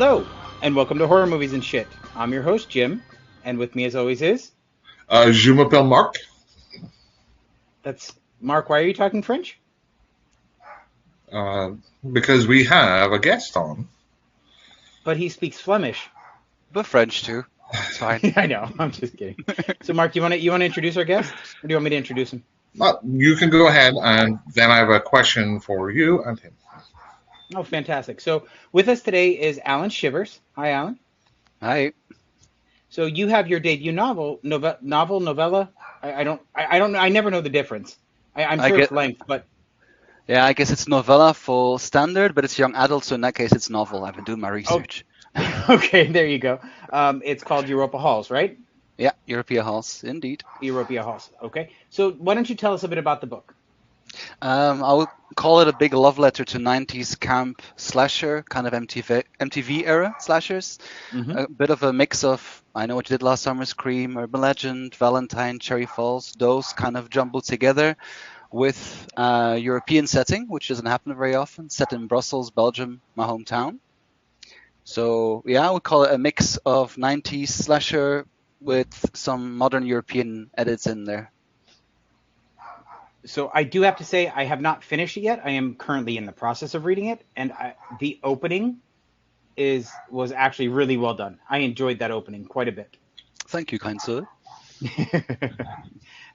Hello, and welcome to Horror Movies and Shit. I'm your host, Jim, and with me as always is... Je m'appelle Mark. That's... Mark, why are you talking French? Uh, because we have a guest on. But he speaks Flemish. But French too. It's fine. I know, I'm just kidding. So Mark, you want to introduce our guest? Or do you want me to introduce him? You can go ahead, and then I have a question for you and him. Oh, fantastic. So with us today is Alan Shivers. Hi, Alan. Hi. So you have your debut novella? I never know the difference. I'm I sure get. it's length, but... Yeah, I guess it's novella for standard, but it's young adult, so in that case, it's novel. I've been doing my Oh, research. okay, there you go. It's called Europa Halls, right? Yeah, European Halls, indeed. Europia Halls. Okay. So why don't you tell us a bit about the book? I would call it a big love letter to 90s camp slasher, kind of MTV era slashers. Hmm. A bit of a mix of I Know What You Did Last Summer, Scream, Urban Legend, Valentine, Cherry Falls, those kind of jumbled together with a European setting, which doesn't happen very often, set in Brussels, Belgium, my hometown. So yeah, I would call it a mix of 90s slasher with some modern European edits in there. So I do have to say I have not finished it yet. I am currently in the process of reading it, and the opening was actually really well done. I enjoyed that opening quite a bit. Thank you, kind sir.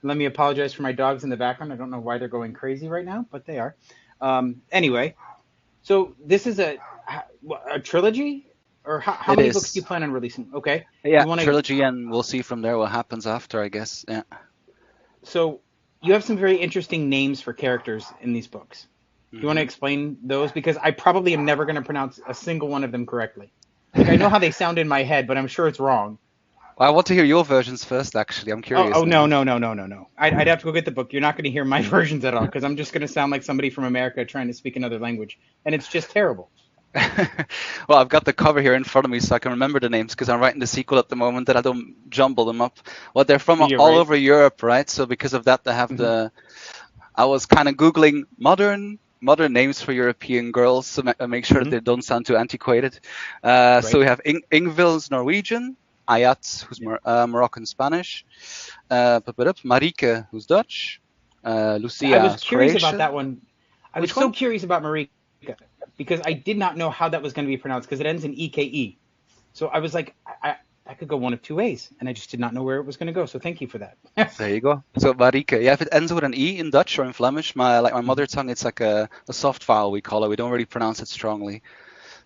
Let me apologize for my dogs in the background. I don't know why they're going crazy right now, but they are. Anyway, so this is a trilogy, or how It many books do is. you plan on releasing? Okay, Yeah, you want to. trilogy, and we'll see from there what happens after, I guess. Yeah. So you have some very interesting names for characters in these books. Do you want to hmm explain those? Because I probably am never going to pronounce a single one of them correctly. Like I know how they sound in my head, but I'm sure it's wrong. Well, I want to hear your versions first, actually. I'm curious Oh no now. no no no no no! I'd have to go get the book. You're not going to hear my versions at all because I'm just going to sound like somebody from America trying to speak another language, and it's just terrible. Well, I've got the cover here in front of me so I can remember the names because I'm writing the sequel at the moment that I don't jumble them up. Well, they're from You're all right. over Europe, right? So because of that, they have Hmm. the. I was kind of Googling modern names for European girls to make sure that Hmm. they don't sound too antiquated. So Right. we have Ingvil's Norwegian, Ayat, who's Yeah. Moroccan Spanish, Marike, who's Dutch, I Lucia was is curious about that Croatian. one. I was Which so one? curious about Marika because I did not know how that was going to be pronounced because it ends in EKE. So I was like, I could go one of two ways, and I just did not know where it was going to go. So thank you for that. There you go. So Marike, yeah, if it ends with an E in Dutch or in Flemish, my Mhm. mother tongue, it's like a soft vowel we call it. We don't really pronounce it strongly.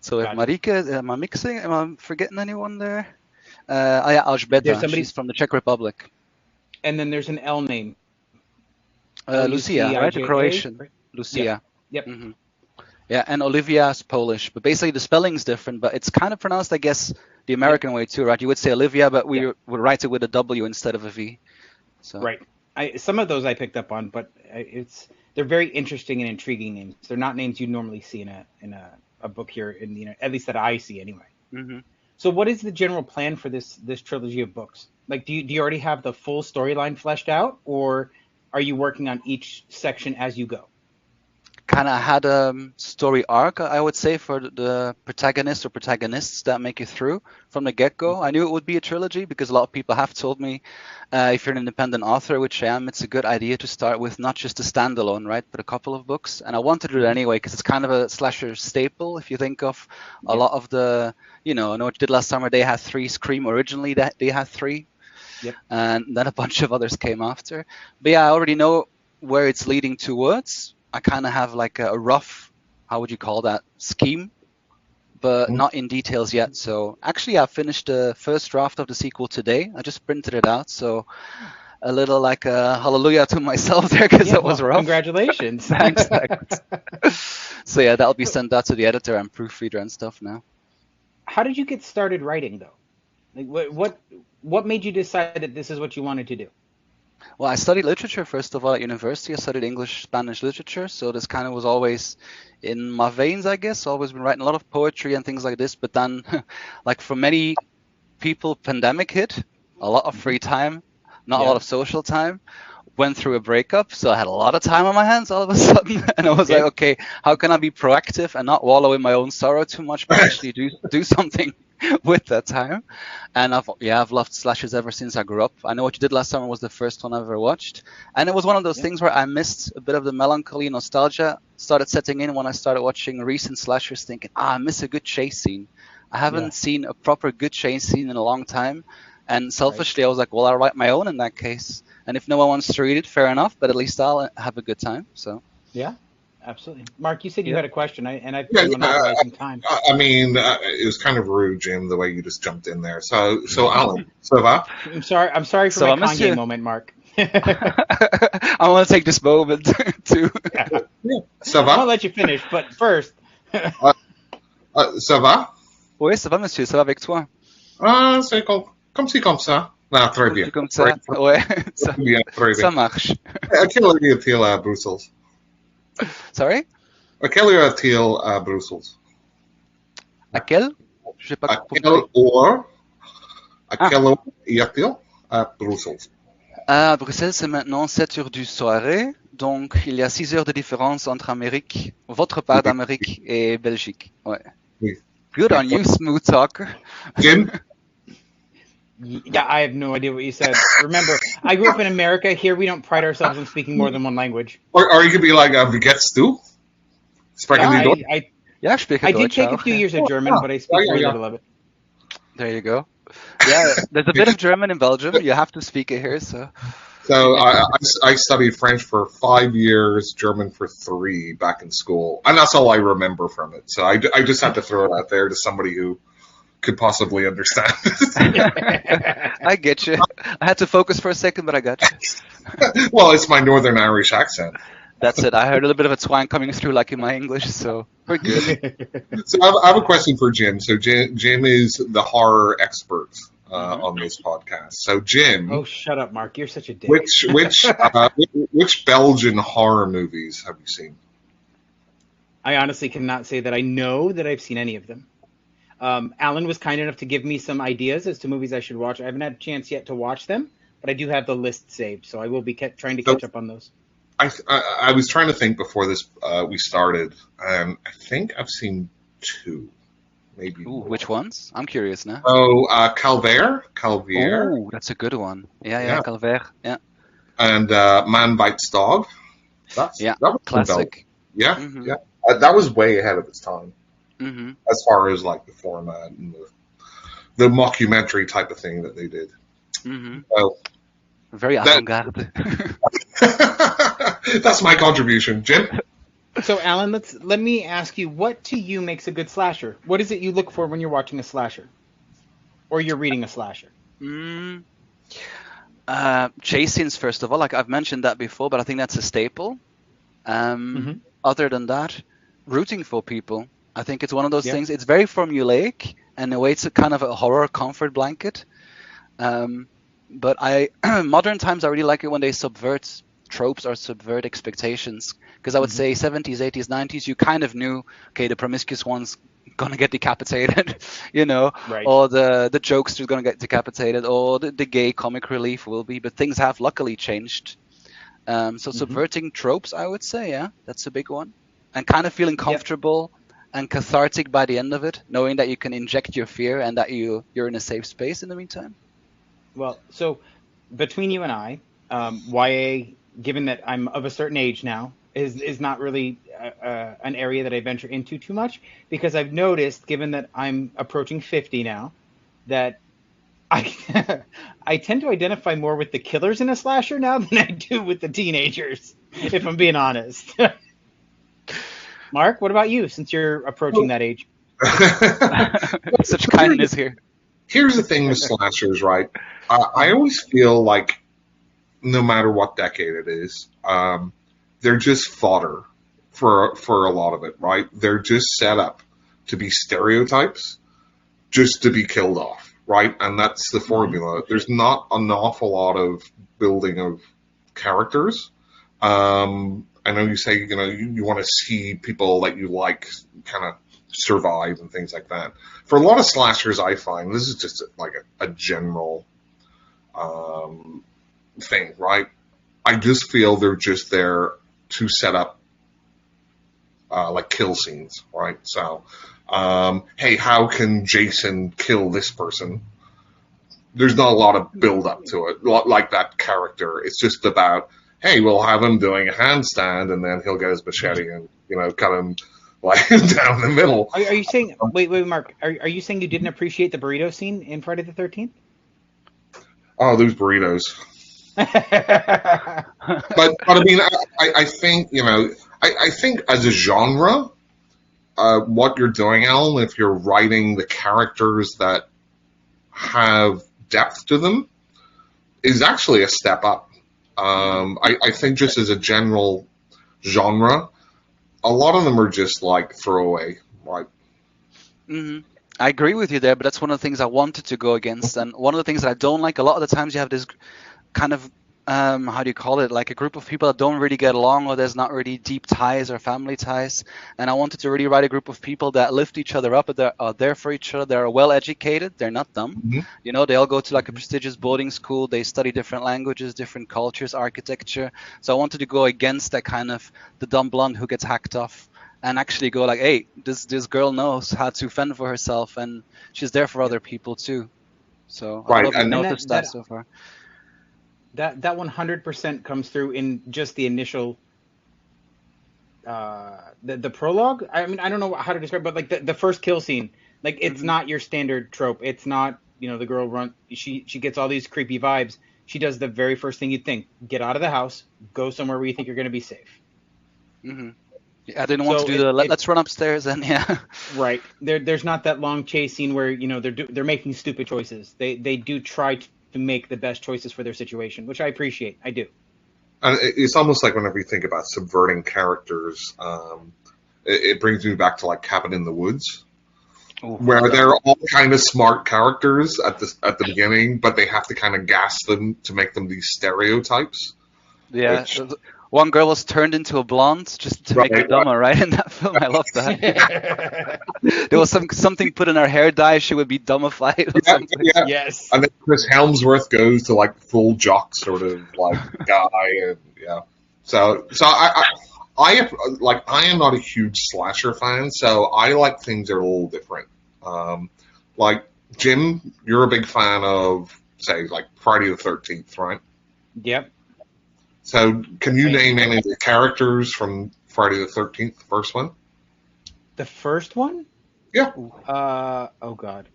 So if Got it. Marike, am I mixing? Am I forgetting anyone there? Yeah, There's Alžbeta. She's somebody, from the Czech Republic. and then there's an L name, L U Lucia, C I right? The J A. Croatian. Right? Yep. Lucia. Yep. hmm Yeah, and Olivia is Polish, but basically the spelling's different, but it's kind of pronounced, I guess, the Yep. American way too, right? You would say Olivia, but we Yep. would write it with a W instead of a V. So, Right. Some of those I picked up on, but they're very interesting and intriguing names. They're not names you normally see in a book here in at least that I see anyway. hmm So what is the general plan for this trilogy of books? Like do you already have the full storyline fleshed out, or are you working on each section as you go? kind of had a story arc, I would say, for the protagonist or protagonists that make it through from the get-go. I knew it would be a trilogy because a lot of people have told me if you're an independent author, which I am, it's a good idea to start with not just a standalone, right, but a couple of books. And I wanted to do it Hmm. anyway because it's kind of a slasher staple. If you think of a Yep. lot of the, I know what you did last summer. They had three. Scream originally, that they had three, Yep. and then a bunch of others came after. But yeah, I already know where it's leading towards. I kind of have like a rough, how would you call that, scheme, but Hmm? not in details yet. So actually, I finished the first draft of the sequel today. I just printed it out. So a little like a hallelujah to myself there because Yeah, it was well, rough. congratulations. Thanks, thanks. So yeah, that'll be So, sent out to the editor and proofreader and stuff now. how did you get started writing though? Like what made you decide that this is what you wanted to do? Well, I studied literature first of all at university. I studied English, Spanish literature, so this kind of was always in my veins, I guess. Always been writing a lot of poetry and things like this. But then, like for many people, pandemic hit, a lot of Hmm. free time, not a lot Yeah. of social time, went through a breakup, so I had a lot of time on my hands all of a sudden, and I was like, Yeah. okay, how can I be proactive and not wallow in my own sorrow too much, but actually do something with that time? And I've loved slashers ever since I grew up. I Know What You Did Last Summer was the first one I ever watched, and it was one of those Yeah. things where I missed a bit of the melancholy nostalgia started setting in when I started watching recent slashers, thinking, I miss a good chase scene. I haven't Yeah. seen a proper good chase scene in a long time. And Right. selfishly, I was like, well, I'll write my own in that case. And if no one wants to read it, fair enough, but at least I'll have a good time. So, Yeah. Absolutely. Mark, you said you yeah. had a question, and I've Yeah, been yeah. monopolizing time. I mean, it was kind of rude, Jim, the way you just jumped in there. So Alan, ça va? I'm sorry. I'm sorry for So my I miss Kanye you. moment, Mark. I want to take this moment to. Yeah, ça I'm gonna va? let you finish, but first, Uh, ça va? Oui, ça va, monsieur, ça va avec toi? Ah, c'est comme ci, comme ça. Non, très Comme bien. ci, comme Très, ça. Ouais, ça, très bien, très bien. ça marche. À quelle heure est-il à Bruxelles? Sorry? À quelle heure est-il à Bruxelles? À quel? Je n'ai pas À compris. quelle heure, à Ah, quelle heure est-il à Bruxelles? à Bruxelles, c'est maintenant 7 heures du soirée. Donc, il y a 6 heures de différence entre votre part Oui, d'Amérique et Belgique. Ouais. oui. Good on you, smooth talker. Jim? yeah, I have no idea what you said. Remember, I grew up in America. Here, we don't pride ourselves on speaking more than one language. Or you could be like, wie geht's du? Yeah, Sprechen die Deutsch? Ja, ich spreche I did Deutsch take a auch. few years of German, Yeah, but I yeah, speak yeah, very yeah. little of it. There you go. Yeah, there's a bit of German in Belgium. You have to speak it here, so. So I studied French for 5 years, German for 3 back in school, and that's all I remember from it. So I just had to throw it out there to somebody who could possibly understand. I get you. I had to focus for a second, but I got you. Well, it's my Northern Irish accent. That's it. I heard a little bit of a twang coming through like in my English, so we're good. So I have a question for Jim. So Jim is the horror expert on this podcast. So Jim, Oh, shut up, Mark. You're such a dick. which Belgian horror movies have you seen? I honestly cannot say that I know that I've seen any of them. Alan was kind enough to give me some ideas as to movies I should watch. I haven't had a chance yet to watch them, but I do have the list saved, so I will be trying to catch up on those. I was trying to think before this we started, and I think I've seen 2, maybe. Ooh, which ones? I'm curious now. Oh, Calvaire, Oh, that's a good one. Yeah, Yeah. Calvaire. Yeah, and Man Bites Dog. That was from Belgium. classic. Yeah, Mhm. yeah. That was way ahead of its time Mhm. as far as like the format and the mockumentary type of thing that they did. Mhm. So Very avant-garde. that's my contribution, Jim. So, Alan, let me ask you, what to you makes a good slasher? What is it you look for when you're watching a slasher, or you're reading a slasher? Mm. Chase scenes, first of all, like I've mentioned that before, but I think that's a staple. Other than that, rooting for people. I think it's one of those Yeah. things. It's very formulaic, and in a way, it's a kind of a horror comfort blanket. But modern times, I really like it when they subvert tropes or subvert expectations. Because I would say 70s, 80s, 90s, you kind of knew, okay, the promiscuous one's gonna get decapitated, Right. or the jokester is gonna get decapitated, or the gay comic relief will be. But things have luckily changed. So subverting tropes, I would say, yeah, that's a big one. And kind of feeling comfortable and cathartic by the end of it, knowing that you can inject your fear and that you're in a safe space in the meantime. Well, so between you and I, YA, given that I'm of a certain age now, is not really an area that I venture into too much, because I've noticed, given that I'm approaching 50 now, that I I tend to identify more with the killers in a slasher now than I do with the teenagers, if I'm being honest. Mark, what about you, since you're approaching that age? Such kindness here. Here's the thing with slashers, right? I always feel like no matter what decade it is, they're just fodder for a lot of it, right? They're just set up to be stereotypes, just to be killed off, right? And that's the formula. There's not an awful lot of building of characters. I know you say, you want to see people that you like kind of survive and things like that. For a lot of slashers, I find this is just like a general thing, right? I just feel they're just there to set up like kill scenes, right? So, hey, how can Jason kill this person? There's not a lot of build up to it, like that character. It's just about, hey, we'll have him doing a handstand, and then he'll get his machete and cut him like down the middle. Are you saying? Wait, Mark. Are you saying you didn't appreciate the burrito scene in Friday the 13th? Oh, those burritos. But I mean, I think I think as a genre, what you're doing, Alan, if you're writing the characters that have depth to them, is actually a step up. I think just as a general genre, a lot of them are just like throwaway, right? I agree with you there, but that's one of the things I wanted to go against. And one of the things that I don't like, a lot of the times you have this kind of, how do you call it, like a group of people that don't really get along, or there's not really deep ties or family ties. And I wanted to really write a group of people that lift each other up, that are there for each other, they're well educated, they're not dumb. Mm-hmm. They all go to like a prestigious boarding school, they study different languages, different cultures, architecture. So I wanted to go against that kind of the dumb blonde who gets hacked off, and actually go like, hey, this girl knows how to fend for herself, and she's there for other people too. So I don't Right, know if you've and noticed that so far. That 100% comes through in just the initial the prologue. I mean, I don't know how to describe, but like the first kill scene, like it's not your standard trope. It's not the girl she gets all these creepy vibes. She does the very first thing you'd think: get out of the house, go somewhere where you think you're going to be safe. I didn't want to do let's run upstairs and Right. There's not that long chase scene where they're making stupid choices. They do try to make the best choices for their situation, which I appreciate. I do. And it's almost like whenever you think about subverting characters, it brings me back to like Cabin in the Woods, where they're all kind of smart characters at the beginning, but they have to kind of gas them to make them these stereotypes. Yeah. One girl was turned into a blonde just to make her dumber, right? In that film, I love that. There was something put in her hair dye; she would be dumbified or something. Yeah. Yes. And then Chris Helmsworth goes to like full jock sort of like guy, and So I am not a huge slasher fan, so I like things that are a little different. Like Jim, you're a big fan of say like Friday the 13th, right? Yep. So, can you name any of the characters from Friday the 13th, the first one? The first one? Yeah. Oh God.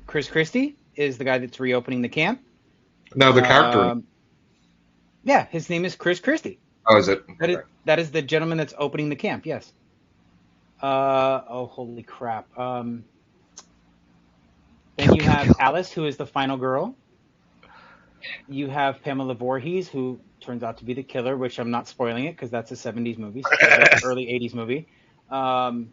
Chris Christie is the guy that's reopening the camp. No, the character. Yeah, his name is Chris Christie. Oh, is it? That is the gentleman that's opening the camp. Yes. Oh, holy crap. Then you have Alice, who is the final girl. You have Pamela Voorhees, who turns out to be the killer, which I'm not spoiling it because that's a 70s movie, early 80s movie. Oh,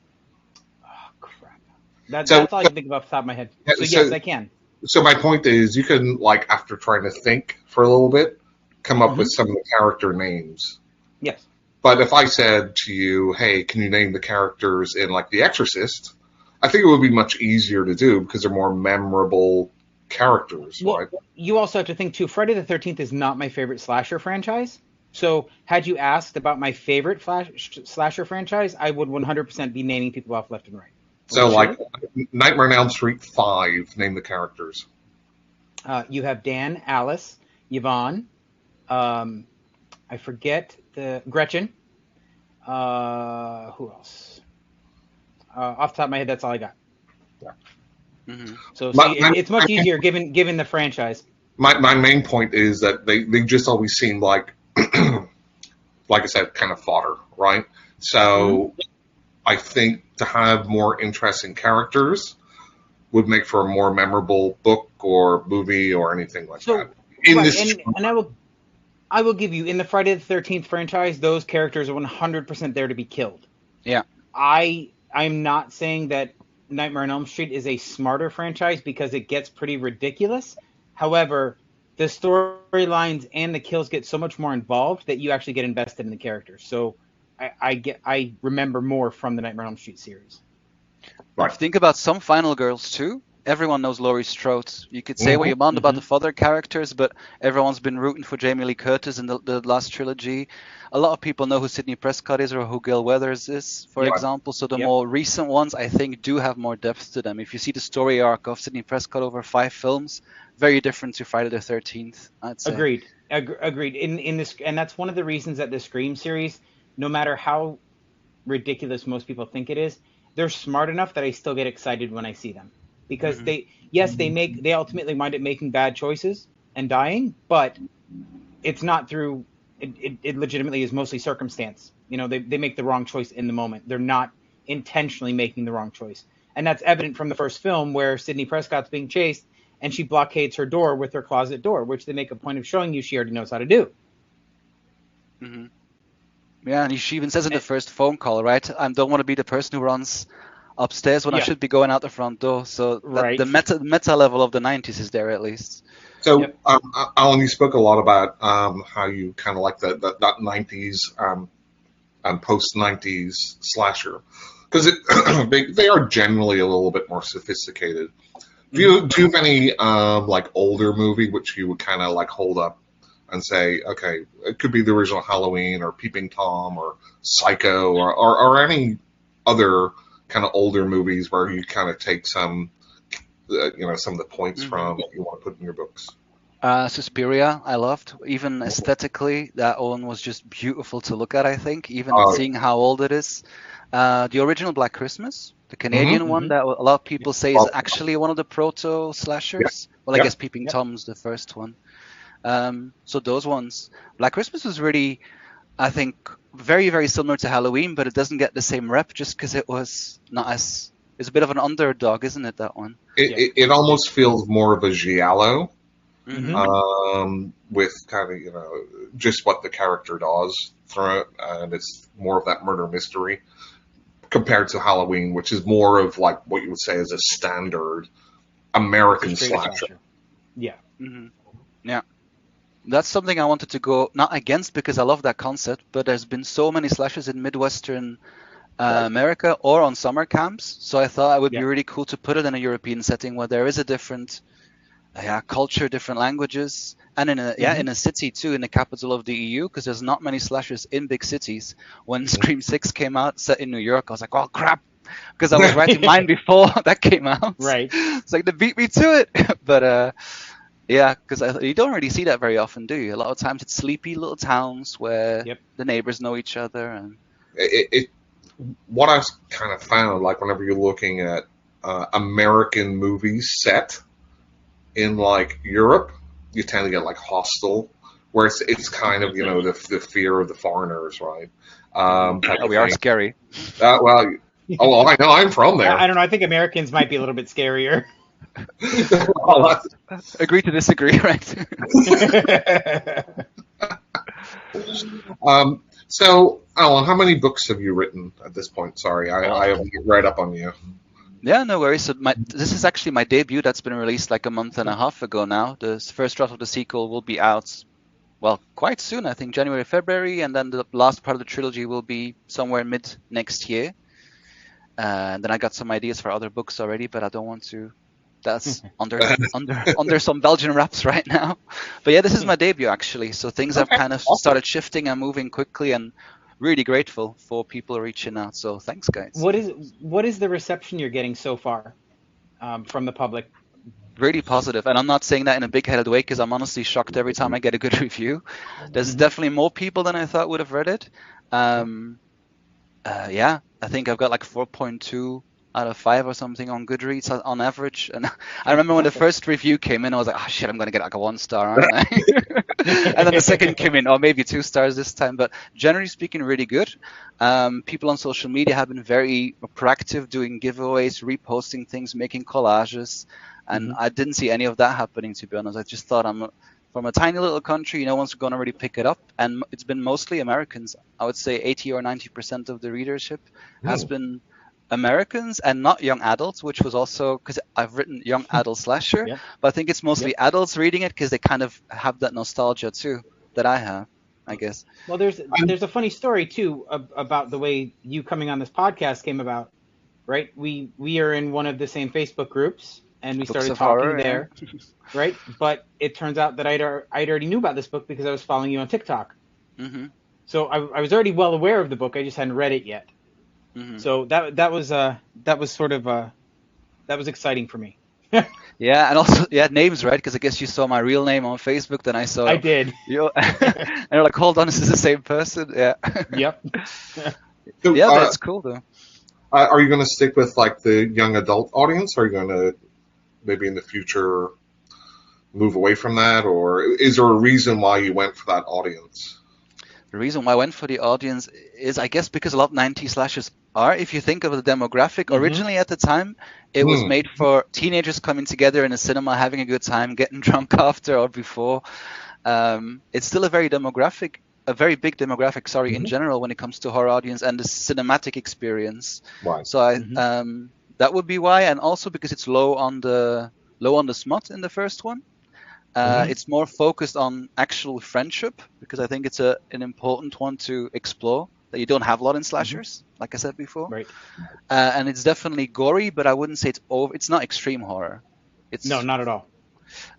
crap. That's all I can think of off the top of my head. So yes, I can. So my point is, you can, like, after trying to think for a little bit, come up with some of the character names. Yes. But if I said to you, hey, can you name the characters in, like, The Exorcist, I think it would be much easier to do because they're more memorable characters, right? You also have to think too, Friday the 13th is not my favorite slasher franchise. So had you asked about my favorite slasher franchise, I would 100% be naming people off left and right. So like Nightmare on Elm Street 5, name the characters. You have Dan, Alice, Yvonne, I forget the Gretchen. Who else? Off the top of my head, that's all I got. Yeah. So it's much easier given the franchise. My main point is that they just always seem like I said, kind of fodder, right? So I think to have more interesting characters would make for a more memorable book or movie or anything like that. And I will give you, in the Friday the 13th franchise, those characters are 100% there to be killed. Yeah. I'm not saying that Nightmare on Elm Street is a smarter franchise because it gets pretty ridiculous. However, the storylines and the kills get so much more involved that you actually get invested in the characters. So I remember more from the Nightmare on Elm Street series. Right. If you think about some Final Girls too, everyone knows Laurie Strode. You could say what Hmm. you want about the Hmm. further characters, but everyone's been rooting for Jamie Lee Curtis in the last trilogy. A lot of people know who Sidney Prescott is or who Gil Weathers is, for Yep. example. So the Yep. more recent ones, I think, do have more depth to them. If you see the story arc of Sidney Prescott over 5 films, very different to Friday the 13th, I'd say. Agreed. Agreed. In this, and that's one of the reasons that the Scream series, no matter how ridiculous most people think it is, they're smart enough that I still get excited when I see them because Hmm. they ultimately wind up making bad choices and dying, but it's not through it legitimately is mostly circumstance. They make the wrong choice in the moment. They're not intentionally making the wrong choice. And that's evident from the first film where Sidney Prescott's being chased and she blockades her door with her closet door, which they make a point of showing you she already knows how to do. Hmm. Yeah, and she even says in the And, first phone call, right? I don't want to be the person who runs upstairs when I yeah, should be going out the front door. So that the right. meta level of the 90s is there at least. So, Yep. Alan, you spoke a lot about how you kind of like that 90s and post 90s slasher because they are generally a little bit more sophisticated. Hmm. Do you have any like older movie which you would kind of like hold up and say, okay, it could be the original Halloween or Peeping Tom or Psycho or any other kind of older movies where you kind of take some some of the points Hmm. from that you want to put in your books. Suspiria, I loved. Even aesthetically, that one was just beautiful to look at, I think, even Oh, seeing how old it is. The original Black Christmas, the mm-hmm. Canadian one Hmm. that a lot of Yep. people say is Well, actually one of the proto yeah, slashers. Well, I yeah. guess Peeping Yep. Tom's the first one. So those ones. Black Christmas was really, I think, very, very similar to Halloween, but it doesn't get the same rep just because it was not as. It's a bit of an underdog, isn't it, that one? Yep. It almost feels more of a giallo Hmm. Hmm. with kind of just what the character does through it, and it's more of that murder mystery compared to Halloween, which is more of like what you would say is a standard It's a American straight slasher. slasher. Yeah. Hmm. Yeah. That's something I wanted to go not against because I love that concept, but there's been so many slashes in Midwestern Right. America or on summer camps, so I thought it would be Yep. really cool to put it in a European setting where there is a different culture, different languages, and Hmm. in a city too, in the capital of the EU, because there's not many slashers in big cities. When Mhm. Scream 6 came out, set in New York, I was like, oh crap, because I was writing mine before that came out. Right. It's like they beat me to it, but yeah, because you don't really see that very often, do you? A lot of times it's sleepy little towns where Yep. the neighbors know each other, and it what I've kind of found, like whenever you're looking at American movies set in like Europe, you tend to get like Hostel, where it's kind of the fear of the foreigners, right? hmm Type oh, of we are thing. scary. Well, oh well, I know I'm from there. I don't know. I think Americans might be a little bit scarier. Well, Agree to disagree, right? so, Alan, how many books have you written at this point? Sorry, I Oh, have to get right up on you. Yeah, no worries. So this is actually my debut that's been released like a month and a half ago now. The first draft of the sequel will be out, well, quite soon, I think January, February, and then the last part of the trilogy will be somewhere mid next year. And then I got some ideas for other books already, but I don't want to. That's under some Belgian wraps right now. But yeah, this is my debut actually. So things have Okay, kind of awesome. started shifting and moving quickly, and really grateful for people reaching out. So thanks, guys. what is what is the reception you're getting so far from the public? Really positive, and I'm not saying that in a big-headed way because I'm honestly shocked every time I get a good review. There's Hmm. definitely more people than I thought would have read it. Um, yeah, I think I've got like 4.2 out of 5 or something on Goodreads on average. And I remember when the Fantastic. first review came in, I was like, oh shit, I'm gonna get like a 1 star, aren't I? And then the second came in, or maybe 2 stars this time. But generally speaking, really good. People on social media have been very proactive, doing giveaways, reposting things, making collages, and Hmm. I didn't see any of that happening. To be honest, I just thought from a tiny little country, no one's going to really pick it up, and it's been mostly Americans. I would say 80 or 90% of the readership has Hmm. been Americans and not young adults, which was also because I've written young adult slasher, Yep. but I think it's Yep. mostly adults reading it because they kind of have that nostalgia too that I have, I guess. Well, there's I'm, there's a funny story too about the way you coming on this podcast came about, right? We are in one of the same Facebook groups, and we Books started of talking horror, yeah. there, right? But it turns out that I'd already knew about this book because I was following you on TikTok. Hmm. So I was already well aware of the book. I just hadn't read it yet. Hmm. So that was sort of that was exciting for me. Yeah, and also yeah, names, right? Because I guess you saw my real name on Facebook, then I I saw did. you, and you're like, hold on, is this the same person? Yeah, Yep. So, yeah, but it's cool though. are you going to stick with like the young adult audience? Or are you going to maybe in the future move away from that, or is there a reason why you went for that audience? The reason why I went for the audience is, I guess, because a lot of 90s slashers are, if you think of the demographic, Hmm. originally at the time, it was Hmm. made for teenagers coming together in a cinema, having a good time, getting drunk after or before. It's still a very big demographic, sorry, in Hmm. general when it comes to horror audience and the cinematic experience. Right. So Hmm. that would be why, and also because it's low on the smut in the first one. Hmm. It's more focused on actual friendship because I think it's an important one to explore that you don't have a lot in Hmm. slashers, like I said before. Right. And it's definitely gory, but I wouldn't say it's over. It's not extreme horror. No, It's not at all.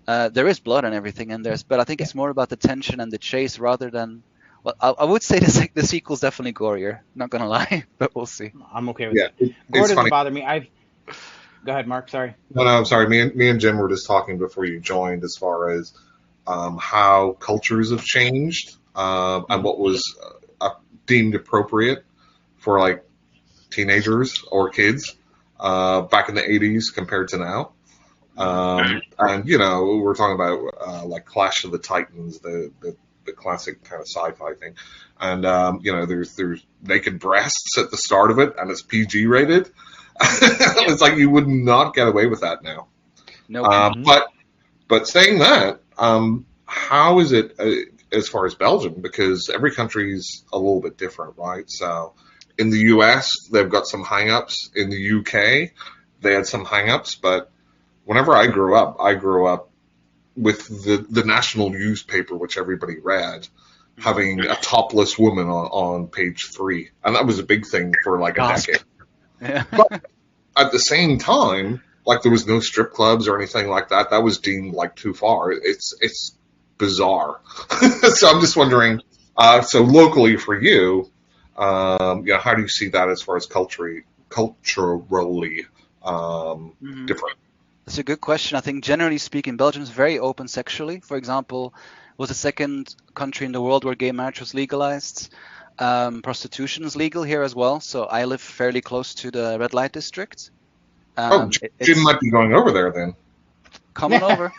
there is blood and everything in there, but I think Yeah. it's more about the tension and the chase rather than. Well, I would say the sequel's definitely gorier. Not gonna lie, but we'll see. I'm okay with Yeah, that. Gore it's doesn't funny. bother me. I've Go ahead, Mark. Sorry. No, I'm sorry. Me and Jim were just talking before you joined as far as how cultures have changed and Hmm. what was deemed appropriate for like teenagers or kids back in the 80s compared to now. Hmm. And we're talking about like Clash of the Titans, the classic kind of sci-fi thing. And there's naked breasts at the start of it, and it's PG rated. Yep. It's like you would not get away with that now. Nope. Hmm. But saying that, how is it as far as Belgium? Because every country's a little bit different, right? So in the US, they've got some hang-ups. In the UK, they had some hang-ups. But whenever I grew up with the national newspaper, which everybody read, Hmm. having a topless woman on page 3. And that was a big thing for like a Gasp. decade. Yeah. But at the same time, like there was no strip clubs or anything like that. That was deemed like too far. It's bizarre. So I'm just wondering. So locally for you, how do you see that as far as culturally Hmm. different? That's a good question. I think generally speaking, Belgium is very open sexually. For example, was the second country in the world where gay marriage was legalized. Prostitution is legal here as well. So I live fairly close to the red light district. Oh, Jim It's might be going over there then. come on over.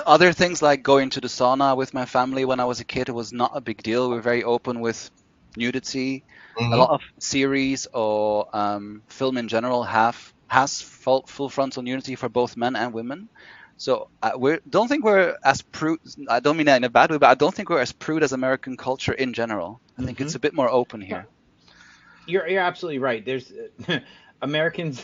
Other things like going to the sauna with my family when I was a kid, it was not a big deal. We were very open with nudity. A Hmm. lot of series or film in general has full frontal nudity for both men and women. So we don't think we're as prude. I don't mean that in a bad way, but I don't think we're as prude as American culture in general. I think Hmm. it's a bit more open here. You're absolutely right. There's Americans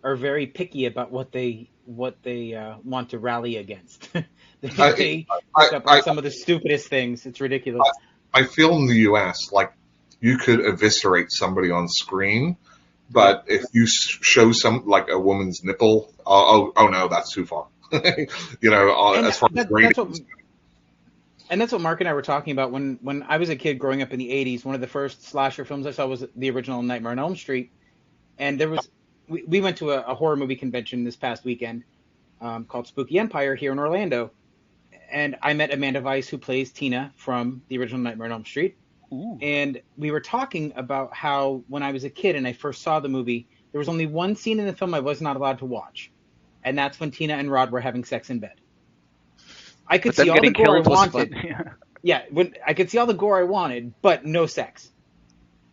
are very picky about what they want to rally against. I, They I, pick up on I, some of the stupidest things. It's ridiculous. I feel in the U.S. like you could eviscerate somebody on screen, Yep. but if you show some like a woman's nipple, oh no, that's too far. And as far as ratings. that's what Mark and I were talking about when I was a kid growing up in the 80s. One of the first slasher films I saw was the original Nightmare on Elm Street, and we went to a horror movie convention this past weekend called Spooky Empire here in Orlando, and I met Amanda Weiss who plays Tina from the original Nightmare on Elm Street, Ooh. and we were talking about how when I was a kid and I first saw the movie, there was only one scene in the film I was not allowed to watch, and that's when Tina and Rod were having sex in bed. I could But see then all the getting gore I killed was fun. wanted. Yeah, when I could see all the gore I wanted, but no sex.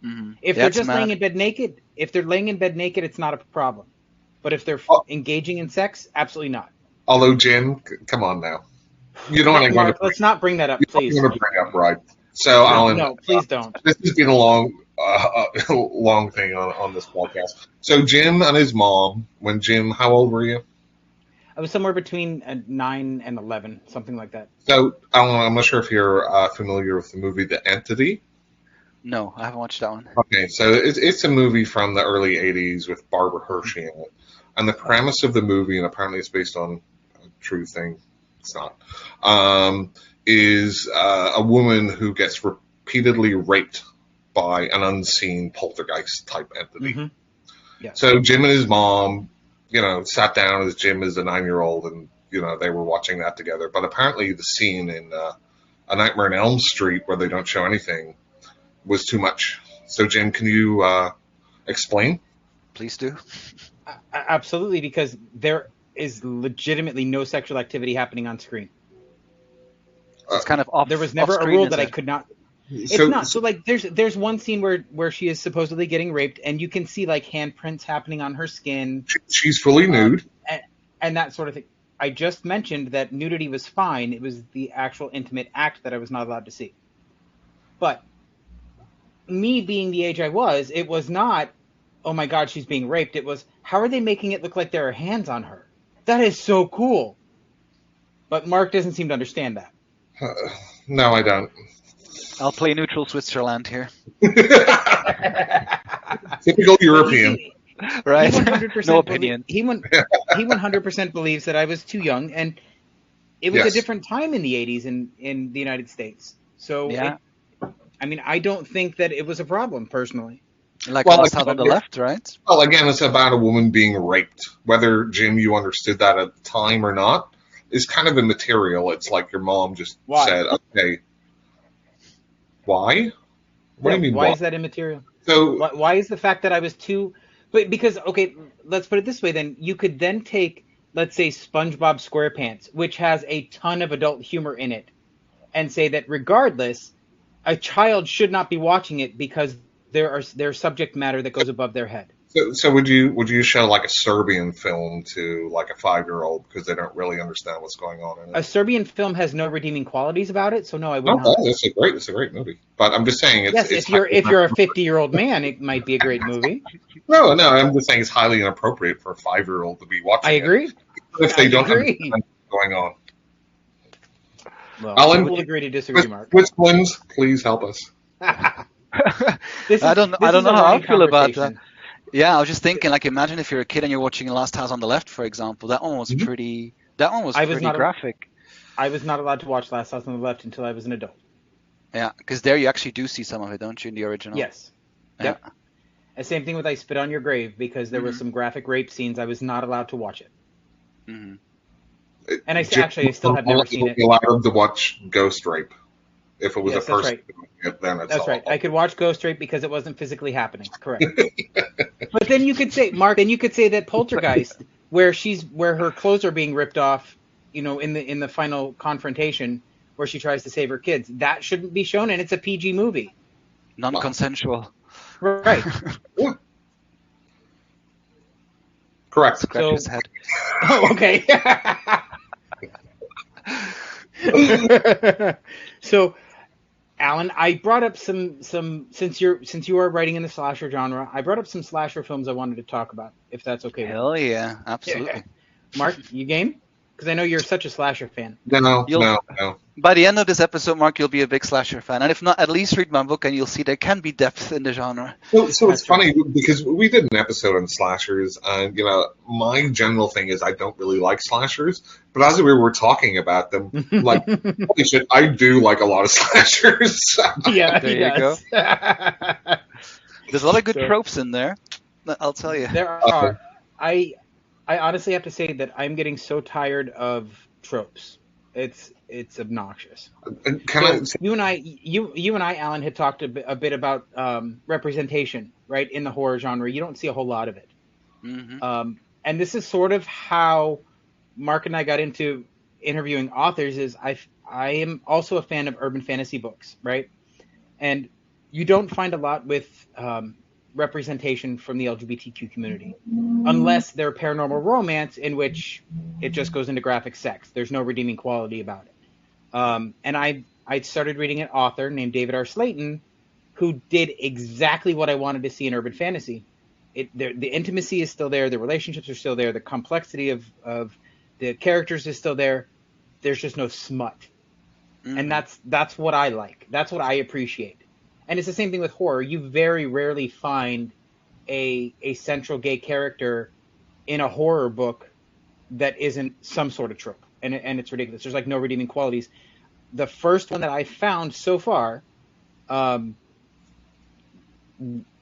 Hmm. If Yeah, they're it's just laying mad. in bed naked, if they're laying in bed naked, it's not a problem. But if they're Al- engaging in sex, absolutely not. Although Jim, come on now, you don't want to go to Mark, let's not bring that you up, don't please. want to bring up right. So Alan, No, please don't. this has been a long thing on this podcast. So Jim and his mom. When Jim, how old were you? I was somewhere between 9 and 11, something like that. So Alan, I'm not sure if you're familiar with the movie The Entity. No, I haven't watched that one. Okay, so it's a movie from the early '80s with Barbara Hershey in it, and the premise of the movie, and apparently it's based on a true thing. It's not. Is a woman who gets repeatedly raped by an unseen poltergeist type entity. Mm-hmm. Yeah. So Jim and his mom, sat down as Jim is a 9-year-old, and they were watching that together. But apparently, the scene in A Nightmare on Elm Street, where they don't show anything, was too much. So Jim, can you explain? Please do. Absolutely, because there is legitimately no sexual activity happening on screen. It's kind of off. There was never a off-screen, rule is that I it? could not. It's So, not. So like there's one scene where she is supposedly getting raped, and you can see like handprints happening on her skin, she's fully nude. and that sort of thing. I just mentioned that nudity was fine. It was the actual intimate act that I was not allowed to see. But me being the age I was, it was not, oh my God, she's being raped. It was, how are they making it look like there are hands on her? That is so cool. But Mark doesn't seem to understand that. No, I don't. I'll play neutral Switzerland here. Typical European. Right? He 100% No opinion. He 100% believes that I was too young, and it was a Yes. different time in the 80s in the United States. So, Yeah. I don't think that it was a problem, personally. Like Well, Last like, House on the Left, right? Well, again, it's about a woman being raped. Whether, Jim, you understood that at the time or not is kind of immaterial. It's like your mom just Why? said, okay, why? What do you mean, Why why? is that immaterial? So, Why is the fact that I was too... But because, okay, let's put it this way then. You could then take, let's say, SpongeBob SquarePants, which has a ton of adult humor in it, and say that regardless, a child should not be watching it because there's subject matter that goes above their head. so would you show like a Serbian film to like a 5-year-old because they don't really understand what's going on in A it? Serbian film has no redeeming qualities about it, so no, I would No, not. it's a great movie. But I'm just saying Yes, it's if you're a 50-year-old man, it might be a great movie. no, I'm just saying it's highly inappropriate for a 5-year-old to be watching I agree. it if they I don't agree. understand what's going on. Well, Alan, we'll agree to disagree, Mark. which ones? Please help us. This I don't is know a how I running feel about that. conversation. Yeah, I was just thinking, like, imagine if you're a kid and you're watching Last House on the Left, for example. That one was Mhm. pretty. That one was I was pretty not a- graphic. I was not allowed to watch Last House on the Left until I was an adult. Yeah, because there you actually do see some of it, don't you, in the original? Yes. Yeah. Yep. And same thing with I Spit on Your Grave, because there were Mhm. some graphic rape scenes. I was not allowed to watch it. Hmm. And I Jim, actually, I still have never seen you'll it. be allowed to watch Ghost Rape. If it was Yes, a that's person right. doing it, then it's That's all. right. I could watch Ghost Rape because it wasn't physically happening. Correct. But then you could say, Mark, then you could say that Poltergeist, where her clothes are being ripped off, in the final confrontation where she tries to save her kids, that shouldn't be shown, and it's a PG movie. Non-consensual. Right. Yeah. Correct. Scratch So- his head. Oh, okay. So, Alan, I brought up some since you are writing in the slasher genre, I brought up some slasher films I wanted to talk about, if that's okay with you. Hell yeah, absolutely. Mark, you game? Because I know you're such a slasher fan. No. By the end of this episode, Mark, you'll be a big slasher fan, and if not, at least read my book, and you'll see there can be depth in the genre. So it's That's funny because we did an episode on slashers, and my general thing is I don't really like slashers, but as we were talking about them, like holy shit, I do like a lot of slashers. Yeah, There he you go. does. There's a lot of good So- tropes in there. I'll tell you. There are. I honestly have to say that I'm getting so tired of tropes. It's obnoxious. Can So you and I, Alan, had talked a bit about representation, right, in the horror genre. You don't see a whole lot of it. Hmm. And this is sort of how Mark and I got into interviewing authors. Is I am also a fan of urban fantasy books, right? And you don't find a lot with representation from the LGBTQ community, unless they're paranormal romance, in which it just goes into graphic sex. There's no redeeming quality about it. And I started reading an author named David R. Slayton, who did exactly what I wanted to see in urban fantasy. The intimacy is still there, the relationships are still there, the complexity of the characters is still there. There's just no smut. And that's what I like. That's what I appreciate. And it's the same thing with horror. You very rarely find a central gay character in a horror book that isn't some sort of trope, and it's ridiculous. There's like no redeeming qualities. The first one that I found so far um,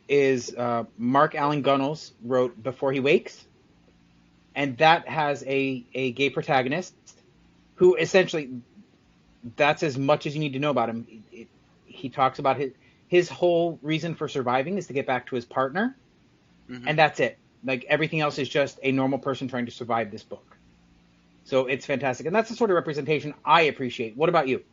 is Mark Allen Gunnels wrote Before He Wakes, and that has a gay protagonist who essentially that's as much as you need to know about him. He talks about his whole reason for surviving is to get back to his partner, Hmm. and that's it. Like everything else is just a normal person trying to survive this book. So it's fantastic, and that's the sort of representation I appreciate. What about you?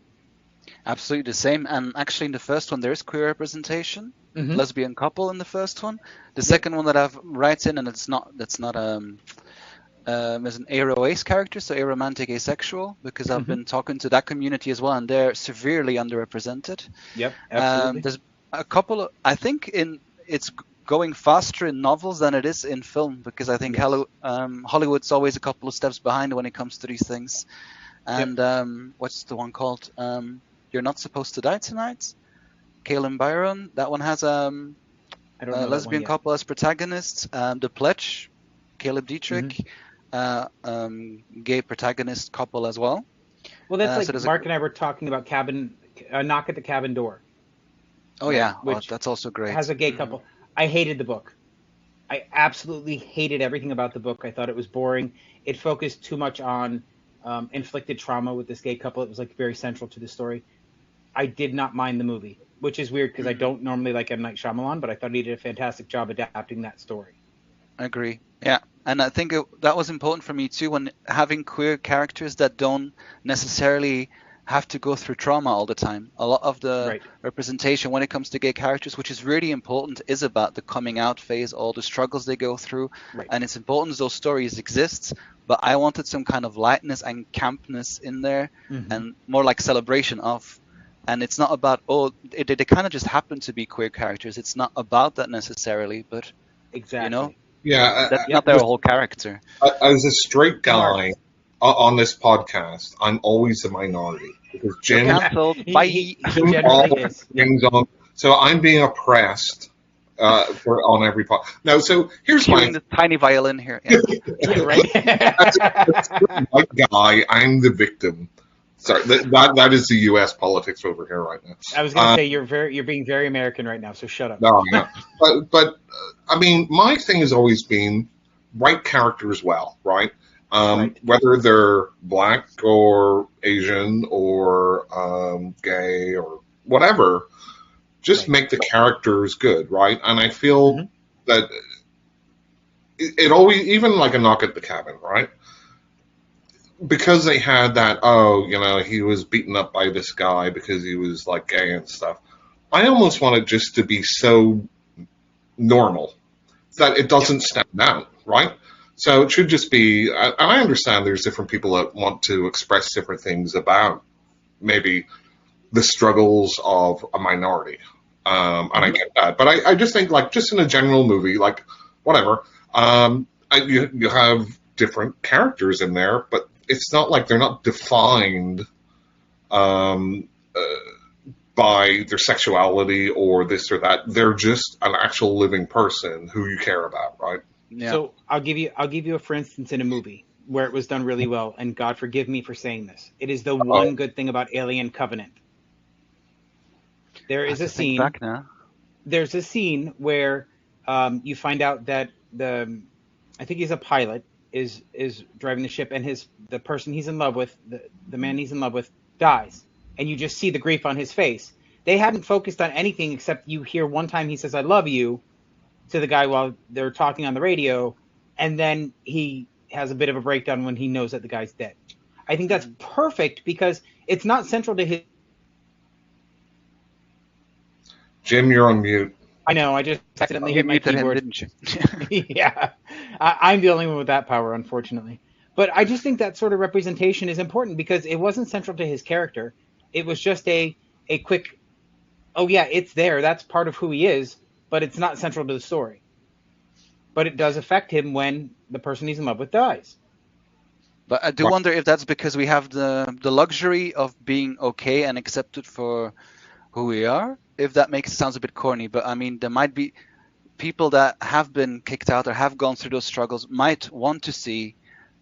Absolutely the same. And actually, in the first one, there is queer representation, Mm-hmm. lesbian couple in the first one. The Yep. second one that I've right in, and that's not as an aroace character, so aromantic asexual, because I've Mm-hmm. been talking to that community as well, and they're severely underrepresented. Yep. Absolutely. There's a couple of, I think it's going faster in novels than it is in film, because I think Yes. Hollywood's always a couple of steps behind when it comes to these things. Yep. And what's the one called? You're Not Supposed to Die Tonight. Kaelin Byron. That one has I don't a know that one lesbian yet. couple as protagonists. The Pledge, Caleb Mm-hmm. Dietrich, gay protagonist couple as well. Well, that's So like there's a Mark and I were talking about Knock at the Cabin Door, oh right? yeah, oh, Which that's also has great. a gay Hmm. couple. I hated the book. I absolutely hated everything about the book. I thought it was boring. It focused too much on inflicted trauma with this gay couple. It was like very central to the story. I did not mind the movie, which is weird because I Hmm. don't normally like M. Night Shyamalan, but I thought he did a fantastic job adapting that story. I agree. Yeah, and I think that was important for me too when having queer characters that don't necessarily have to go through trauma all the time. A lot of the Right. representation when it comes to gay characters, which is really important, is about the coming out phase, all the struggles they go through, Right. and it's important those stories exist. But I wanted some kind of lightness and campness in there, Mm-hmm. and more like celebration of. And it's not about they kind of just happen to be queer characters. It's not about that necessarily, but you know Exactly. Yeah, that's Yep. not their whole character. as a straight Mark. guy on this podcast, I'm always the minority because You're Jim cancelled. he Bye. he Jim all generally is. Yep. things on. So I'm being oppressed on every part. No, so here's my Cueing the tiny violin here. Yeah. Yeah. Right. as a white guy, I'm the victim. Sorry, that is the U.S. politics over here right now. I was gonna Uh, say you're being very American right now, so shut up. no, no, but I mean, my thing has always been write characters well, right? Right. Whether they're black or Asian or gay or whatever, just Right. make the characters good, right? And I feel Mm-hmm. that it always, even like a Knock at the Cabin, right? Because they had that, oh, he was beaten up by this guy because he was like gay and stuff. I almost want it just to be so normal that it Yep. doesn't stand out, right? So it should just be, and I understand there's different people that want to express different things about maybe the struggles of a minority. And I Mm-hmm. get that. But I just think, like, just in a general movie, like, whatever, you have different characters in there, but it's not like they're not defined um, uh, by their sexuality or this or that. They're just an actual living person who you care about, right? Yeah. So I'll give you a for instance in a movie where it was done really well, and God forgive me for saying this. It is the Uh, one good thing about Alien Covenant. There I is have a to think scene. back now. There's a scene where you find out that I think he's a pilot is driving the ship, and the person he's in love with, the man he's in love with, dies, and you just see the grief on his face. They hadn't focused on anything except you hear one time he says "I love you" to the guy while they're talking on the radio, and then he has a bit of a breakdown when he knows that the guy's dead. I think that's Hmm. perfect because it's not central to his. Jim, you're on mute. I know. I just accidentally You hit my muted him, keyboard. didn't you? Yeah, I'm the only one with that power, unfortunately. But I just think that sort of representation is important because it wasn't central to his character. It was just a quick, oh yeah, it's there. That's part of who he is, but it's not central to the story. But it does affect him when the person he's in love with dies. But I do wonder if that's because we have the luxury of being okay and accepted for who we are. If that makes it sounds a bit corny, but I mean there might be people that have been kicked out or have gone through those struggles might want to see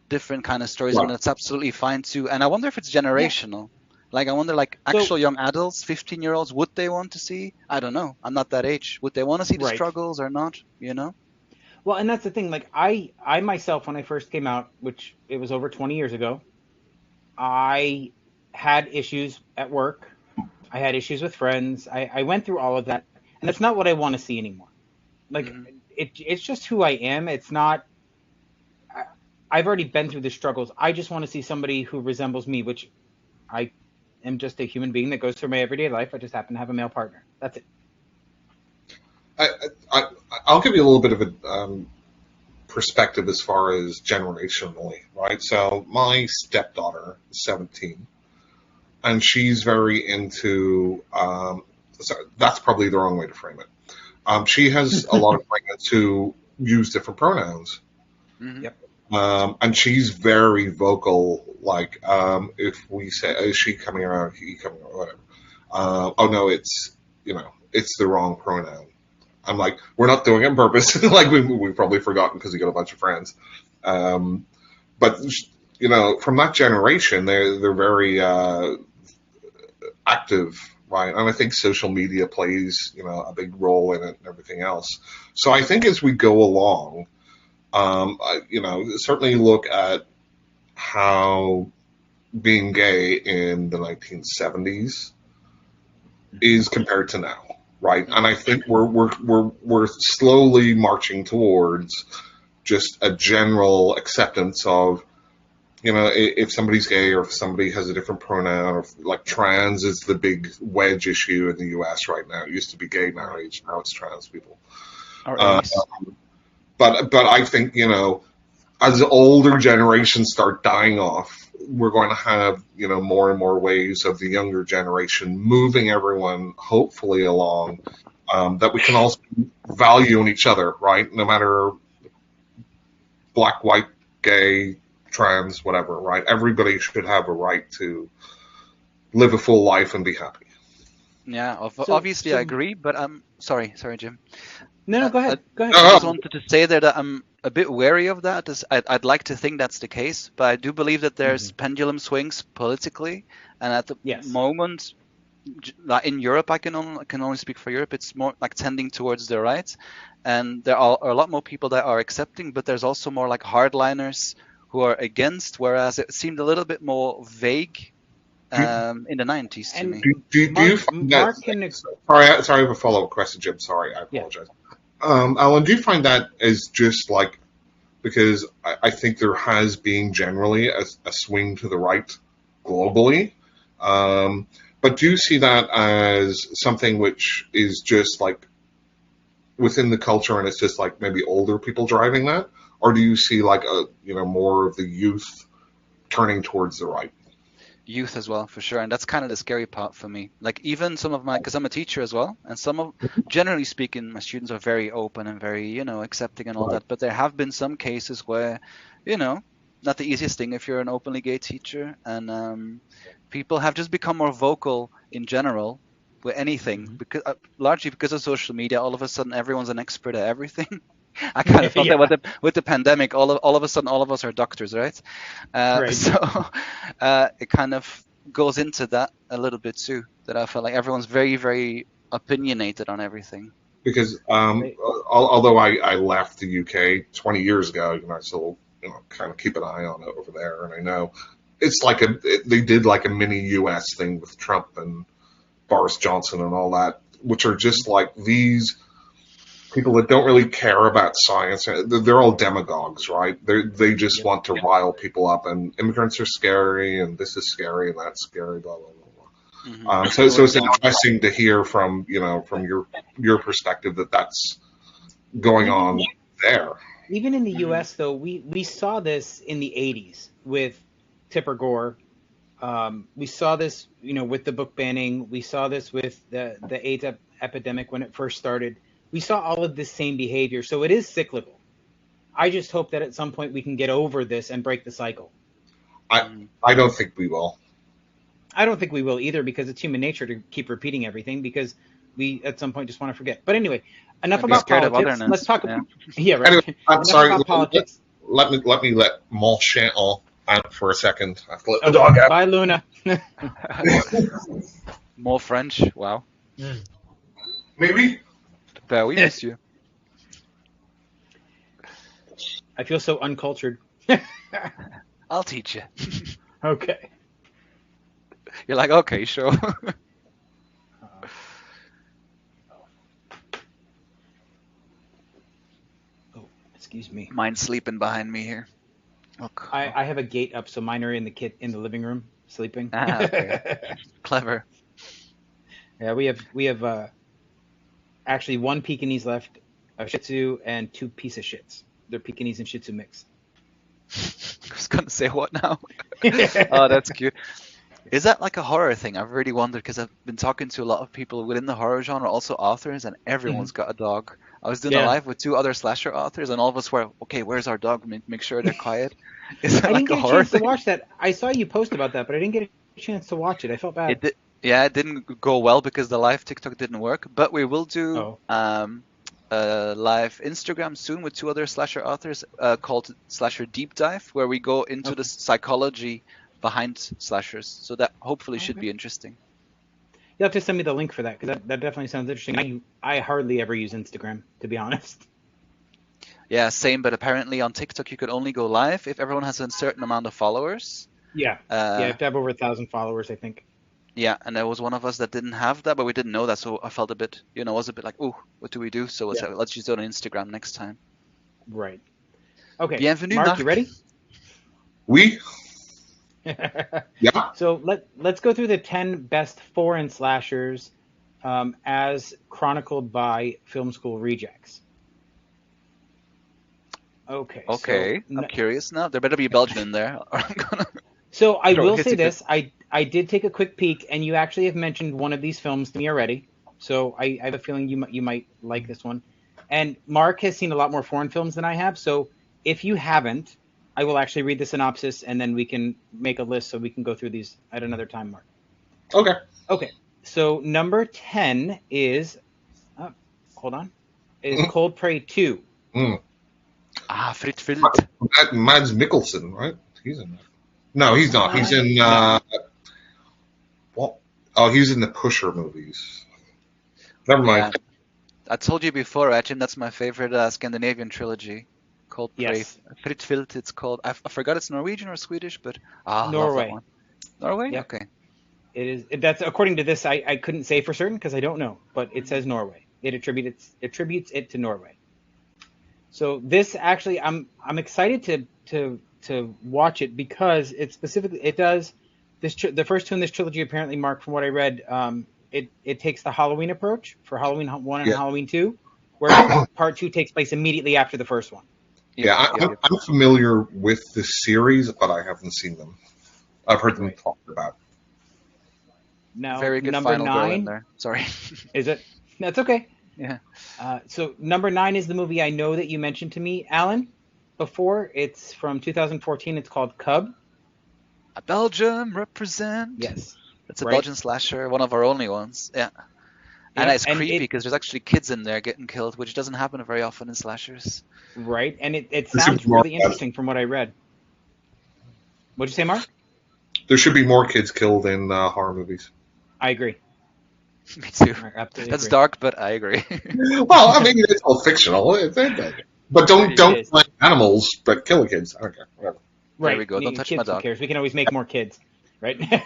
different kind of stories, and Right. that's absolutely fine too. And I wonder if it's Yeah. generational. Like I wonder, like So actual young adults, 15-year-olds, would they want to see? I don't know. I'm not that age. Would they want to see the right. struggles or not? You know? Well, and that's the thing. Like I myself, when I first came out, which it was over 20 years ago, I had issues at work. I had issues with friends. I went through all of that, and that's not what I want to see anymore. Like Hmm. it's just who I am. It's not. I, I've already been through the struggles. I just want to see somebody who resembles me, which I am just a human being that goes through my everyday life. I just happen to have a male partner. That's it. I, I, I'll give you a little bit of a perspective as far as generationally, right? So my stepdaughter is 17, and she's very into. So that's probably the wrong way to frame it. She has a lot of friends who use different pronouns, Hmm. Yep. and she's very vocal. Like, if we say, "Is she coming around? He coming around?" Whatever. Oh no, it's the wrong pronoun. I'm like, we're not doing it on purpose. Like we've probably forgotten because we got a bunch of friends. Um, but from that generation, they're very active, right? And I think social media plays a big role in it and everything else. So I think as we go along, certainly look at how being gay in the 1970s is compared to now, right? And I think we're slowly marching towards just a general acceptance of if somebody's gay or if somebody has a different pronoun, or like trans is the big wedge issue in the U.S. right now. It used to be gay Right. marriage, now it's trans people. Or Uh, Ace. but I think as the older generations start dying off, we're going to have more and more waves of the younger generation moving everyone hopefully along, that we can also value in each other, right? No matter black, white, gay, trans, whatever, right? Everybody should have a right to live a full life and be happy. Yeah, So obviously I so agree, but I'm sorry, Jim. no, no, Uh, go I, ahead. Go ahead. I just Oh, wanted to say there that I'm a bit wary of that. I'd like to think that's the case, but I do believe that there's Hmm. pendulum swings politically, and at the Yes. moment, like in Europe, can only speak for Europe. It's more like tending towards the right, and there are a lot more people that are accepting, but there's also more like hardliners who are against. Whereas it seemed a little bit more vague do, in the 90s to And me. do you find that? Mark can. Sorry, I have a follow up question, Jim. Sorry, I Yeah. apologize. Alan, do you find that as just like because I think there has been generally a swing to the right globally, but do you see that as something which is just like within the culture and it's just like maybe older people driving that, or do you see like more of the youth turning towards the right? Youth as well, for sure. And that's kind of the scary part for me. Like even some of my, because I'm a teacher as well, and generally speaking, my students are very open and very, accepting and all Right. that. But there have been some cases where, you know, not the easiest thing if you're an openly gay teacher, and people have just become more vocal in general with anything, Hmm. because largely because of social media. All of a sudden, everyone's an expert at everything. I kind of felt that Yeah. with the pandemic, all of a sudden, all of us are doctors, right? Right. So it kind of goes into that a little bit too. That I felt like everyone's very, very opinionated on everything. Because Right. although I left the UK 20 years ago, I still kind of keep an eye on it over there, and I know it's like they did like a mini US thing with Trump and Boris Johnson and all that, which are Hmm. just like these people that don't really care about science. They're all demagogues, right? They just Yep. want to rile people up, and immigrants are scary, and this is scary, and that's scary, blah blah blah. So Totally it's agree. interesting to hear from from your perspective that that's going on Even there. even in the Hmm. U.S. though, we saw this in the '80s with Tipper Gore. We saw this, with the book banning. We saw this with the AIDS epidemic when it first started. We saw all of this same behavior. So it is cyclical. I just hope that at some point we can get over this and break the cycle. I Hmm. I don't think we will. I don't think we will either because it's human nature to keep repeating everything because we at some point just want to forget. But anyway, enough And be about scared of politics. Let's otherness. talk. Yeah. Yeah, right. Anyway, I'm Enough sorry. about politics. Let me let Mon Chant out for a second. I have to let the Okay, dog out. bye, Luna. More French. Wow. Maybe. Ben oui, monsieur. I feel so uncultured. I'll teach you. Okay. You're like, okay, sure. Oh, excuse me. Mine's sleeping behind me here. Look. I have a gate up, so mine are in the living room sleeping. Ah, okay. Clever. Yeah, we have actually one Pekingese left, a Shih Tzu, and two piece of shits. They're Pekingese and Shih Tzu mix. I was gonna say what now? Oh, that's cute. Is that like a horror thing? I've really wondered because I've been talking to a lot of people within the horror genre, also authors, and everyone's got a dog. I was doing a Yeah. live with two other slasher authors, and all of us were, okay, where's our dog? Make sure they're quiet. Is that I like didn't a get a horror chance to thing? watch that. I saw you post about that, but I didn't get a chance to watch it. I felt bad. It did, yeah, it didn't go well because the live TikTok didn't work, but we will do a live Instagram soon with two other slasher authors called Slasher Deep Dive, where we go into the psychology behind slashers. So that hopefully should be interesting. You'll have to send me the link for that because that definitely sounds interesting. I hardly ever use Instagram, to be honest. Yeah, same, but apparently on TikTok you could only go live if everyone has a certain amount of followers. Yeah. Yeah, you have to have over 1,000 followers, I think. Yeah, and there was one of us that didn't have that, but we didn't know that, so I felt a bit, I was a bit like, ooh, what do we do? So let's just do it on Instagram next time. Right. Okay. Bienvenue, Mark, Marc. you ready? We? Yeah. So let's go through the 10 best foreign slashers as chronicled by Film School Rejects. Okay. Okay, So, I'm curious now. There better be a Belgian in there. Or I'm gonna... So I Sure, will hit say you this: I did take a quick peek, and you actually have mentioned one of these films to me already. So I have a feeling you might like this one. And Mark has seen a lot more foreign films than I have. So if you haven't, I will actually read the synopsis, and then we can make a list so we can go through these at another time, Mark. Okay. Okay. So number 10 is, hold on, is Cold Prey 2. Mm. Ah, Frit Wild. Mads Mikkelsen, right? He's in that. No, he's not. He's in. Well, oh, he was in the Pusher movies. Never mind. Yeah. I told you before, Achim, that's my favorite Scandinavian trilogy. Cold Prey. Yes. Frit Wild, it's called. I forgot it's Norwegian or Swedish, but I love Norway. that one. Norway? Yep. Okay. It is. That's according to this. I couldn't say for certain because I don't know, but it says Norway. It attributes it to Norway. So this actually, I'm excited to watch it because it does this. The first two in this trilogy, apparently, Mark, from what I read, it takes the Halloween approach for Halloween 1 and Halloween 2, where part 2 takes place immediately after the first one. I'm familiar with the series, but I haven't seen them. I've heard them talked about. Now, Very good number final girl in 9 there. Sorry. is it? That's okay. Yeah. So number 9 is the movie I know that you mentioned to me, Alan, before. It's from 2014. It's called Cub. A Belgium represent. Yes. It's a Belgian slasher, one of our only ones. Yeah. And it's creepy because there's actually kids in there getting killed, which doesn't happen very often in slashers. Right. And it sounds really interesting from what I read. What'd you say, Mark? There should be more kids killed in horror movies. I agree. Me too. That's dark, but I agree. Well, I mean, it's all fictional. But don't find animals, but kill the kids. I don't care. Whatever. Right. There we go. Don't touch kids, my dog. Who cares? We can always make more kids, right?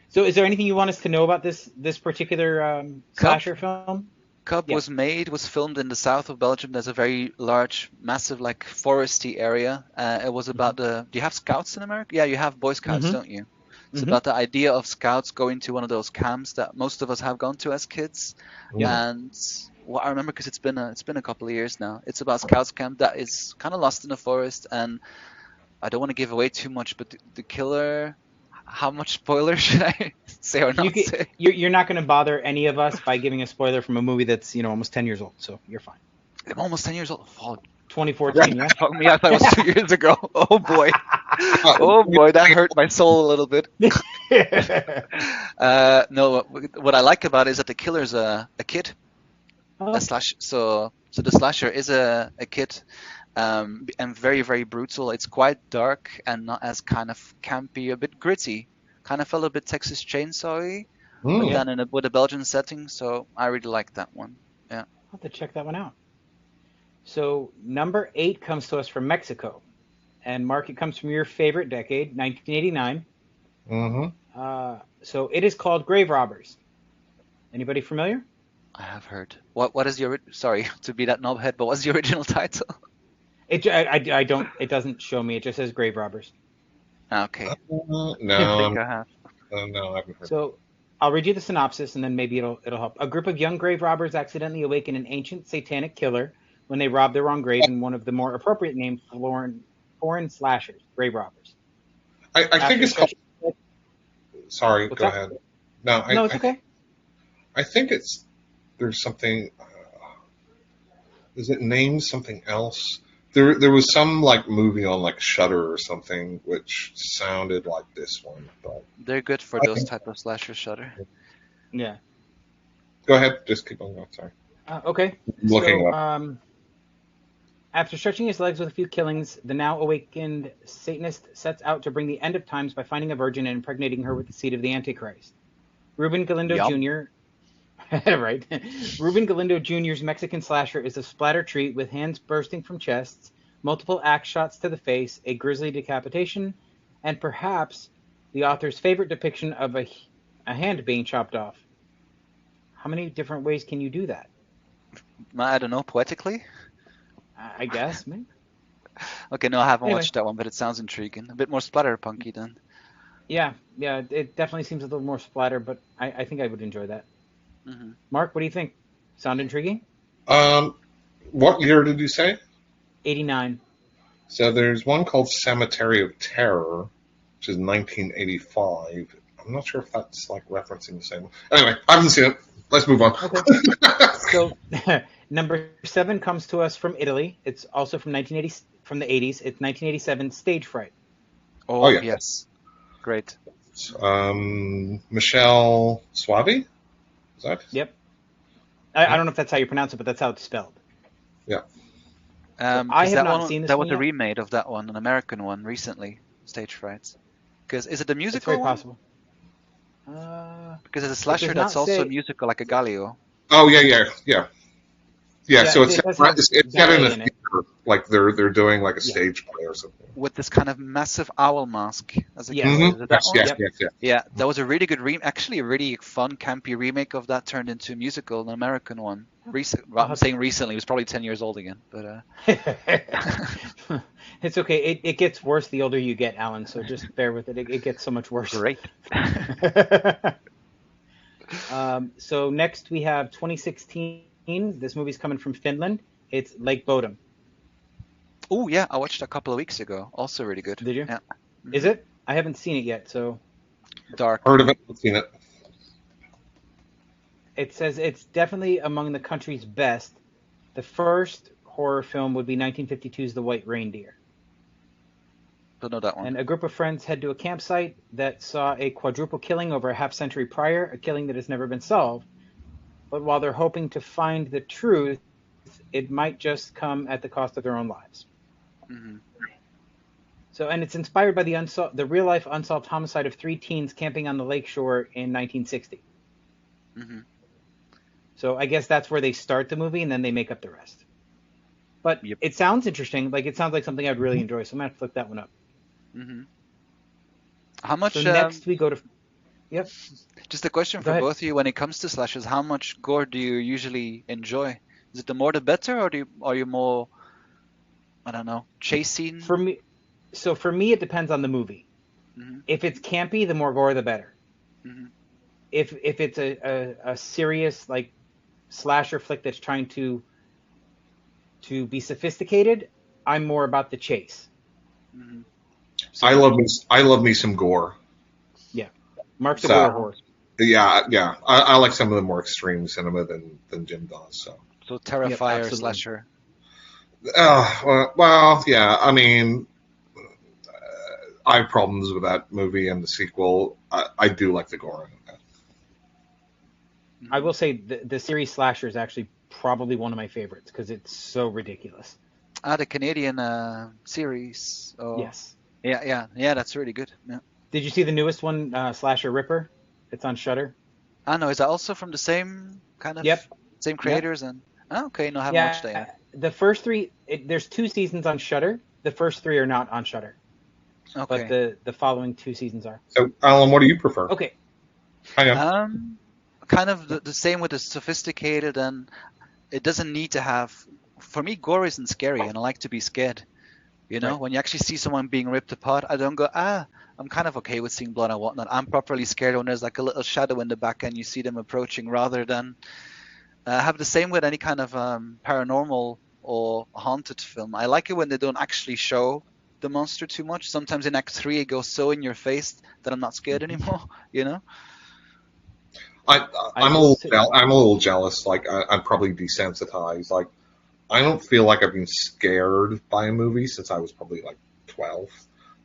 So is there anything you want us to know about this particular slasher film? Cub was filmed in the south of Belgium. There's a very large, massive, like foresty area. It was about do you have scouts in America? Yeah, you have Boy Scouts, don't you? It's about the idea of scouts going to one of those camps that most of us have gone to as kids. Yeah. And what I remember, because it's been a couple of years now, it's about scouts camp that is kind of lost in the forest. And I don't want to give away too much, but the killer, how much spoiler should I say or not say? You're not going to bother any of us by giving a spoiler from a movie that's almost 10 years old, so you're fine. I'm almost 10 years old. Oh, 2014, yeah? Fuck me, I thought it was 2 years ago. Oh boy. Oh boy, that hurt my soul a little bit. No, what I like about it is that the killer's a kid, a Oh, slash. So the slasher is a kid, and very very brutal. It's quite dark and not as kind of campy, a bit gritty. Kind of felt a bit Texas Chainsaw-y, but Hmm. yeah, then with a Belgian setting. So I really like that one. Yeah. I'll have to check that one out. So number 8 comes to us from Mexico, and Mark, it comes from your favorite decade, 1989. Mm-hmm. So it is called Grave Robbers. Anybody familiar? I have heard. What is your sorry to be that knobhead, but what's the original title? I don't. It doesn't show me. It just says Grave Robbers. Okay, I No, think I have. no, I haven't heard. So I'll read you the synopsis, and then maybe it'll help. A group of young grave robbers accidentally awaken an ancient satanic killer when they rob their own grave in one of the more appropriate named foreign slashers, grave robbers. I think After it's called. stretching, Sorry, what's go up? ahead. No, No, it's okay. I think it's there's something. Is it named something else? There was some like movie on like Shutter or something which sounded like this one, but They're good for I those think, type of slasher shudder. Yeah. go ahead, just keep on going. Sorry, Okay. I'm looking it So up. after stretching his legs with a few killings, the now awakened Satanist sets out to bring the end of times by finding a virgin and impregnating her with the seed of the Antichrist. Ruben Galindo Yum. Jr. Right. Ruben Galindo Jr.'s Mexican slasher is a splatter treat with hands bursting from chests, multiple axe shots to the face, a grisly decapitation, and perhaps the author's favorite depiction of a hand being chopped off. How many different ways can you do that? I don't know, poetically? I guess, maybe. Okay, no, I haven't Anyway, watched that one, but it sounds intriguing. A bit more splatterpunky then. yeah, it definitely seems a little more splatter, but I think I would enjoy that. Hmm. Mark, what do you think? Sound intriguing? Um, what year did you say? 89. So there's one called Cemetery of Terror, which is 1985. I'm not sure if that's like referencing the same one. Anyway, I haven't seen it. Let's move on. Okay. So number 7 comes to us from Italy. It's also from 1980, from the 80s. It's 1987 Stage Fright. Oh Oh, yeah, yes. Great. Michelle Suave. Is that? Yep. I Yeah. don't know if that's how you pronounce it, but that's how it's spelled. Yeah. So I Because have that not one, seen this that one was a yet. remake of that one, an American one recently, Stage Frights. Because is it the It's very musical one? possible. Because it's a It does slasher not that's also a say. musical, like a Galio. Oh yeah. Yeah, So it does have it's set in a ballet in it. theater, like they're doing like a Yeah. stage play or something. With this kind of massive owl mask as a Yes. killer. Mm-hmm. Is it that Yes, one? yes, Yep. yes, yes. Yeah, that was a really good actually a really fun, campy remake of that turned into a musical, an American one. Well, I'll I'm have to. saying recently, it was probably 10 years old again, but It's okay. It gets worse the older you get, Alan. So just bear with it. It gets so much worse. great. So next we have 2016. This movie's coming from Finland. It's Lake Bodom. Oh yeah, I watched a couple of weeks ago. Also really good. Did you? Yeah. Is Hmm. it? I haven't seen it yet. So Dark. Heard of it? I've seen it. it says it's definitely among the country's best. The first horror film would be 1952's The White Reindeer. Don't know that one. And a group of friends head to a campsite that saw a quadruple killing over a half century prior, a killing that has never been solved. But while they're hoping to find the truth, it might just come at the cost of their own lives. Hmm. So, and it's inspired by the real life unsolved homicide of 3 teens camping on the lakeshore in 1960. Hmm. So, I guess that's where they start the movie, and then they make up the rest. But Yep. it sounds interesting. Like it sounds like something I'd really enjoy. So I'm gonna have to flip that one up. Hmm. How So much? next we go to. Yep. Just a question Go for ahead. both of you. When it comes to slashes, how much gore do you usually enjoy? Is it the more the better, or are you more, I don't know, chase scene? For me, for me, it depends on the movie. Hmm. If it's campy, the more gore, the better. Hmm. If it's a serious like slasher flick that's trying to be sophisticated, I'm more about the chase. Hmm. So I love me some gore. yeah, Mark's a gore So Wow. horse. yeah. I like some of the more extreme cinema than Jim does. So So Yep, Terrifier absolutely. slasher. well, yeah. I mean, I have problems with that movie and the sequel. I do like the gore in it. I Mhm. will say the series slasher is actually probably one of my favorites because it's so ridiculous. The Canadian series. Oh, Yes. yeah, yeah, yeah. That's really good. Yeah. Did you see the newest one, Slasher Ripper? It's on Shudder. I know. Is that also from the same kind of Yep. same Yep. creators? And okay, no, I haven't watched that Yeah. yet. The first three, there's two seasons on Shudder. The first three are not on Shudder, but Okay. the following two seasons are. So, Alan, what do you prefer? Okay. I am. Um, Kind of the same with the sophisticated, and it doesn't need to have. For me, gore isn't scary, and I like to be scared. You know, Right. when you actually see someone being ripped apart, I don't go, I'm kind of okay with seeing blood and whatnot. I'm properly scared when there's like a little shadow in the back and you see them approaching, rather than have the same with any kind of paranormal or haunted film. I like it when they don't actually show the monster too much. Sometimes in Act 3, it goes so in your face that I'm not scared anymore, you know? I, I will say. I'm a little jealous. Like I'm probably desensitized. Like I don't feel like I've been scared by a movie since I was probably like 12.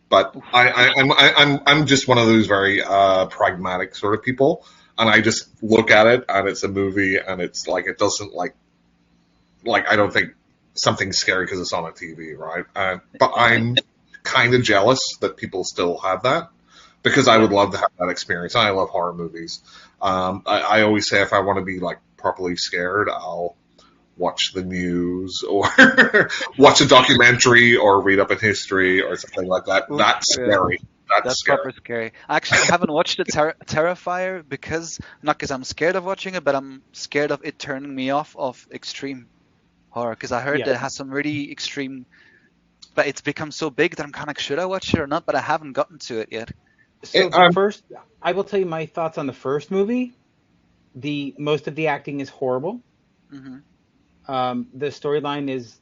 But I'm just one of those very pragmatic sort of people, and I just look at it and it's a movie and it's like it doesn't like I don't think something's scary because it's on a TV, right? But I'm kind of jealous that people still have that because I would Yeah. love to have that experience. I love horror movies. I always say if I want to be like properly scared, I'll watch the news or watch a documentary or read up in history or something like that. Oof, That's yeah. scary. That's That's scary. proper scary. Actually, I haven't watched the Terrifier because not because I'm scared of watching it, but I'm scared of it turning me off of extreme horror. Because I heard Yeah. that it has some really extreme, but it's become so big that I'm kind of should I watch it or not? But I haven't gotten to it yet. So It, the first, I will tell you my thoughts on the first movie. The most of the acting is horrible. Hmm. The storyline is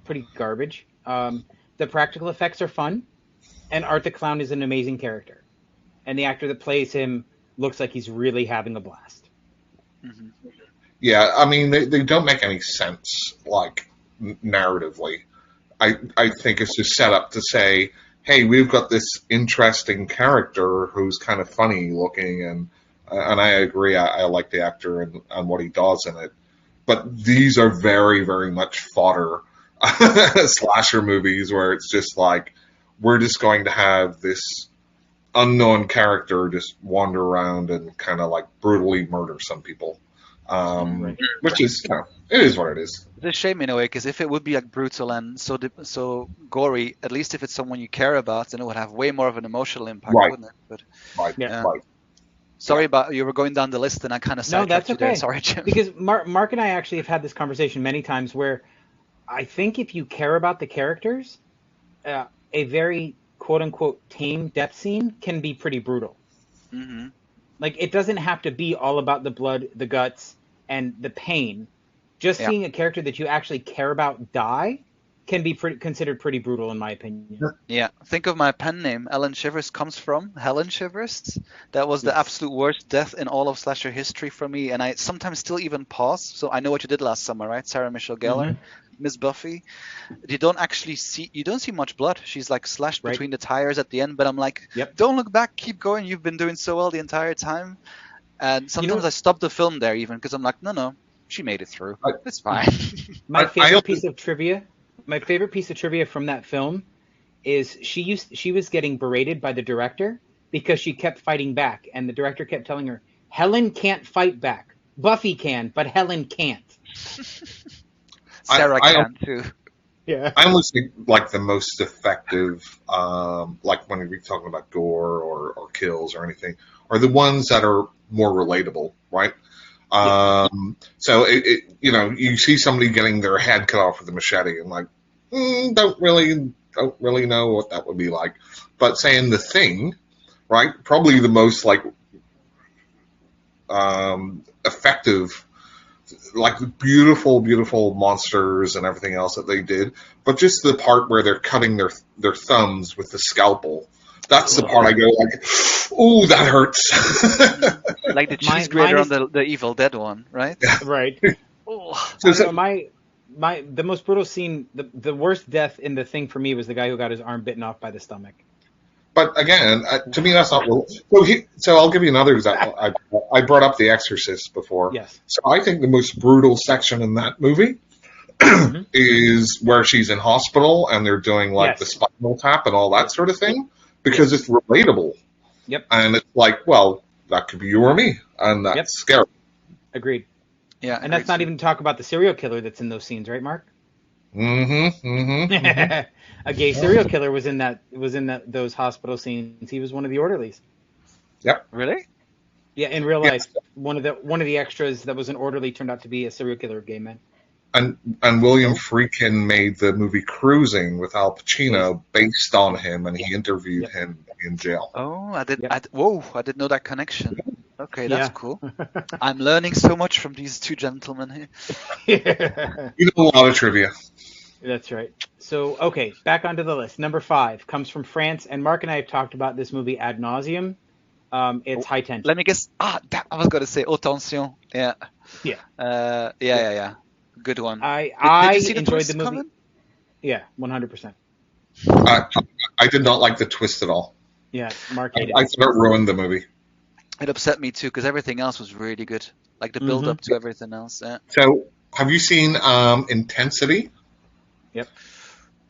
pretty garbage. The practical effects are fun, and Art the Clown is an amazing character, and the actor that plays him looks like he's really having a blast. Hmm. yeah, I mean they don't make any sense like narratively. I think it's just set up to say, hey, we've got this interesting character who's kind of funny looking, and I agree. I like the actor and what he does in it. But these are very, very much fodder slasher movies where it's just like we're just going to have this unknown character just wander around and kind of like brutally murder some people, Right. which is it is what it is. It's a shame in a way, because if it would be like brutal and so gory, at least if it's someone you care about, then it would have way more of an emotional impact, Right, wouldn't it? But right, Yeah. yeah, right. Yeah. sorry about you were going down the list and I kind of No, that's sidetracked you there. okay. Sorry, Jim. Because Mark and I actually have had this conversation many times where I think if you care about the characters, a very quote unquote tame death scene can be pretty brutal. Hmm. Like it doesn't have to be all about the blood, the guts, and the pain. Just Yeah. seeing a character that you actually care about die can be considered pretty brutal, in my opinion. Yeah, think of my pen name. Ellen Shivers comes from Helen Shivers. That was the Yes. absolute worst death in all of slasher history for me, and I sometimes still even pause. So I know what you did last summer, right? Sarah Michelle Gellar, Hmm. Miss Buffy. You don't see much blood. She's like slashed Right. between the tires at the end, but I'm like, Yep. don't look back, keep going. You've been doing so well the entire time. And You sometimes know, I stop the film there even because I'm like, no, she made it through. I, It's fine. my I favorite piece of trivia. My favorite piece of trivia from that film is she was getting berated by the director because she kept fighting back, and the director kept telling her Helen can't fight back. Buffy can, but Helen can't. Sarah I can too. Yeah. I almost think like the most effective, like when we're talking about gore or kills or anything, are the ones that are more relatable, right? Yeah. So you see somebody getting their head cut off with a machete, and like, don't really know what that would be like. But saying the thing, right? Probably the most like effective, like beautiful, beautiful monsters and everything else that they did. But just the part where they're cutting their thumbs with the scalpel. That's the Ugh. part I go like, ooh, that hurts. Like the cheese Mine grater on is the Evil Dead one, right? right. Oh. I so, don't so know. My the most brutal scene, the worst death in the thing for me was the guy who got his arm bitten off by the stomach. but again, to me, that's not. So I'll give you another example. I brought up The Exorcist before. Yes. So I think the most brutal section in that movie Hmm. is where she's in hospital and they're doing like the Yes. spinal tap and all that sort of thing because Yes. it's relatable. Yep. And it's like, well, that could be you or me, and Yep. that's scary. Agreed. Yeah, And agreed that's not too. even talk about the serial killer that's in those scenes, right, Mark? Mm-hmm. Mm-hmm. Mm-hmm. A gay serial killer was in those hospital scenes. He was one of the orderlies. Yep. Really? Yeah, in real Yes. life, one of the extras that was an orderly turned out to be a serial killer of gay men. And William Nope. Friedkin made the movie Cruising with Al Based. Pacino based on Yep. him, and he interviewed Yep. him in jail. Oh, Yep. whoa, I didn't know that connection. Okay, that's Yeah. cool. I'm learning so much from these two gentlemen here. You know a lot of trivia. That's right. So, okay, back onto the list. Number 5 comes from France, and Mark and I have talked about this movie ad nauseum. It's Oh, High let Tension. me guess. I was gonna say Attention. Yeah. Yeah. Yeah, Yeah. yeah, yeah. Good one. I Did I you see the enjoyed the twist movie. coming? Yeah, 100%. I, I did not like the twist at all. Yeah, Mark I hated it. thought it ruined the movie. It upset me too because everything else was really good. Like the build Mm-hmm. up to everything else. Yeah. So, have you seen Intensity? Yep.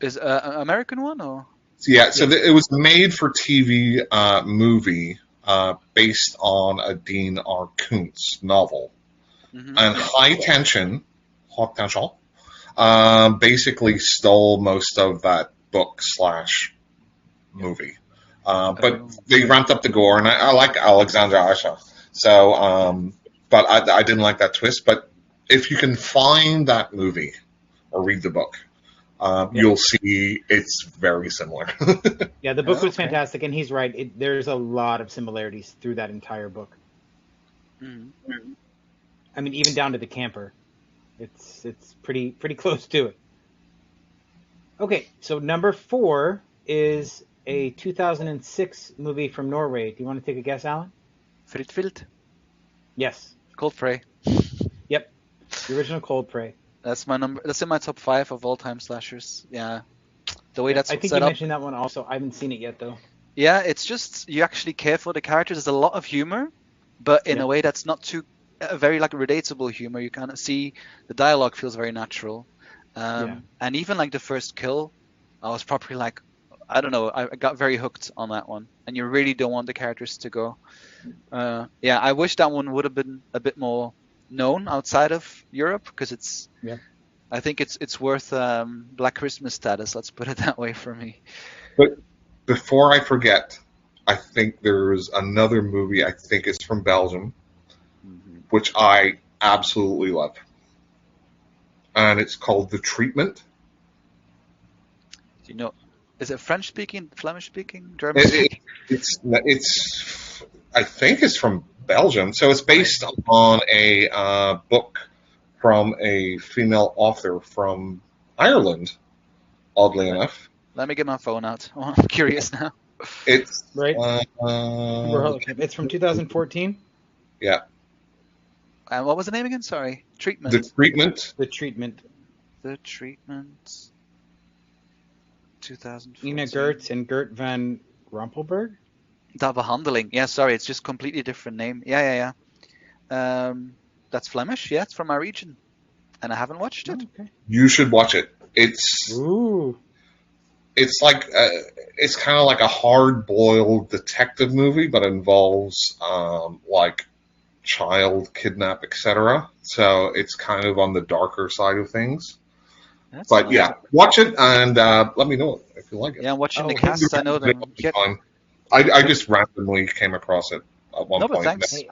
Is an American one or? Yeah, so Yes. it was made for TV movie based on a Dean R. Koontz novel. Hmm. And Hot Tension, basically stole most of that book slash movie. But Oh. they ramped up the gore, and I like Alexandra Aisha. So, but I didn't like that twist. But if you can find that movie or read the book, Yep. you'll see it's very similar. Yeah, the book Oh, was okay. fantastic, and he's right. There's a lot of similarities through that entire book. Hmm. I mean, even down to the camper. It's pretty close to it. Okay, so number 4 is a 2006 movie from Norway. Do you want to take a guess, Alan? Frittfield. Yes. Cold Prey. Yep. The original Cold Prey. That's my number. That's in my top 5 of all time slashers. Yeah. The way Yep. that's I think you set up. mentioned that one also. I haven't seen it yet though. Yeah, it's just you actually care for the characters. There's a lot of humor, but in a Yep. way that's not too very like relatable humor. You kind of see the dialogue feels very natural, Yeah. and even like the first kill, I was probably like, I don't know, I got very hooked on that one. And you really don't want the characters to go. Yeah, I wish that one would have been a bit more known outside of Europe because it's. Yep. I think it's worth Black Christmas status. Let's put it that way for me. But before I forget, I think there's another movie. I think it's from Belgium, Hmm. which I absolutely love, and it's called The Treatment. You know, is it French speaking, Flemish speaking, German It, it, speaking? it's I think it's from Belgium, so it's based on a book from a female author from Ireland. Oddly Let, enough, let me get my phone out. Oh, I'm curious now. it's Right. We're looking. It's from 2014. yeah, And what was the name again? Sorry. The Treatment. Treatment. The Treatment. The Treatment. Ina 2014. Gertz and Gert van Rumpelberg. Dat Behandeling. Yeah, sorry, it's just completely different name. Yeah, yeah. That's Flemish. Yeah, it's from my region, and I haven't watched Oh, it. okay. You should watch it. It's Ooh. it's like it's kind of like a hard-boiled detective movie, but involves like child kidnap, etc. So it's kind of on the darker side of things. That's But nice. yeah, watch it and let me know if you like it. Yeah, I'm watching the Oh, here's cast. I know them. Yeah. Fine. I so just randomly came across it at one No, but point. thanks. hey,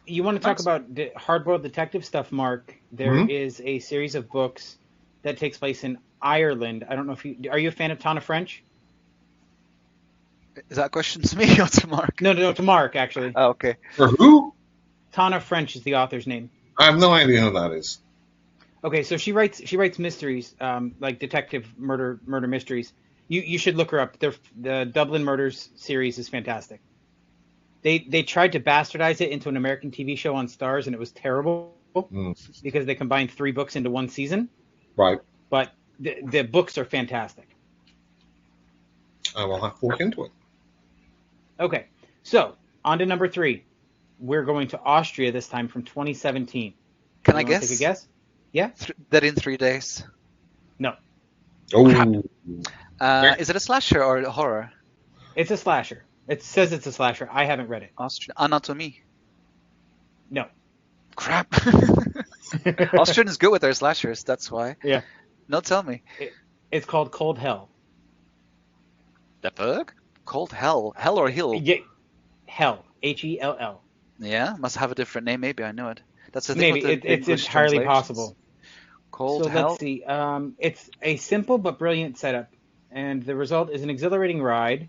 you want to talk Thanks. about hard-boiled detective stuff, Mark? There Hmm. is a series of books that takes place in Ireland. I don't know if are you a fan of Tana French? Is that a question to me or to Mark? No, to Mark actually. Oh, okay. For who? Tana French is the author's name. I have no idea who that is. Okay, so she writes mysteries, like detective murder mysteries. You should look her up. The Dublin Murders series is fantastic. They tried to bastardize it into an American TV show on Stars, and it was terrible Mm, because they combined 3 books into one season. right. But the books are fantastic. I will have to look into it. Okay, so on to number 3. We're going to Austria this time from 2017. Can I You want to take a guess? guess? Yeah? Dead in 3 days. No. Crap. Oh, Is it a slasher or a horror? It's a slasher. It says it's a slasher. I haven't read it. Austrian Anatomy. No. Crap. Austrian is good with their slashers. That's why. Yeah. No, tell me. It's called Cold Hell. The fuck? Cold Hell. Hell or Hill? Yeah, Hell. Hell. Yeah, must have a different name. Maybe I know it. That's the thing Maybe with the it's English entirely translations. possible. Cold So Hell. let's see. It's a simple but brilliant setup, and the result is an exhilarating ride.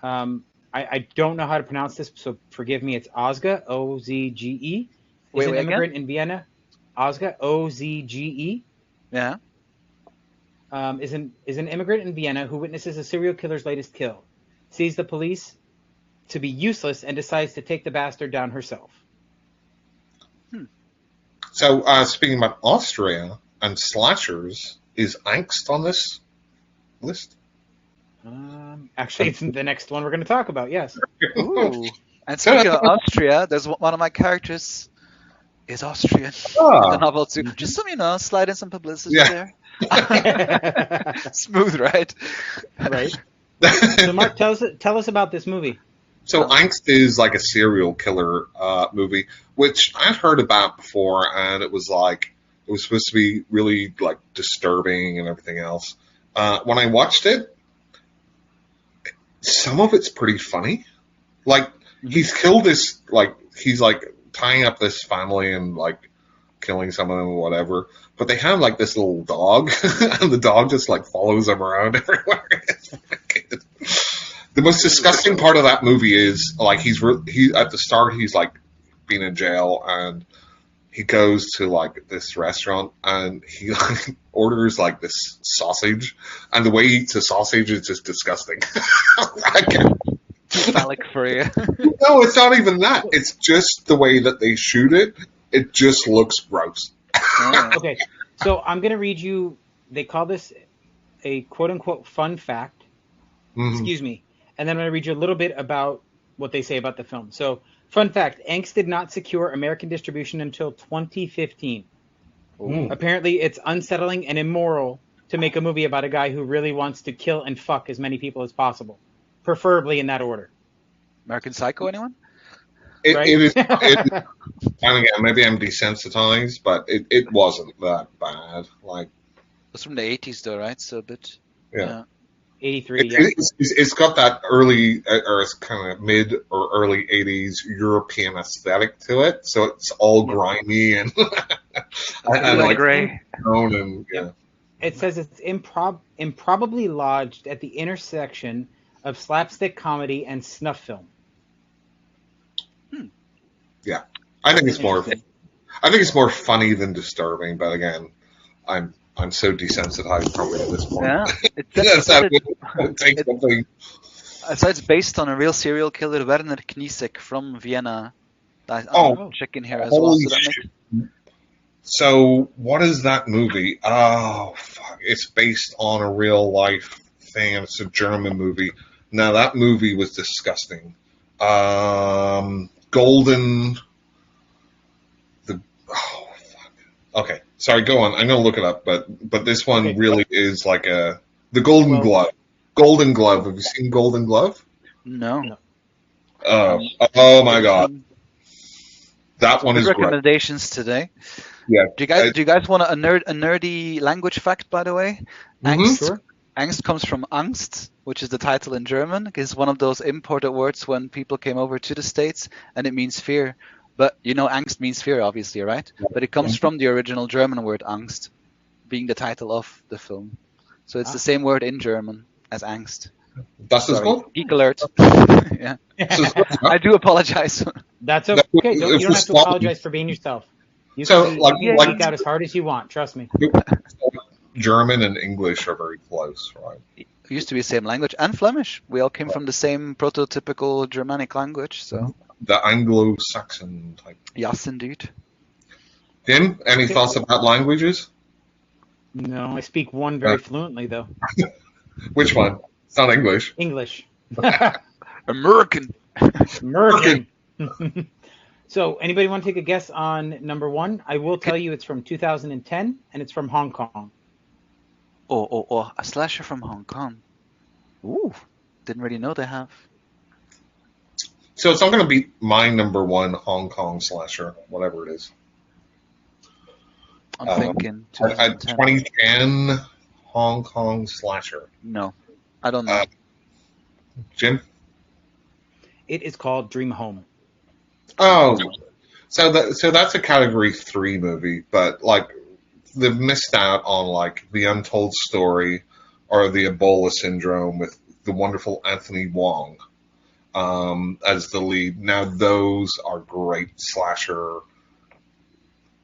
I don't know how to pronounce this, so forgive me. It's Ozge, Ozge. Is an Wait immigrant again? in Vienna. Ozge, Ozge. Yeah. Is an immigrant in Vienna who witnesses a serial killer's latest kill, sees the police to be useless, and decides to take the bastard down herself. so speaking about Austria and slashers, is Angst on this list? Actually, it's the next one we're going to talk about. Yes. Ooh. And speaking of Austria, there's one of my characters is Austrian in the Ah, novel too. Just so slide in some publicity Yeah. there. Smooth, right? Right. So, Mark, tell us about this movie. so Angst is like a serial killer movie, which I'd heard about before, and it was supposed to be really like disturbing and everything else. When I watched it, some of it's pretty funny. Like he's killed this, like he's like tying up this family and like killing some of them or whatever. But they have like this little dog, and the dog just like follows them around everywhere. The most disgusting part of that movie is like he at the start he's like being in jail and he goes to like this restaurant and he like orders like this sausage and the way he eats a sausage is just disgusting. I can't- Too phallic for you. no, it's not even that. It's just the way that they shoot it. It just looks gross. Yeah. Okay, so I'm going to read you. They call this a quote unquote fun fact. Mhm. Excuse me. And then I'm going to read you a little bit about what they say about the film. So, fun fact: Angst did not secure American distribution until 2015. Mm. Apparently, it's unsettling and immoral to make a movie about a guy who really wants to kill and fuck as many people as possible, preferably in that order. American Psycho, anyone? Right? It is. And again, maybe I'm desensitized, but it wasn't that bad. Like, It's from the 80s though, right? So a bit. yeah. 83. Yeah. It's got that early or it's kind of mid or early 80s European aesthetic to it, so it's all grimy and and like Gray. tone and yeah. It says it's improbably lodged at the intersection of slapstick comedy and snuff film. Yeah. I think it's more Interesting. funny than disturbing, but again, I'm so desensitized probably at this point. Yeah. That's how it takes something. So it's based on a real serial killer, Werner Kniesek from Vienna. I'm Oh, checking here as well. holy So that shit. makes So what is that movie? Oh, fuck. It's based on a real life thing, and it's a German movie. Now that movie was disgusting. Golden. Oh, fuck. Okay, sorry. Go on. I'm gonna look it up, but this one Okay. really is like the Golden Well- Glove. Golden Glove. Have you seen Golden Glove? no. Oh my god, that one Good is great. recommendations today. Yeah. Do you guys want a nerdy language fact, by the way? Mhm. Angst. Sure. Angst comes from Angst, which is the title in German. It's one of those imported words when people came over to the States, and it means fear. But Angst means fear, obviously, right? But it comes from the original German word Angst, being the title of the film. So it's the same word in German as Angst. Das ist Sorry, gut. geek alert. Yeah, Das ist gut, ja. I do apologize. That's okay. You don't have to apologize for being yourself. You So, can like- you can like- geek out as hard as you want. Trust me. German and English are very close, right? It used to be the same language, and Flemish. We all came from the same prototypical Germanic language, so The Anglo-Saxon type. yes, indeed. Tim, any thoughts about languages? No, I speak one very fluently though. Which one? It's not English. English. American. American. So, anybody want to take a guess on number one? I will tell you it's from 2010 and it's from Hong Kong. Oh, a slasher from Hong Kong. Ooh, didn't really know they have. So it's not going to be my number one Hong Kong slasher, whatever it is. I'm thinking A 2010. 2010 Hong Kong slasher. No, I don't know. Jim? It is called Dream Home. Oh, so that's a Category 3 movie, but like they've missed out on like The Untold Story or The Ebola Syndrome with the wonderful Anthony Wong as the lead. Now those are great slasher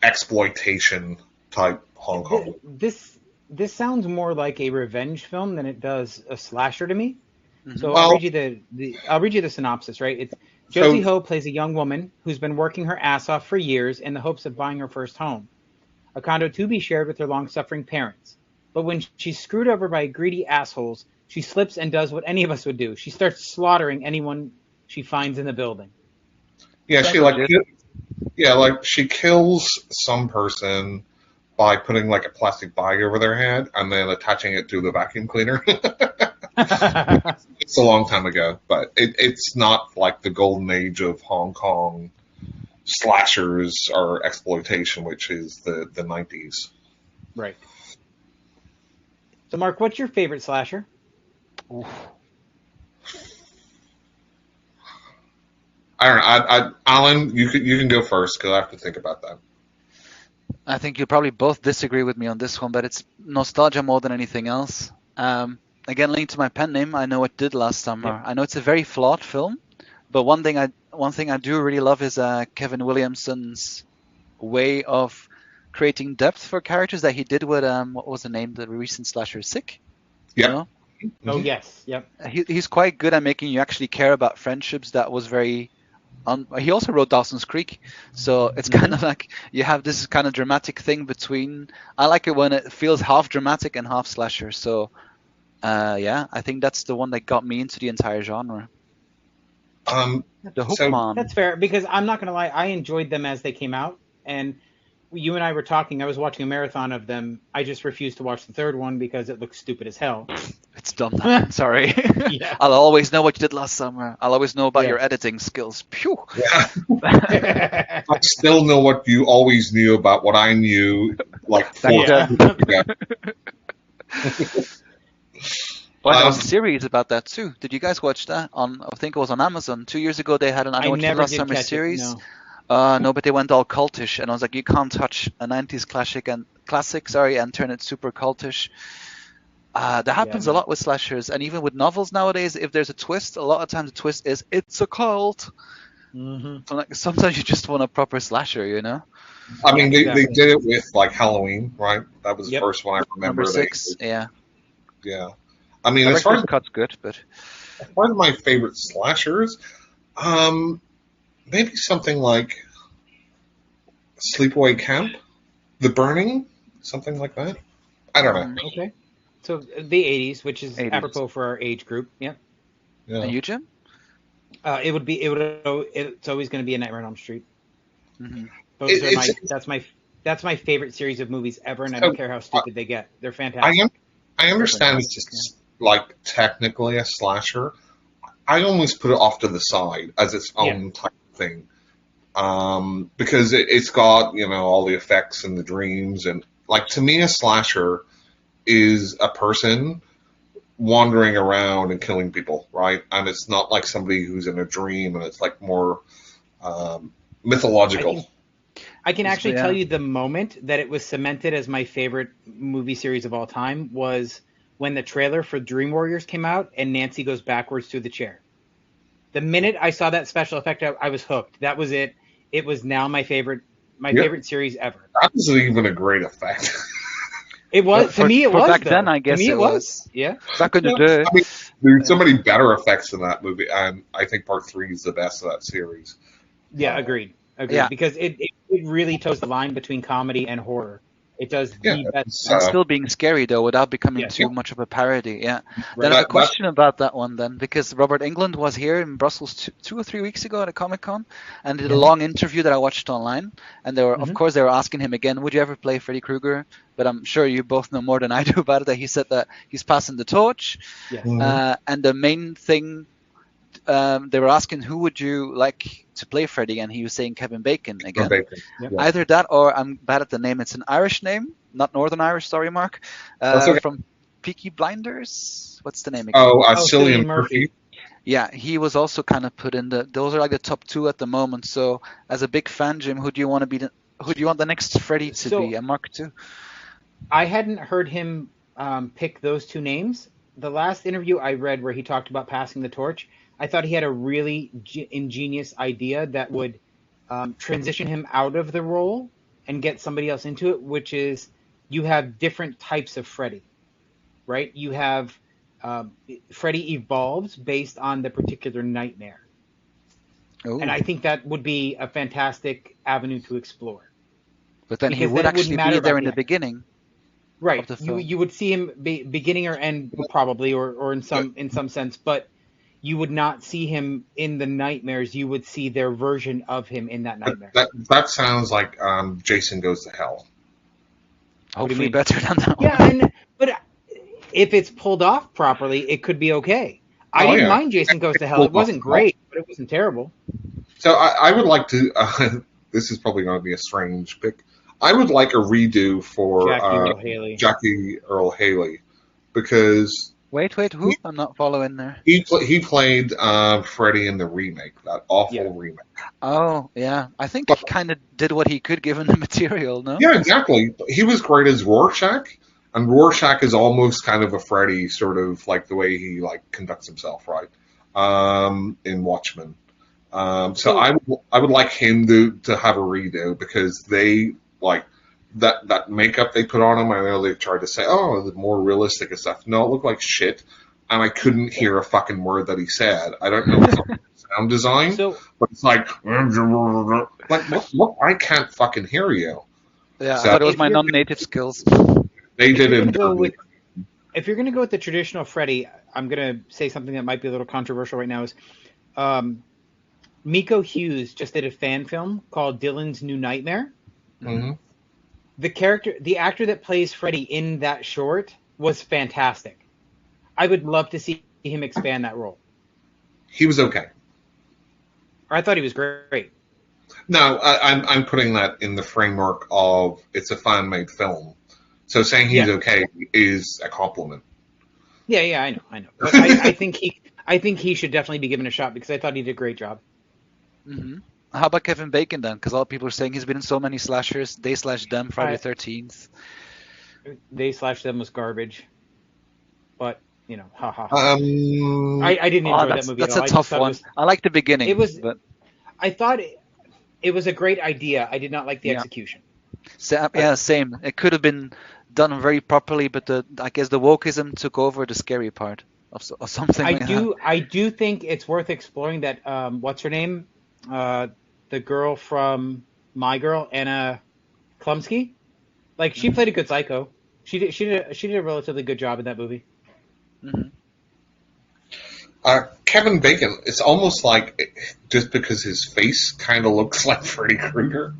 exploitation type Hong Kong. This sounds more like a revenge film than it does a slasher to me. So Well- I'll read you the synopsis, right? It's Josie Ho plays a young woman who's been working her ass off for years in the hopes of buying her first home, a condo to be shared with her long-suffering parents. But when she's screwed over by greedy assholes, she slips and does what any of us would do. She starts slaughtering anyone she finds in the building. Yeah, she kills some person by putting like a plastic bag over their head and then attaching it to the vacuum cleaner. It's a long time ago, but it's not like the golden age of Hong Kong slashers or exploitation, which is the 90s. Right. So, Mark, what's your favorite slasher? I don't know. Alan, you can go first because I have to think about that. I think you'll probably both disagree with me on this one, but it's nostalgia more than anything else. Again, linked to my pen name, I Know What Did Last Summer. Yep. I know it's a very flawed film, but one thing I do really love is Kevin Williamson's way of creating depth for characters that he did with what was the name, the recent slasher, Sick? Yep. You know? Oh, yes. Yep. He's quite good at making you actually care about friendships that was very. He also wrote Dawson's Creek, so it's kind of like you have this kind of dramatic thing between. I like it when it feels half dramatic and half slasher. So, yeah, I think that's the one that got me into the entire genre. The Hookman. That's fair because I'm not going to lie. I enjoyed them as they came out. And you and I were talking. I was watching a marathon of them. I just refused to watch the third one because it looks stupid as hell. It's dumb. Sorry. Yeah. I'll always know what you did last summer. I'll always know about Yeah. your editing skills. Pew. Yeah. I still know what you always knew about what I knew like 4 years ago. Well, there was a series about that too. Did you guys watch that? I think it was on Amazon. 2 years ago, they had an I Know What You Did never Last did Summer catch it, series. no. No, but they went all cultish, and I was like, you can't touch a 90s classic and turn it super cultish. That happens a lot with slashers, and even with novels nowadays. If there's a twist, a lot of times the twist is it's a cult. Mm-hmm. So like sometimes you just want a proper slasher, you know. I mean, they Exactly. did it with like Halloween, right? That was the Yep. first one I remember. Number 6, yeah. Yeah. I mean, as far as Cut's good, but my favorite slashers, maybe something like Sleepaway Camp, The Burning, something like that. I don't know. Okay. So the 80s, which is 80s. apropos for our age group. Yeah. Yeah. And you, Jim? It's always going to be a Nightmare on Elm Street. Mhm. That's my favorite series of movies ever, and I don't care how stupid they get. They're fantastic. I understand it's just like technically a slasher. I almost put it off to the side as its own type of thing. Because it's got, all the effects and the dreams, and like to me a slasher is a person wandering around and killing people, right? And it's not like somebody who's in a dream, and it's like more mythological. I can actually tell you the moment that it was cemented as my favorite movie series of all time was when the trailer for Dream Warriors came out and Nancy goes backwards through the chair. The minute I saw that special effect, I was hooked. That was it. It was now my favorite series ever. That was even a great effect. It was to me. It was back though. then. I guess to me, it was. Yeah. Back in the day. I mean, there's so many better effects in that movie, and I think part 3 is the best of that series. Yeah. Agreed. Yeah. Because it really toes the line between comedy and horror. It does Yeah, the best it's, And job. still being scary though, without becoming Yes, too much of a parody. Yeah. Then I right. have a that question about that one then, because Robert Englund was here in Brussels 2 or 3 weeks ago at a Comic Con, and did a Hmm. long interview that I watched online. And of Hmm. course, they were asking him again, "Would you ever play Freddy Krueger?" But I'm sure you both know more than I do about it. That he said that he's passing the torch, Yes. mhm, and the main thing they were asking who would you like to play Freddy, and he was saying Kevin Bacon Kevin again. Bacon. Yep. Yeah, Either that, or I'm bad at the name. It's an Irish name, not Northern Irish. Sorry, Mark. that's okay. From Peaky Blinders. What's the name again? Oh, Oh, Cillian Cillian Murphy. Murphy. Yeah, he was also kind of put in the. Those are like the top two at the moment. So, as a big fan, Jim, who do you want to be? Who do you want the next Freddy to be? So And Mark too. I hadn't heard him pick those two names. The last interview I read where he talked about passing the torch, I thought he had a really ingenious idea that would transition him out of the role and get somebody else into it, which is you have different types of Freddy, right? You have um, Freddy evolves based on the particular nightmare. And Oh, I think that would be a fantastic avenue to explore but then he because would then it wouldn't actually matter be there about in the the actor. beginning of Right. the You film. you would see him beginning or end probably, or in some sense, but you would not see him in the nightmares. You would see their version of him in that But nightmare. that sounds like Jason Goes to Hell. What do you Hopefully, mean? better than that Yeah, one. and but if it's pulled off properly, it could be okay. I Oh didn't yeah, mind Jason Goes to Hell. pulled It off wasn't well. great, but it wasn't terrible. So I would like to. This is probably going to be a strange pick. I would like a redo for Jackie Earl Haley. Jackie Earl Haley because Wait, who? I'm not following there. he played Freddy in the remake, that Yeah. awful remake. Oh, yeah. I think But he kind of did what he could given the material, no? yeah, exactly. He was great as Rorschach, and Rorschach is almost kind of a Freddy, sort of like the way he like conducts himself, right? In Watchmen. So So I would like him to have a redo because they like that makeup they put on him. I know they tried to say, oh, the more realistic and stuff. No, it looked like shit, and I couldn't yeah. hear a fucking word that he said. I don't know if it's sound design, So but it's like what? I can't fucking hear you. Yeah, I So thought it was if my you're non-native skills. they if did you're gonna him go dirty. with if you're gonna go with the traditional Freddy, I'm gonna say something that might be a little controversial right now. Is um, Miko Hughes just did a fan film called Dylan's New Nightmare. Hmm. Hmm. The actor that plays Freddy in that short was fantastic. I would love to see him expand that role. He was okay. Or I thought he was great. No, I'm putting that in the framework of it's a fan made film. So saying he's Yeah, okay is a compliment. yeah, I know. But I think he should definitely be given a shot because I thought he did a great job. Hmm. How about Kevin Bacon then? Because a lot of people are saying he's been in so many slashers. They slash them, Friday the I 13th. They slash them was garbage, but ha ha ha. Um, I didn't Oh, enjoy that movie at that's all. a I just tough thought it one. was I like the it beginning, was but I thought it was a great idea. I did not like the yeah, execution. yeah, same. It could have been done very properly, but I guess the wokeism took over the scary part of something I like that. do I do think it's worth exploring that. What's her name? Uh, the girl from My Girl, Anna Klumsky. Like she Hmm. played a good psycho. She did a relatively good job in that movie. Hmm. Kevin Bacon. It's almost like just because his face kind of looks like Freddy Krueger,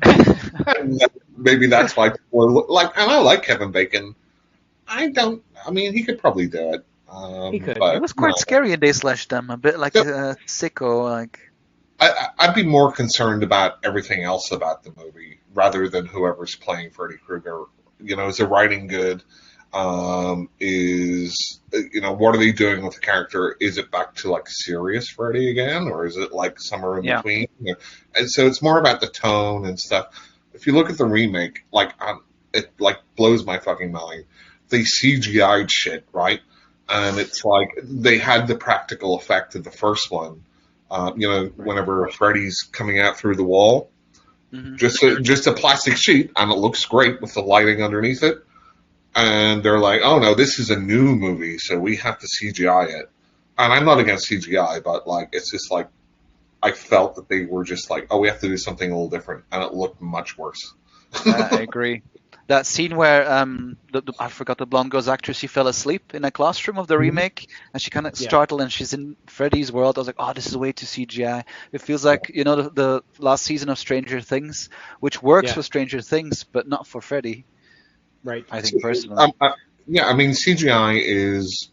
and maybe that's why people are like. And I like Kevin Bacon. I don't. I mean, he could probably do it, He could. He but was you quite know. scary in They Slash Them, a bit like So a sicko. Like, I'd be more concerned about everything else about the movie rather than whoever's playing Freddy Krueger. You know, is the writing good? What are they doing with the character? Is it back to like serious Freddy again, or is it like somewhere in yeah, between? And so it's more about the tone and stuff. If you look at the remake, it like blows my fucking mind. They CGI'd shit, right? And it's like they had the practical effect of the first one. Right. Whenever Freddy's coming out through the wall, hmm just a plastic sheet, and it looks great with the lighting underneath it. And they're like, "Oh no, this is a new movie, so we have to CGI it." And I'm not against CGI, but like, it's just like I felt that they were just like, "Oh, we have to do something a little different," and it looked much worse. I agree. That scene where I forgot the blonde girl's actress, she fell asleep in a classroom of the Mhm. remake, and she kind of Yeah. startled, and she's in Freddy's world. I was like, oh, this is way too CGI. It feels like the last season of Stranger Things, which works Yeah. for Stranger Things, but not for Freddy. Right. I So, think personally. yeah, I mean, CGI is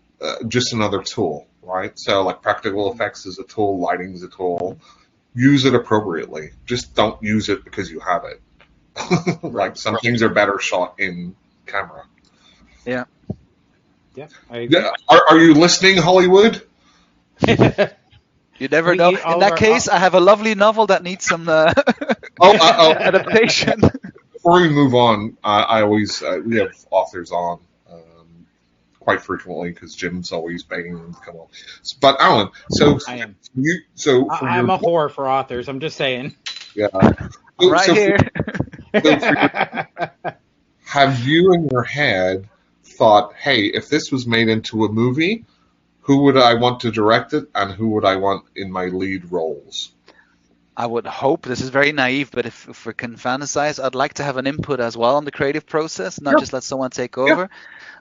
just another tool, right? So, like, practical Mhm. effects is a tool, lighting is a tool. Mhm. Use it appropriately. Just don't use it because you have it. Like, Right. some things are better shot in camera. Yeah. Yeah, I Yeah, agree. are you listening, Hollywood? You never know. We In all of that our case, I have a lovely novel that needs some Oh, adaptation. before we move on, I always we have authors on quite frequently because Jim's always begging them to come on. But Alan, so I am. for I'm your a book, whore for authors. I'm just saying. yeah. I'm right So here. for your, have you in your head thought, hey, if this was made into a movie, who would I want to direct it, and who would I want in my lead roles? I would hope, this is very naive, but if we can fantasize, I'd like to have an input as well on the creative process, not Sure. just let someone take Yeah. over.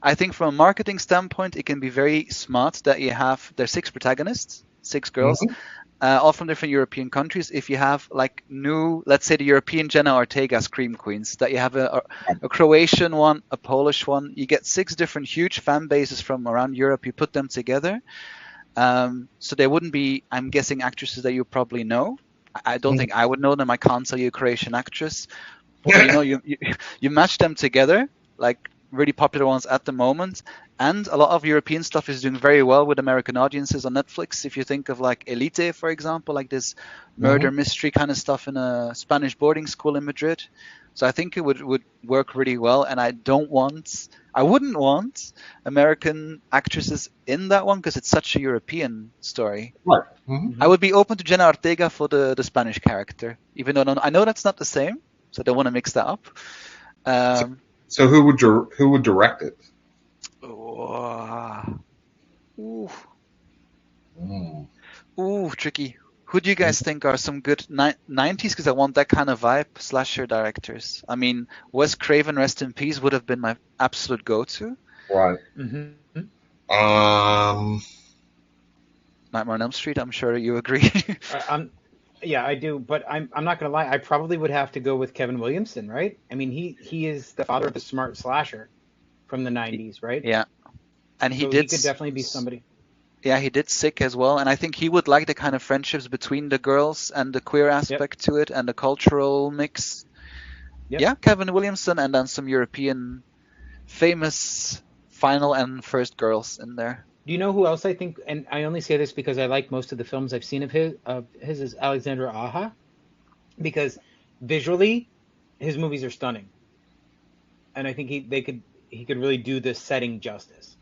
I think from a marketing standpoint, it can be very smart that you have, there's 6 protagonists, 6 girls, Mhm. all from different European countries. If you have like new, let's say the European Jenna Ortega Scream Queens, that you have a Croatian one, a Polish one, you get 6 different huge fan bases from around Europe, you put them together. So they wouldn't be, I'm guessing, actresses that you probably know. I don't think I would know them. I can't tell you a Croatian actress. But you match them together, like really popular ones at the moment. And a lot of European stuff is doing very well with American audiences on Netflix. If you think of like Elite, for example, like this murder Mhm. mystery kind of stuff in a Spanish boarding school in Madrid. So I think it would work really well. And I wouldn't want American actresses in that one because it's such a European story. Right. Mhm. I Mhm. would be open to Jenna Ortega for the Spanish character, even though I know that's not the same, so I don't want to mix that up. So, Um, so who would direct it? oh, ooh, Mm. tricky. Who do you guys think are some good 90s? Because I want that kind of vibe slasher directors. I mean, Wes Craven, rest in peace, would have been my absolute go-to. Right. Mhm. Um. Nightmare on Elm Street, I'm sure you agree. I'm, yeah, I do, but I'm not gonna lie. I probably would have to go with Kevin Williamson, right? I mean, he is the father of the smart slasher from the '90s, right? Yeah, and he So did. he could definitely be somebody. Yeah, he did Sick as well, and I think he would like the kind of friendships between the girls and the queer Yep. aspect to it and the cultural mix. Yep. Yeah, Kevin Williamson and then some European famous final and first girls in there. Do you know who else I think? And I only say this because I like most of the films I've seen of his. His is Alexandra Aja, because visually, his movies are stunning, and I think he could really do the setting justice.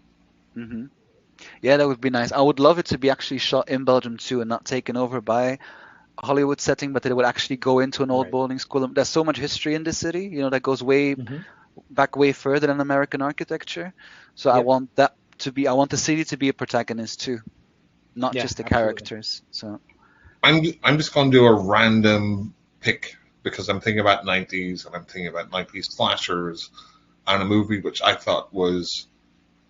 hmm Yeah, that would be nice. I would love it to be actually shot in Belgium too and not taken over by a Hollywood setting, but that it would actually go into an old Right. boarding school. There's so much history in this city, that goes way Hmm. back way further than American architecture. So Yep. I want the city to be a protagonist too, not Yeah. just the Absolutely. characters. So. I'm just going to do a random pick because I'm thinking about 90s and I'm thinking about 90s slashers and a movie which I thought was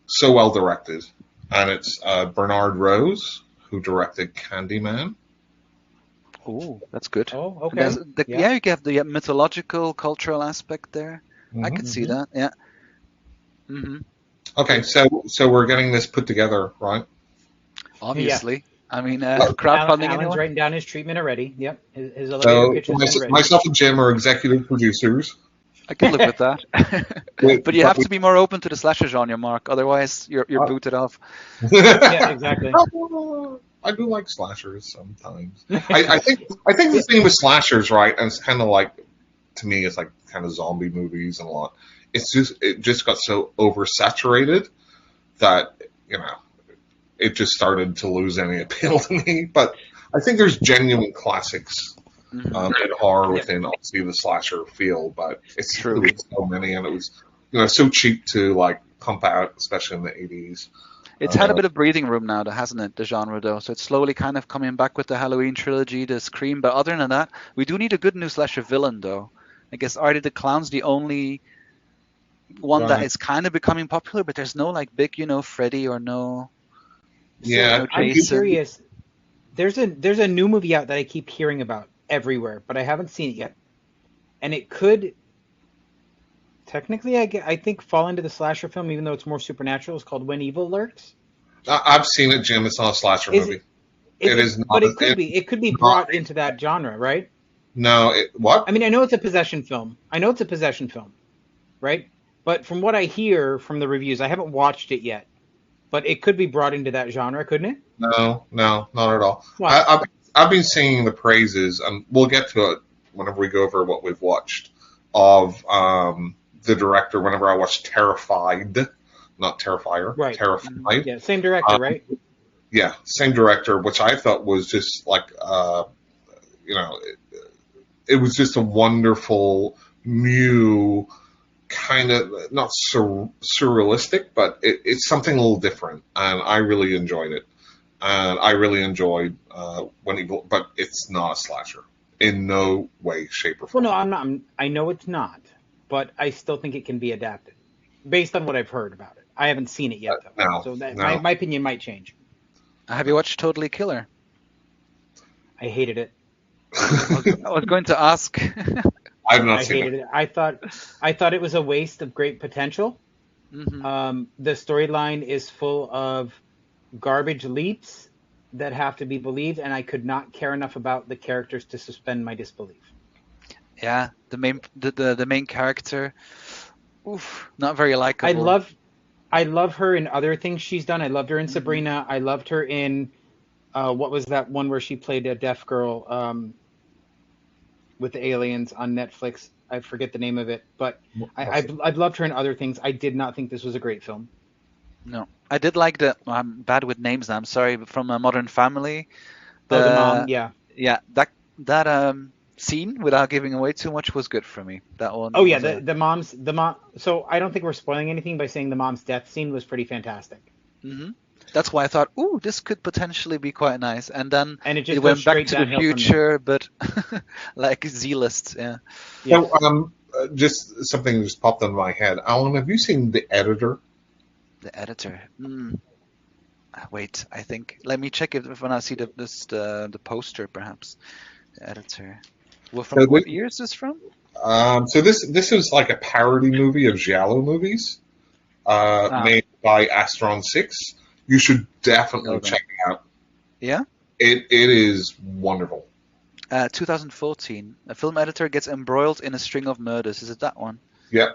so well directed, and it's Bernard Rose who directed Candyman. Oh, that's good. Oh, And there's okay. Yeah. you have the mythological, cultural aspect there. I Hmm. could see Hmm. that. Yeah. hmm Okay, so we're getting this put together, right? Yeah. Obviously. I mean, crowdfunding Alan's anyone? writing down his treatment already. Yep. His elevator So pitch has been ready. myself and Jim are executive producers. I could live with that. We, But you but have we, to be more open to the slasher genre, Mark. Otherwise, you're booted off. Yeah. Exactly. I do like slashers sometimes. I think the thing with slashers, right, and it's kind of like, to me, it's like kind of zombie movies and a lot. It just got so oversaturated that you know it just started to lose any appeal to me. But I think there's genuine classics hmm in horror Yep. within obviously the slasher field, but there True. was so many, and it was so cheap to like pump out, especially in the 80s. It's had a bit of breathing room now, though, hasn't it, the genre, though? So it's slowly kind of coming back with the Halloween trilogy, the Scream. But other than that, we do need a good new slasher villain, though. I guess Artie the Clown's the only one that Right. is kind of becoming popular, but there's no like big, Freddy or no Yeah, no I'm Jason. curious. There's a new movie out that I keep hearing about everywhere, but I haven't seen it yet. And it could technically, I think, fall into the slasher film, even though it's more supernatural. It's called When Evil Lurks. I've seen it, Jim. It's not a slasher Is movie. it? Is It it? is not. But it could It's be. It could be not. brought into that genre, right? No. What? I mean, I know it's a possession film. I know it's a possession film, right? But from what I hear from the reviews, I haven't watched it yet. But it could be brought into that genre, couldn't it? No, no, not at all. Why? I've been singing the praises, and we'll get to it whenever we go over what we've watched of the director. Whenever I watched Terrified, not Terrifier, Right. Terrified. Yeah. Same director, Um, right? yeah, same director, which I thought was just like you know, it was just a wonderful new kind of not surrealistic, but it's something a little different, and I really enjoyed it. And I really enjoyed when Evil, but it's not a slasher in no way, shape, or Well, no, form. I'm not. I know it's not, but I still think it can be adapted based on what I've heard about it. I haven't seen it yet, though, No, so that my, no. my opinion might change. Have you watched Totally Killer? I hated it. I was going to ask. I've not I seen hated it. it. I thought it was a waste of great potential. hmm The storyline is full of garbage leaps that have to be believed, and I could not care enough about the characters to suspend my disbelief. Yeah, the main character, oof, not very I likable. love I love her in other things she's done. I loved her in hmm Sabrina. I loved her in what was that one where she played a deaf girl with the aliens on Netflix? I forget the name of it, but I've loved her in other things. I did not think this was a great film. No, I did like I'm bad with names now. I'm sorry, but from a Modern Family, Oh, the mom, the yeah. yeah that scene without giving away too much was good for me. That Oh one yeah, was the mom. So I don't think we're spoiling anything by saying the mom's death scene was pretty fantastic, hmm That's why I thought, ooh, this could potentially be quite nice. And then and it it just goes went Back straight to the downhill from there. Future, but like Z-list, yeah. So, Yes. just something just popped into my head. Alan, have you seen The Editor? The editor. Wait, I think. Let me check if when I see the poster, perhaps. The editor. Well, from So, what year is this from? so this is like a parody movie of Giallo movies, Ah, made by Astron Six. You should know definitely them. check it out. Yeah. It is wonderful. 2014. A film editor gets embroiled in a string of murders. Is it that one? Yeah,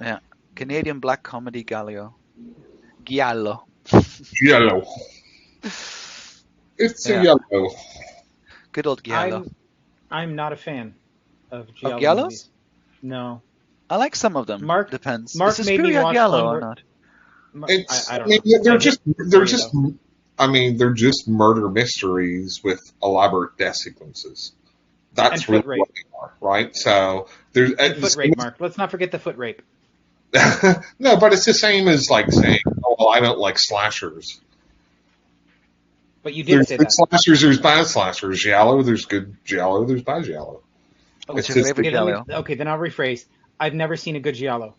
Yeah. Canadian black comedy Giallo. Giallo. Giallo. It's a Yeah. yellow. Good old Giallo. I'm not a fan of Of giallo Giallos? movies. No. I like some of them. Mark Depends. Is Mark made me Suspiria watch Giallo one or where not? It's. I I don't mean, know. they're I've just. hit They're Suspiria just. though. I mean, they're just murder mysteries with elaborate death sequences. And That's really foot what rape. they are, right? So there's And foot rape, Mark. Let's not forget the foot rape. no, but it's the same as like saying, "Oh, well, I don't like slashers." But you did There's say good that. slashers, there's bad slashers. Giallo, there's good Giallo, there's bad Giallo. What's It's your just favorite Okay, Giallo? then I'll rephrase. I've never seen a good giallo.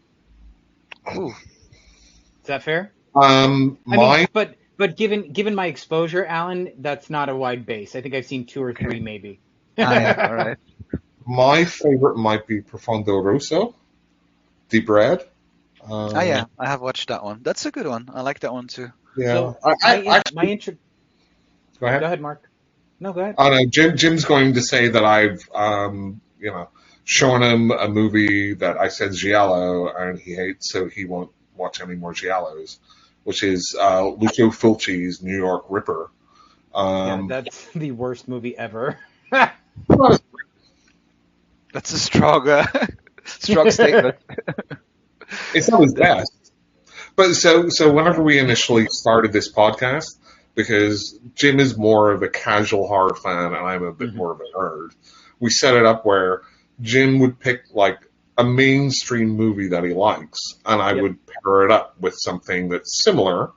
Ooh. Is that fair? I mean, my but given my exposure, Alan, that's not a wide base. I think I've seen two or Okay. three maybe. Ah, yeah. All right. my favorite might be Profondo Rosso, Deep Red. Ah, Uh, yeah. I have watched that one. That's a good one. I like that one too. yeah, So I my actually intro. go Go ahead. ahead, Mark. No, go ahead. Oh no, Jim's going to say that I've shown him a movie that I said Giallo and he hates, so he won't watch any more Giallos, which is Lucio Fulci's New York Ripper. Yeah, Um, that's the worst movie ever. That's a strong, strong statement. it's not his That- best. But so whenever we initially started this podcast, because Jim is more of a casual horror fan and I'm a bit Mhm. more of a nerd, we set it up where Jim would pick like a mainstream movie that he likes, and I Yep. would pair it up with something that's similar,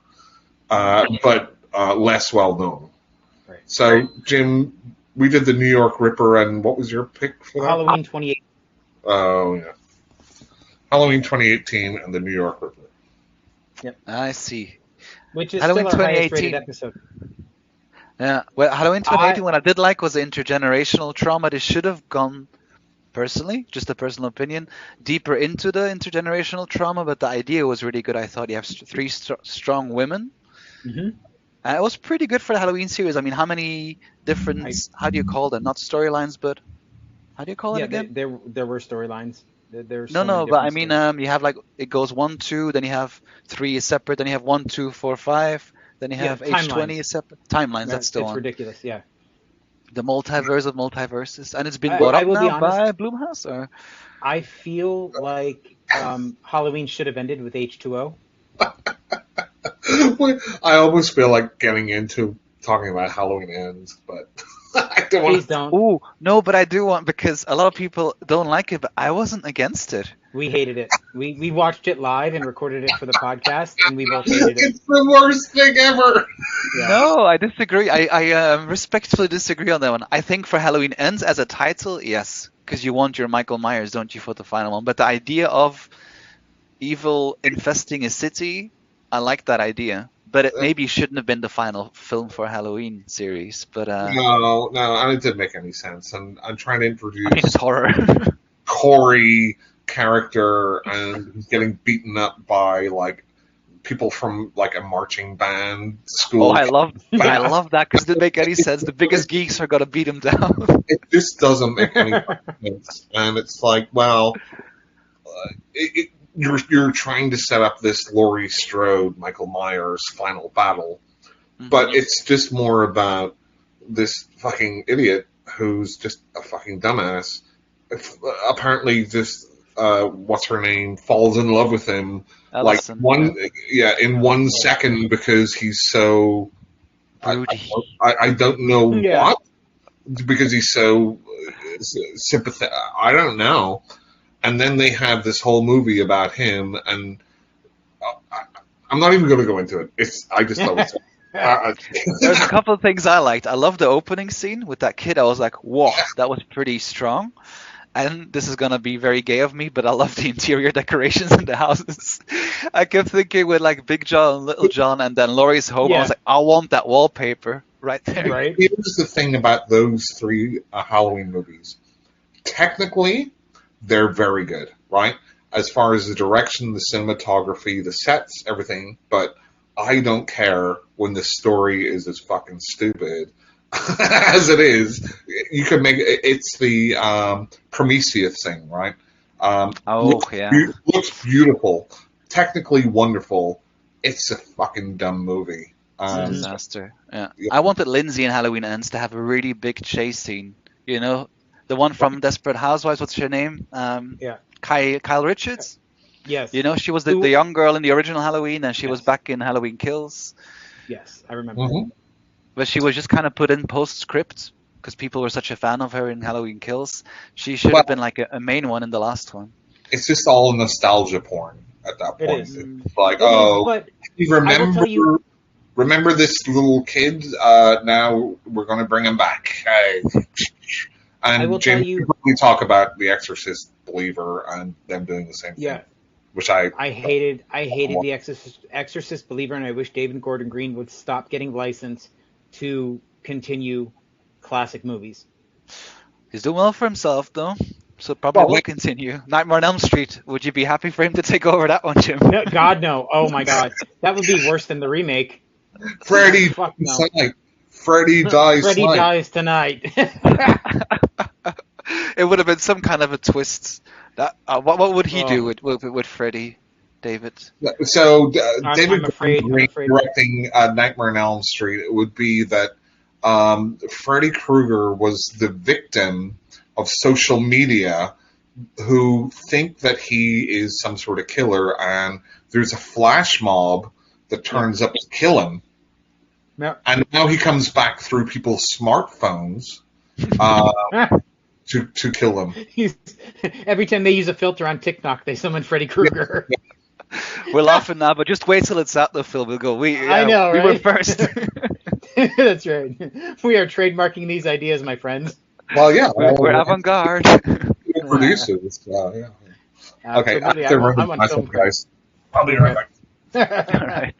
but less well known. Right. So Jim, we did the New York Ripper, and what was your pick for that? Halloween 28. Oh yeah, Halloween 2018 and the New York Ripper. I see. which is Halloween still our highest rated 2018. episode. Yeah. Well, Halloween I 2018, what I did like was the intergenerational trauma. They should have gone, personally, just a personal opinion, deeper into the intergenerational trauma, but the idea was really good. I thought you have three strong women. mhm. It was pretty good for the Halloween series. I mean, how many different, I how do you call them? Not storylines, but how do you call it yeah, again? there were storylines. There's No, so many no, but I different mean, stories. you have like it goes 1, 2, then you have 3 is separate, then you have 1, 2, 4, 5, then you Yeah, have H20 timelines. is separate. Timelines, Right, that's the it's one. ridiculous. Yeah, The multiverse of multiverses, and it's been Well, bought I up will be now honest. by Blumhouse, or I feel like Halloween should have ended with H2O. I almost feel like getting into talking about Halloween ends, but I don't want Please to. don't. oh no, but I do want because a lot of people don't like it, but I wasn't against it. We hated it. We watched it live and recorded it for the podcast, and we both hated it. It's the worst thing ever. Yeah. No, I disagree. I respectfully disagree on that one. I think for Halloween Ends as a title, yes, because you want your Michael Myers, don't you, for the final one? But the idea of evil infesting a city, I like that idea. But it maybe shouldn't have been the final film for Halloween series. But No, and it didn't make any sense. And I'm trying to I mean, introduce it's horror. Corey character, and he's getting beaten up by like people from like a marching band Oh, school. I Yeah. love that because it didn't make any sense. The biggest geeks are gonna beat him down. It just doesn't make any sense, and it's like, well, you're trying to set up this Laurie Strode, Michael Myers final battle, Hmm. but it's just more about this fucking idiot who's just a fucking dumbass. Apparently, just what's her name falls in love with him like Ellison, yeah. in 1 second because he's so Broody. I don't know Yeah. what because he's so sympathetic. I don't know. And then they have this whole movie about him, and I'm not even going to go into it. I just love it. There's a couple of things I liked. I love the opening scene with that kid. I was like, whoa, that was pretty strong. And this is gonna be very gay of me, but I love the interior decorations in the houses. I kept thinking with like Big John and Little John, and then Laurie's home. I was Yeah. like, I want that wallpaper right there. Right. Here's the thing about those three Halloween movies. Technically, they're very good, right? As far as the direction, the cinematography, the sets, everything. But I don't care when the story is as fucking stupid as it is. You can make it's the Prometheus thing, right? Oh yeah, Looks beautiful, technically wonderful. It's a fucking dumb movie. it's a Mhm. disaster. Yeah, Yeah. I wanted Lindsay in Halloween Ends to have a really big chase scene. You know, the one from Desperate Housewives. What's her name? Yeah. Kyle Richards. Yes. You know, she was the Who? young girl in the original Halloween, and she was Yes. back in Halloween Kills. Yes, I remember. Mhm. But she was just kind of put in postscript because people were such a fan of her in Halloween Kills. She should Well, have been like a main one in the last one. it's just all nostalgia porn at that It point. is. It's like, It is, oh, but you I will tell you. remember this little kid? Now we're going to bring him back. Hey. I will And tell James, you. we talk about The Exorcist Believer and them doing the same Yeah. thing, which I I hated the Exorcist Believer, and I wish David Gordon Green would stop getting licensed to continue classic movies. He's doing well for himself though, so probably well, will continue. Nightmare on Elm Street. Would you be happy for him to take over that one, Jim? No, God no. Oh my God, that would be worse than the remake. Freddy Fuck no. dies. Freddy dies. Freddy tonight. dies tonight. It would have been some kind of a twist. What would he Oh. do with Freddy, David? So David I'm afraid. Gordon Green I'm afraid. directing Nightmare on Elm Street, it would be that Freddy Krueger was the victim of social media who think that he is some sort of killer, and there's a flash mob that turns up to kill him. No. And now he comes back through people's smartphones to kill them. Every time they use a filter on TikTok, they summon Freddy Krueger. We're laughing now, but just wait till it's out the film. We'll go. I know, we were right? first. That's right. We are trademarking these ideas, my friends. Well, yeah, We're avant-garde. producers. Yeah. Okay, I have Absolutely. to I'm run on myself, film credit. guys. I'll be right back. All right.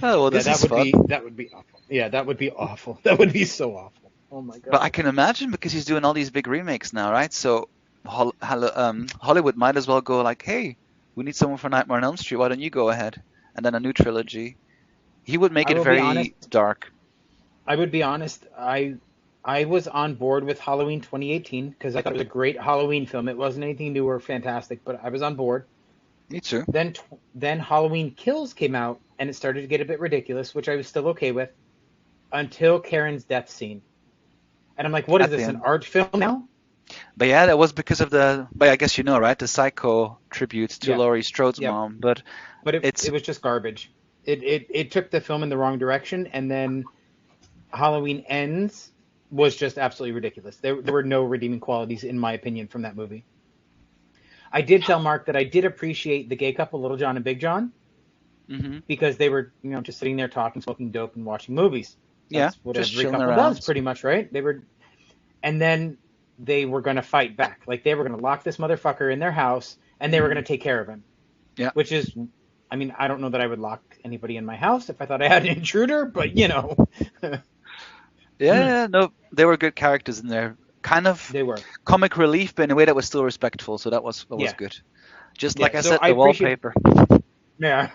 Oh, well, Yeah, this is fun. that would be awful. Yeah, that would be awful. That would be so awful. Oh my But I god. can imagine because he's doing all these big remakes now, right? So Hollywood might as well go like, hey, we need someone for Nightmare on Elm Street. Why don't you go ahead? And then a new trilogy. He would make I it will be honest. very dark. I would be honest. I was on board with Halloween 2018 because I thought it was a great Halloween film. It wasn't anything new or fantastic, but I was on board. Me too. Then Halloween Kills came out and it started to get a bit ridiculous, which I was still okay with until Karen's death scene. And I'm like, what is At the this, an end. art film now? But yeah, that was because of but I guess you know, right? The Psycho tribute to Yeah, Laurie Strode's yeah. mom. But But it's it was just garbage. It took the film in the wrong direction, and then Halloween Ends was just absolutely ridiculous. There were no redeeming qualities, in my opinion, from that movie. I did tell Mark that I did appreciate the gay couple, Little John and Big John, hmm because they were, just sitting there talking, smoking dope, and watching movies. yeah, That's what just every chilling couple does, around. pretty much, right? And then they were going to fight back. Like they were going to lock this motherfucker in their house, and they were going hmm to take care of him. Yeah. Which is, I mean, I don't know that I would lock anybody in my house if I thought I had an intruder, but Yeah, no, they were good characters in there. Kind of they were. comic relief, but in a way that was still respectful. So that was Yeah, good. Just yeah. like I So said, I the appreciate, wallpaper. yeah,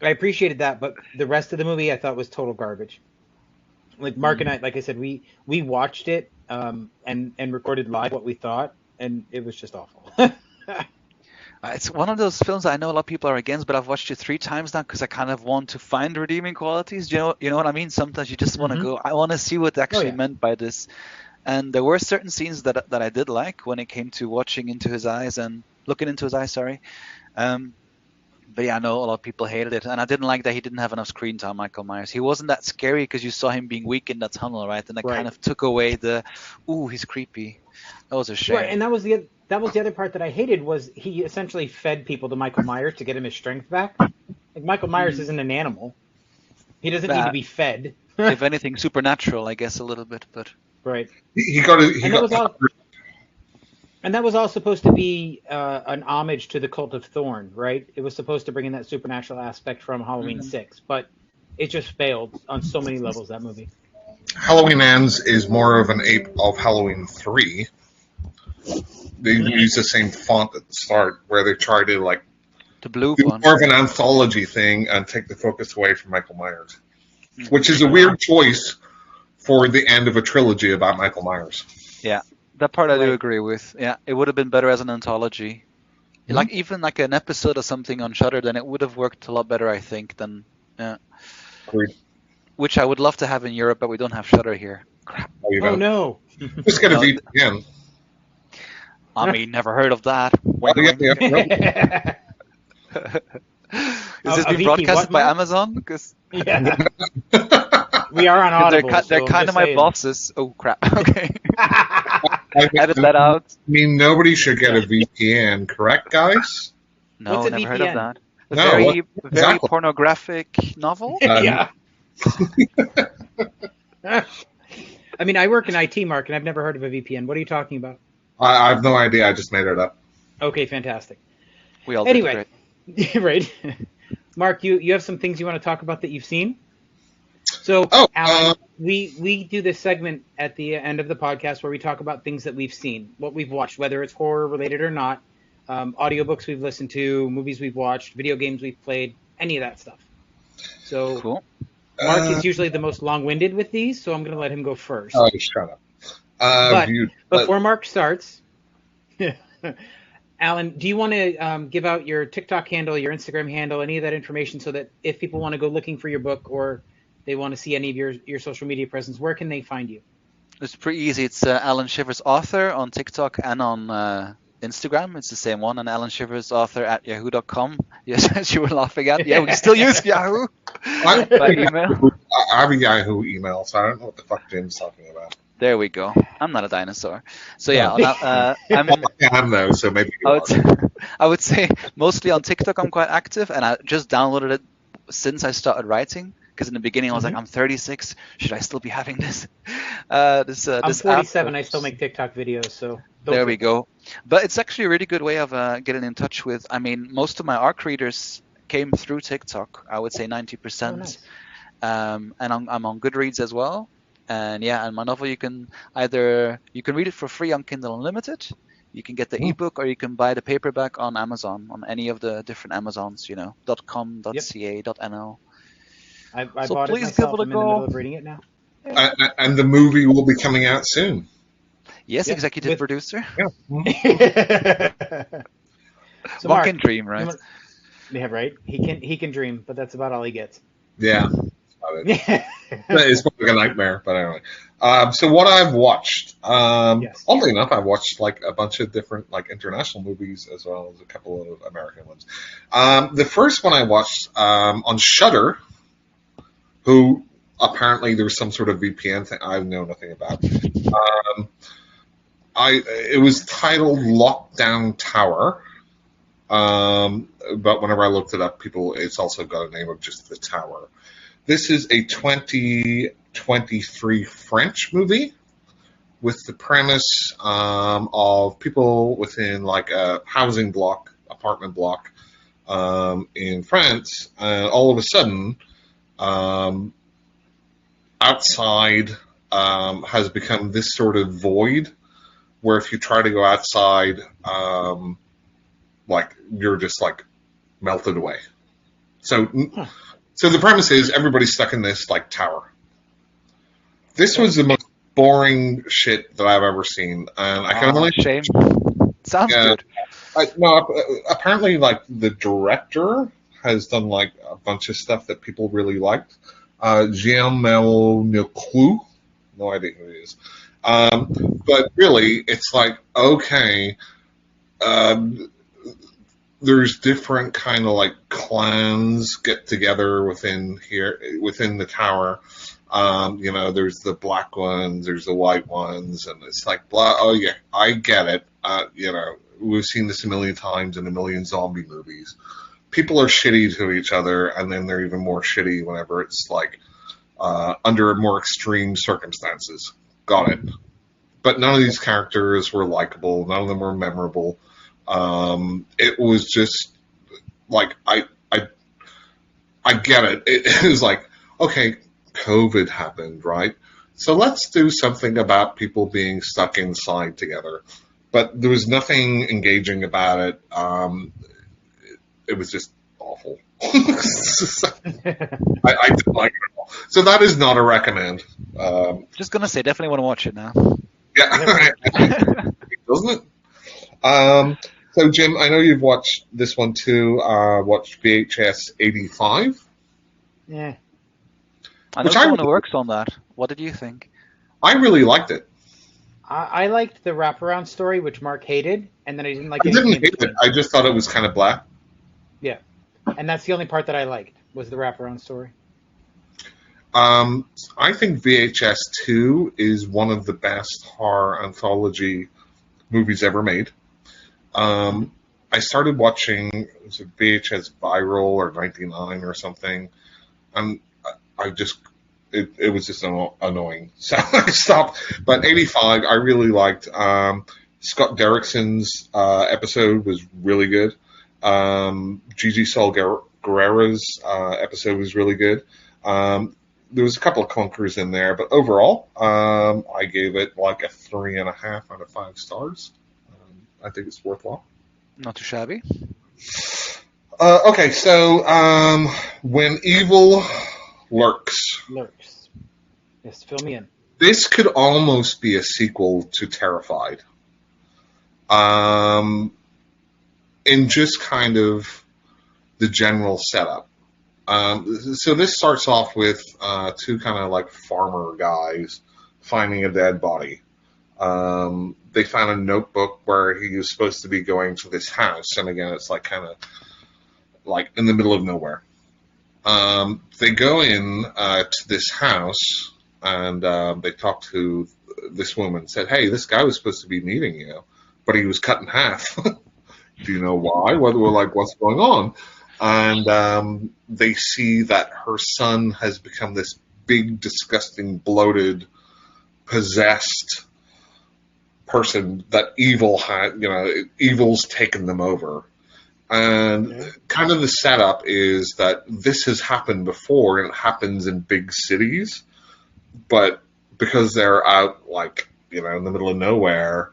I appreciated that, but the rest of the movie I thought was total garbage. Like Mark and Mm. I, like I said, we watched it and recorded live what we thought, and it was just awful. It's one of those films that I know a lot of people are against, but I've watched it 3 times now because I kind of want to find redeeming qualities. You know what I mean? Sometimes you just want to hmm go. I want to see what they Oh actually yeah, meant by this. And there were certain scenes that I did like when it came to watching into his eyes and looking into his eyes. Sorry. Um, but yeah, I know a lot of people hated it, and I didn't like that he didn't have enough screen time. Michael Myers. He wasn't that scary because you saw him being weak in that tunnel, right? And that kind right. of took away ooh, he's creepy. That was a Right, shame. and that was the other part that I hated was he essentially fed people to Michael Myers to get him his strength back. Like Michael Myers Mm. isn't an animal. He doesn't need to That, be fed. if anything, supernatural, I guess a little bit, but. Right. He got he And that got was all supposed to be an homage to the Cult of Thorn, right? It was supposed to bring in that supernatural aspect from Halloween Mhm. 6, but it just failed on so many levels, that movie. Halloween Ends is more of an ape of Halloween 3. They use the same font at the start, where they try to The blue do font. more of an anthology thing and take the focus away from Michael Myers, which hmm is a weird choice for the end of a trilogy about Michael Myers. Yeah, that part I do Right. agree with. Yeah, it would have been better as an anthology. Mhm. Like even like an episode or something on Shudder, then it would have worked a lot better, I think, than yeah. Agreed. Which I would love to have in Europe, but we don't have Shudder here. Crap. Oh, you Oh don't. no. Just get a No, VPN. I mean, never heard of that. Oh, Wink, yeah, wink. yeah, no. Is this A being VP broadcasted what, by Mark? Amazon? Because Yeah. We are on Audible, they're so I'm kind just of my saying. bosses. Oh crap. Okay, I edit that out. mean, nobody should get a VPN, correct, guys? What's No, a never heard of VPN? that. A No, what very exactly? pornographic novel. Yeah. I mean, I work in IT, Mark, and I've never heard of a VPN. What are you talking about? I have no idea. I just made it up. Okay, fantastic. We all did Anyway, great. right. Mark, you have some things you want to talk about that you've seen? So, Oh, Alan, we do this segment at the end of the podcast where we talk about things that we've seen, what we've watched, whether it's horror related or not, audiobooks we've listened to, movies we've watched, video games we've played, any of that stuff. So, Cool. Mark uh, is usually the most long-winded with these, so I'm going to let him go first. oh, shut up. But Viewed. before Mark starts, Alan, do you want to give out your TikTok handle, your Instagram handle, any of that information so that if people want to go looking for your book or they want to see any of your social media presence, where can they find you? It's pretty easy. It's Alan Shivers author on TikTok and on Instagram. It's the same one. And Alan Shivers author at yahoo.com. Yes, as you were laughing at. Yeah, we still use Yahoo I, by email. I have a Yahoo email, so I don't know what the fuck Jim's talking about. There we go. I'm not a dinosaur. So yeah, I'm. Well, I am though, so maybe you I are. would, I would say mostly on TikTok I'm quite active, and I just downloaded it since I started writing. Because in the beginning I was like, Mhm. I'm 36. Should I still be having this? I'm This app? 47. I still make TikTok videos, so Those There two. we go. But it's actually a really good way of getting in touch with. I mean, most of my ARC readers came through TikTok. I would say Oh, 90%. nice. And I'm on Goodreads as well. And yeah, and my novel you can read it for free on Kindle Unlimited. You can get the Hmm. ebook, or you can buy the paperback on Amazon, on any of the different Amazons, .com, Yep. .ca, .nl. I So bought it please give myself. it a I'm in the middle go. of reading it now. Yeah. And the movie will be coming out soon. Yes, Yep. executive producer. Yeah. Mhm. So One can Mark, dream, you right? want? Yeah, right. He can dream, but that's about all he gets. Yeah. That's about it. Yeah. It's like a nightmare, but anyway. So what I've watched, Yes. oddly enough, I've watched like a bunch of different like international movies as well as a couple of American ones. The first one I watched on Shudder, who apparently there's some sort of VPN thing I know nothing about. Um, it was titled Lockdown Tower. But whenever I looked it up, it's also got a name of just the tower. This is a 2023 French movie with the premise of people within like a housing block, apartment block in France. All of a sudden, um, outside has become this sort of void where if you try to go outside, like you're just like melted away. So, Huh. so the premise is everybody's stuck in this like tower. This Okay. was the most boring shit that I've ever seen, and I can Ah, only shame. Sounds uh, good. no. Apparently, like the director has done like a bunch of stuff that people really liked. Jean-Mel Niclou, no idea who he is, but really, it's like okay. Um, there's different kind of like clans get together within the tower. There's the black ones, there's the white ones, and it's like blah. Oh yeah, I get it. We've seen this a million times in a million zombie movies. People are shitty to each other, and then they're even more shitty whenever it's like under more extreme circumstances. Got it. But none of these characters were likable. None of them were memorable. It was just like I get it. It was like okay, COVID happened, right? So let's do something about people being stuck inside together. But there was nothing engaging about it. It was just awful. I didn't like it at all. So that is not a recommend. Just gonna say, definitely want to watch it now. Yeah, doesn't it? So Jim, I know you've watched this one too. Watched VHS 85, Yeah. I know which I someone who works on that. What did you think? I really liked it. I liked the wraparound story, which Mark hated, and then I didn't like I anything didn't in hate it. between. I just thought it was kind of blah. Yeah. And that's the only part that I liked was the wraparound story. Um, I think VHS 2 is one of the best horror anthology movies ever made. Um, I started watching was it VHS Viral or 99 or something, and I just it was just annoying, so I stopped. But 85, I really liked. Scott Derrickson's episode was really good. Gigi Sol Guerrera's episode was really good. There was a couple of clunkers in there, but overall, I gave it like a 3.5 out of 5 stars. I think it's worthwhile. Not too shabby. Okay, so when evil lurks, Lurks. Yes, fill me in. this could almost be a sequel to Terrified. Um, in just kind of the general setup. So this starts off with two kind of like farmer guys finding a dead body. They found a notebook where he was supposed to be going to this house, and again, it's like kind of like in the middle of nowhere. They go in to this house, and they talk to this woman. Said, "Hey, this guy was supposed to be meeting you, but he was cut in half. Do you know why? What's going on?" And they see that her son has become this big, disgusting, bloated, possessed person that evil's taken them over. And Okay. kind of the setup is that this has happened before, and it happens in big cities, but because they're out, like, in the middle of nowhere,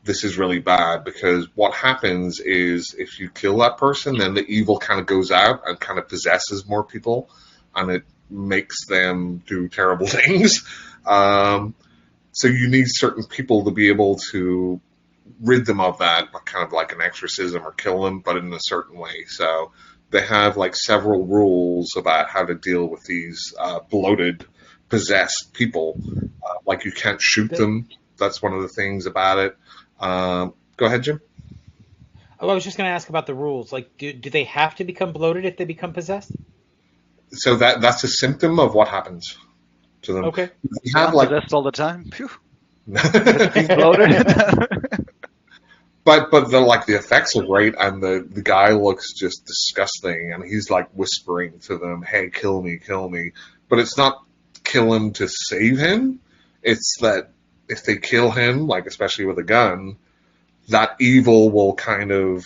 this is really bad, because what happens is if you kill that person, then the evil kind of goes out and kind of possesses more people, and it makes them do terrible things. So you need certain people to be able to rid them of that, kind of like an exorcism, or kill them, but in a certain way. So they have like several rules about how to deal with these bloated, possessed people. Like you can't shoot The, them. That's one of the things about it. Go ahead, Jim. oh, I was just going to ask about the rules. Like, do they have to become bloated if they become possessed? So that's a symptom of what happens to them. Okay. They So have I'm like, possessed all the time. Phew. Being bloated. but the effects are great, and the guy looks just disgusting, and he's like whispering to them, "Hey, kill me, kill me." But it's not kill him to save him. It's that if they kill him, like especially with a gun, that evil will kind of.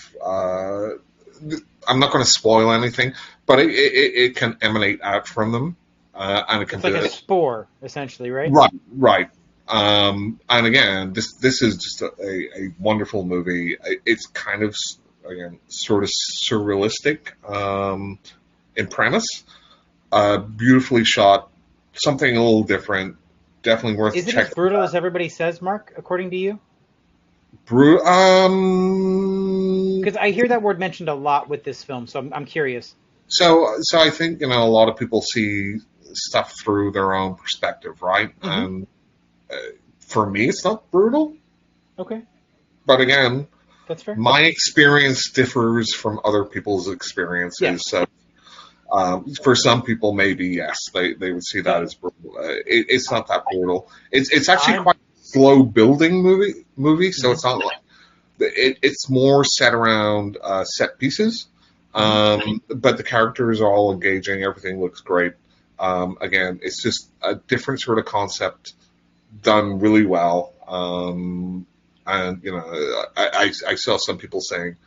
I'm not going to spoil anything, but it can emanate out from them, and it can It's like do a it. spore, essentially, right? Right, right. And again, this is just a wonderful movie. It's kind of, again, sort of surrealistic in premise. Beautifully shot, something a little different. Definitely worth Is it as checking brutal out. as everybody says, Mark, according to you? Bru- Because I hear that word mentioned a lot with this film, so I'm curious. so I think a lot of people see stuff through their own perspective, right? Hmm. And for me, it's not brutal, Okay, but again, that's fair. my experience differs from other people's experiences. Yes. So, for some people, maybe yes, they would see that So as brutal. It's not that brutal. It's actually I'm. quite a slow building movie. So Hmm. it's not like it's more set around set pieces. Hmm. But the characters are all engaging. Everything looks great. Again, it's just a different sort of concept done really well. And I saw some people saying,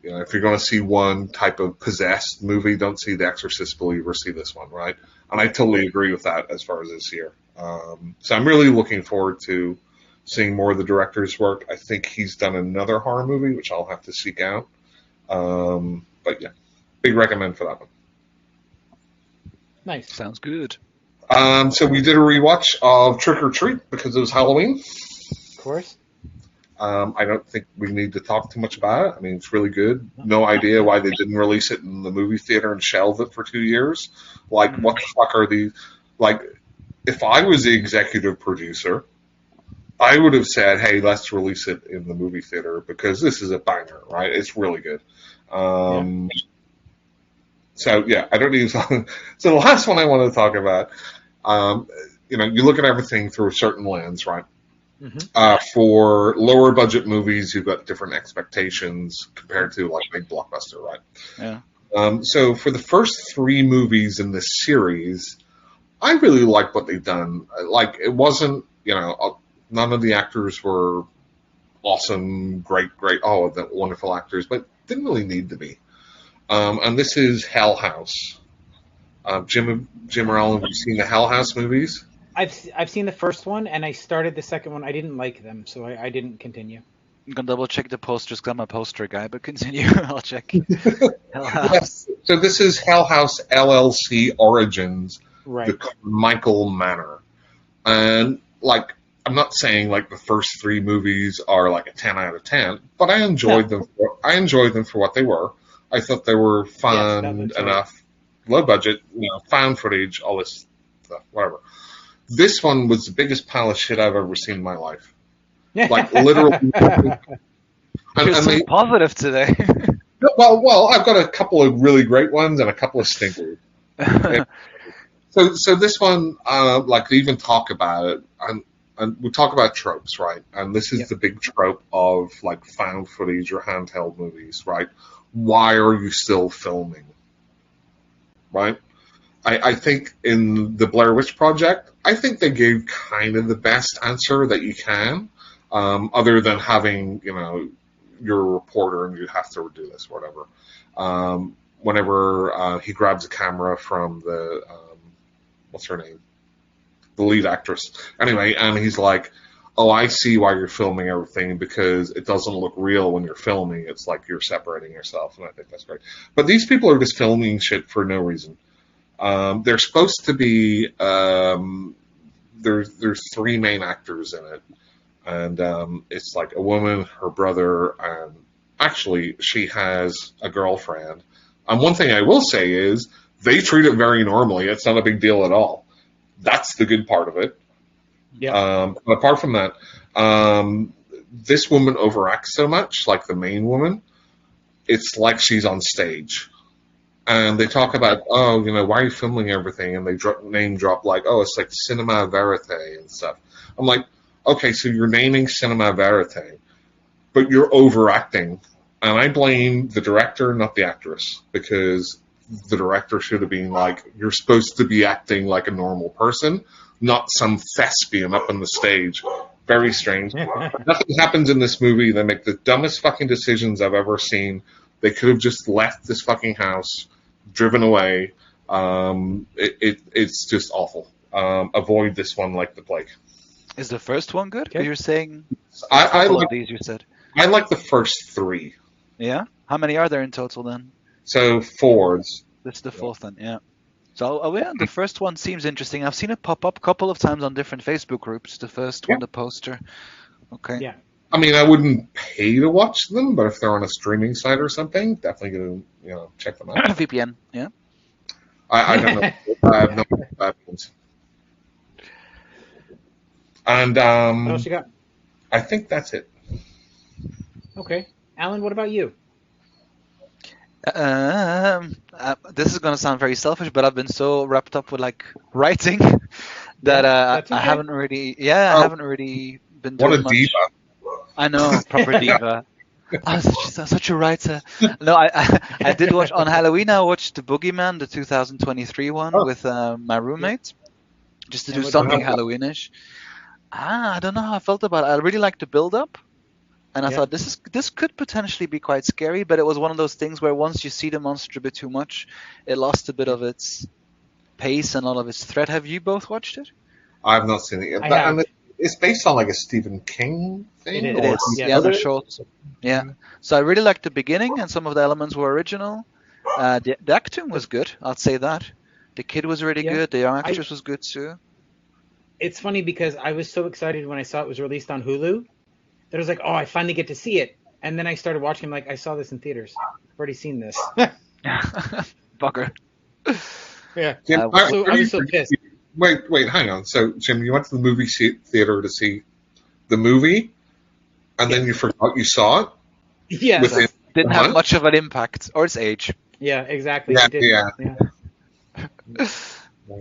if you're going to see one type of possessed movie, don't see The Exorcist Believer, see this one, right? And I Right. totally agree with that as far as this year. So I'm really looking forward to seeing more of the director's work. I think he's done another horror movie, which I'll have to seek out. But yeah, big recommend for that one. Nice. Sounds good. So we did a rewatch of Trick or Treat because it was Halloween. Of course. I don't think we need to talk too much about it. I mean, it's really good. No. No idea No. why they didn't release it in the movie theater and shelve it for 2 years. Like, Mm. what the fuck are these? Like, if I was the executive producer, I would have said, "Hey, let's release it in the movie theater because this is a banger, right? It's really good." Yeah. Um, so yeah, I don't need. So the last one I want to talk about, um, you look at everything through a certain lens, right? Hmm. For lower budget movies, you've got different expectations compared to like big blockbuster, right? Yeah. So for the first three movies in this series, I really like what they've done. Like it wasn't, none of the actors were awesome, great, oh, the wonderful actors, but didn't really need to be. And this is Hell House. Jim or Alan, have you seen the Hell House movies? I've seen the first one and I started the second one. I didn't like them, so I didn't continue. I'm gonna double check the posters 'cause I'm a poster guy, but continue. I'll check. Hell House. Yes. So this is Hell House LLC Origins, the Right. Michael Manor. And like, I'm not saying like the first three movies are like a 10 out of 10, but I No. enjoyed them. I enjoyed them for what they were. I thought they were Yes, that fun looks right. enough, low budget, found footage, all this stuff, whatever. This one was the biggest pile of shit I've ever seen in my life. Like literally, and, You're and so they positive today. well, I've got a couple of really great ones and a couple of stinkers. So this one, like they even talk about it, and we talk about tropes, right? And this is Yep. the big trope of like found footage or handheld movies, right? Why are you still filming, right? I think in the Blair Witch Project, I think they gave kind of the best answer that you can. other than having, you're a reporter and you have to do this, whatever. Whenever he grabs a camera from the, what's her name? The lead actress. Anyway, and he's like, oh, I see why you're filming everything because it doesn't look real when you're filming. It's like you're separating yourself, and I think that's great. But these people are just filming shit for no reason. They're supposed to be, there's three main actors in it. And it's like a woman, her brother, and actually she has a girlfriend. And one thing I will say is they treat it very normally. It's not a big deal at all. That's the good part of it. Yeah. But apart from that, this woman overacts so much, like the main woman. It's like she's on stage. And they talk about, oh, why are you filming everything? And they name drop like, oh, it's like cinema verite and stuff. I'm like, okay, so you're naming cinema verite, but you're overacting. And I blame the director, not the actress, because the director should have been like, you're supposed to be acting like a normal person, not some thespian up on the stage. Very strange. Nothing happens in this movie. They make the dumbest fucking decisions I've ever seen. They could have just left this fucking house, driven away. It's just awful. Avoid this one like the plague. Is the first one good? Okay. You're saying I a couple like of these. You said. I like the first three. Yeah. How many are there in total then? So fours. This is the fourth then. Yeah. So yeah, the first one seems interesting. I've seen it pop up a couple of times on different Facebook groups. The first one, the poster. Okay. Yeah. I mean, I wouldn't pay to watch them, but if they're on a streaming site or something, definitely gonna check them out. VPN. Yeah. I don't know. I have no idea what that means. And What else you got? I think that's it. Okay. Alan, what about you? This is gonna sound very selfish, but I've been so wrapped up with like writing that that's okay. I haven't really, I haven't really been doing What a much. diva! I know, proper diva. Oh, such a writer. No, I did watch on Halloween. I watched The Boogeyman, the 2023 one, with my roommate, just to And do what something about that? Halloweenish. I don't know how I felt about it. I really liked the build-up, and I Yeah. thought this could potentially be quite scary. But it was one of those things where once you see the monster a bit too much, it lost a bit of its pace and all of its threat. Have you both watched it? I've not seen it yet. I have. And it's based on like a Stephen King thing. It It is, is. yeah. Yeah, they're short. Yeah. So I really liked the beginning, and some of the elements were original. The acting was good. I'd say that. The kid was really Yeah. good. The young actress was good too. It's funny because I was so excited when I saw it was released on Hulu that I was like, oh, I finally get to see it. And then I started watching, like, I saw this in theaters. I've already seen this. Bugger. Yeah. Jim, I I was so pissed. Wait, hang on. So, Jim, you went to the movie theater to see the movie, and then you forgot you saw it? Yeah. Within Didn't a have month? much of an impact, or its age. Yeah, exactly. Yeah, I did. yeah.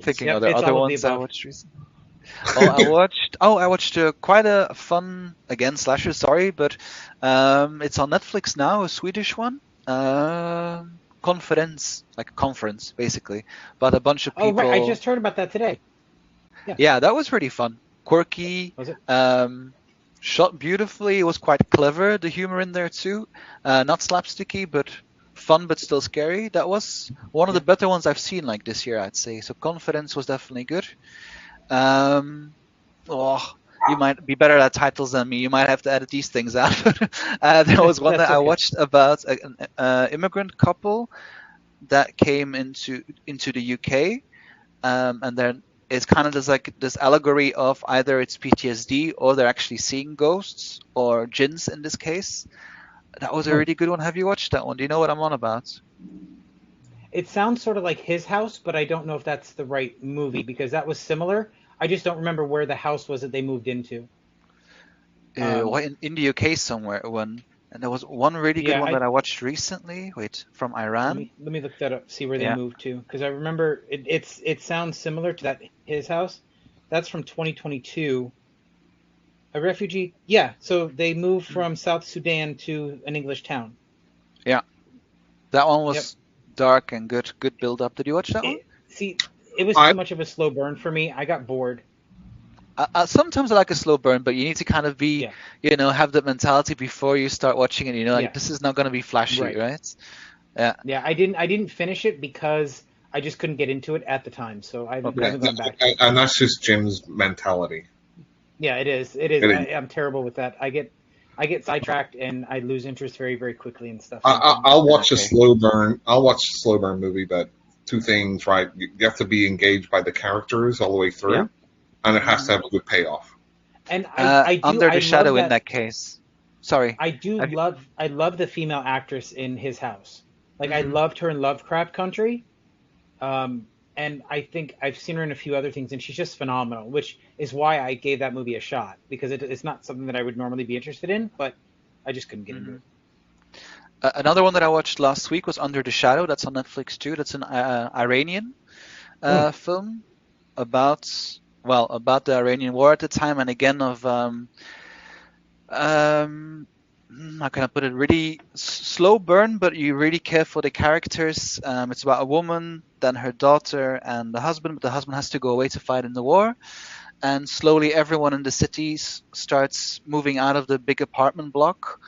Thinking Yep, are there it's other all of the ones I above. watched recently? I watched quite a fun, again, slasher, sorry, but it's on Netflix now, a Swedish one. Conference, like a conference, basically. But a bunch of Oh, people. right. I just heard about that today. Yeah, that was really fun. Quirky, Was it? shot beautifully. It was quite clever, the humor in there too. Not slapsticky, but fun, but still scary. That was one of the better ones I've seen like this year, I'd say. So Confidence was definitely good. You might be better at titles than me. You might have to edit these things out. There was one That's that I okay. watched about an immigrant couple that came into the UK, and then it's kind of this allegory of either it's PTSD or they're actually seeing ghosts or jinns in this case. That was a really good one. Have you watched that one? Do you know what I'm on about? It sounds sort of like His House, but I don't know if that's the right movie because that was similar. I just don't remember where the house was that they moved into. In the UK somewhere one, and there was one really good one that I watched recently. Wait, from Let Iran. me look that up, see where they Yeah. moved to, because I remember it sounds similar to that His House. That's from 2022. A refugee, yeah. So they moved from South Sudan to an English town. Yeah, that one was dark and good build up. Did you watch that one? See, it was too much of a slow burn for me. I got bored. Sometimes I like a slow burn, but you need to kind of be, Yeah, have that mentality before you start watching it. Like yeah, this is not going to be flashy, right. right? Yeah. Yeah, I didn't finish it because I just couldn't get into it at the time, so I Yeah, Okay. haven't gone back to it. and that's just Jim's mentality. Yeah, it is. It is. It is. I'm terrible with that. I get sidetracked and I lose interest very, very quickly in stuff sometimes. I'll watch a Okay. slow burn. I'll watch a slow burn movie, but two things, right? You have to be engaged by the characters all the way Yeah. through, and it has to Hmm. have a good payoff. And I do Under I the love Shadow in that that case. Sorry. Have you, I love the female actress in his house. Like I hmm loved her in Lovecraft Country. Um, and I think I've seen her in a few other things, and she's just phenomenal, which is why I gave that movie a shot because it's not something that I would normally be interested in, but I just couldn't get into hmm it. Another one that I watched last week was Under the Shadow. That's on Netflix too. That's an Iranian Hmm. film about, well, about the Iranian war at the time, and again of um, how can I put it? Really slow burn, but you really care for the characters. It's about a woman, then her daughter, and the husband. But the husband has to go away to fight in the war, and slowly everyone in the cities starts moving out of the big apartment block.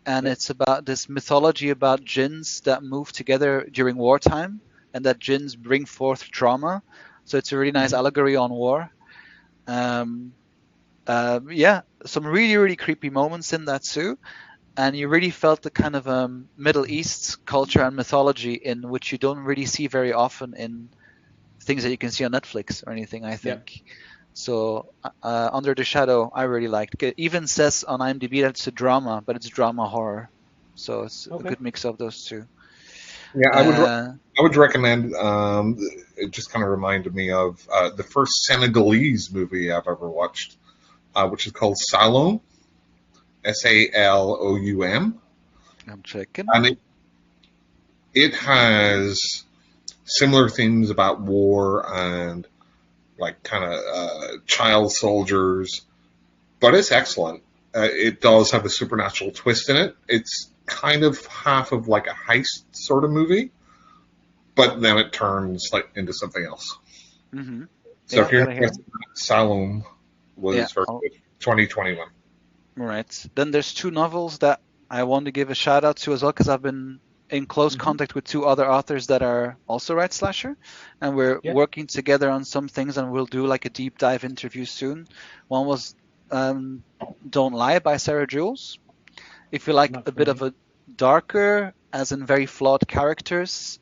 And Yep. it's about this mythology about jinns that move together during wartime, and that jinns bring forth trauma. So it's a really nice Hmm. allegory on war. Um, yeah, some really, really creepy moments in that too. And you really felt the kind of Middle East culture and mythology in which you don't really see very often in things that you can see on Netflix or anything, I Yep. think. So, Under the Shadow, I really liked. It even says on IMDb that it's a drama, but it's drama horror. So it's a Okay. good mix of those two. Yeah, Uh, I would recommend. It just kind of reminded me of the first Senegalese movie I've ever watched, which is called Saloum, Saloum, I'm checking. and it has similar themes about war and like kind of child soldiers, but it's excellent. It does have a supernatural twist in it. It's kind of half of like a heist sort of movie, but then it turns like into something else. hmm So Yeah, if you're gotta hear. interested, Saloum Yeah, was very good. 2021. right. Then there's two novels that I want to give a shout out to as well because I've been in close Hmm. contact with two other authors that are also write slasher, and we're Yeah. working together on some things, and we'll do like a deep dive interview soon. One was um, Don't Lie by Sarah Jules. If you like Not a bit of familiar. a darker, as in very flawed characters,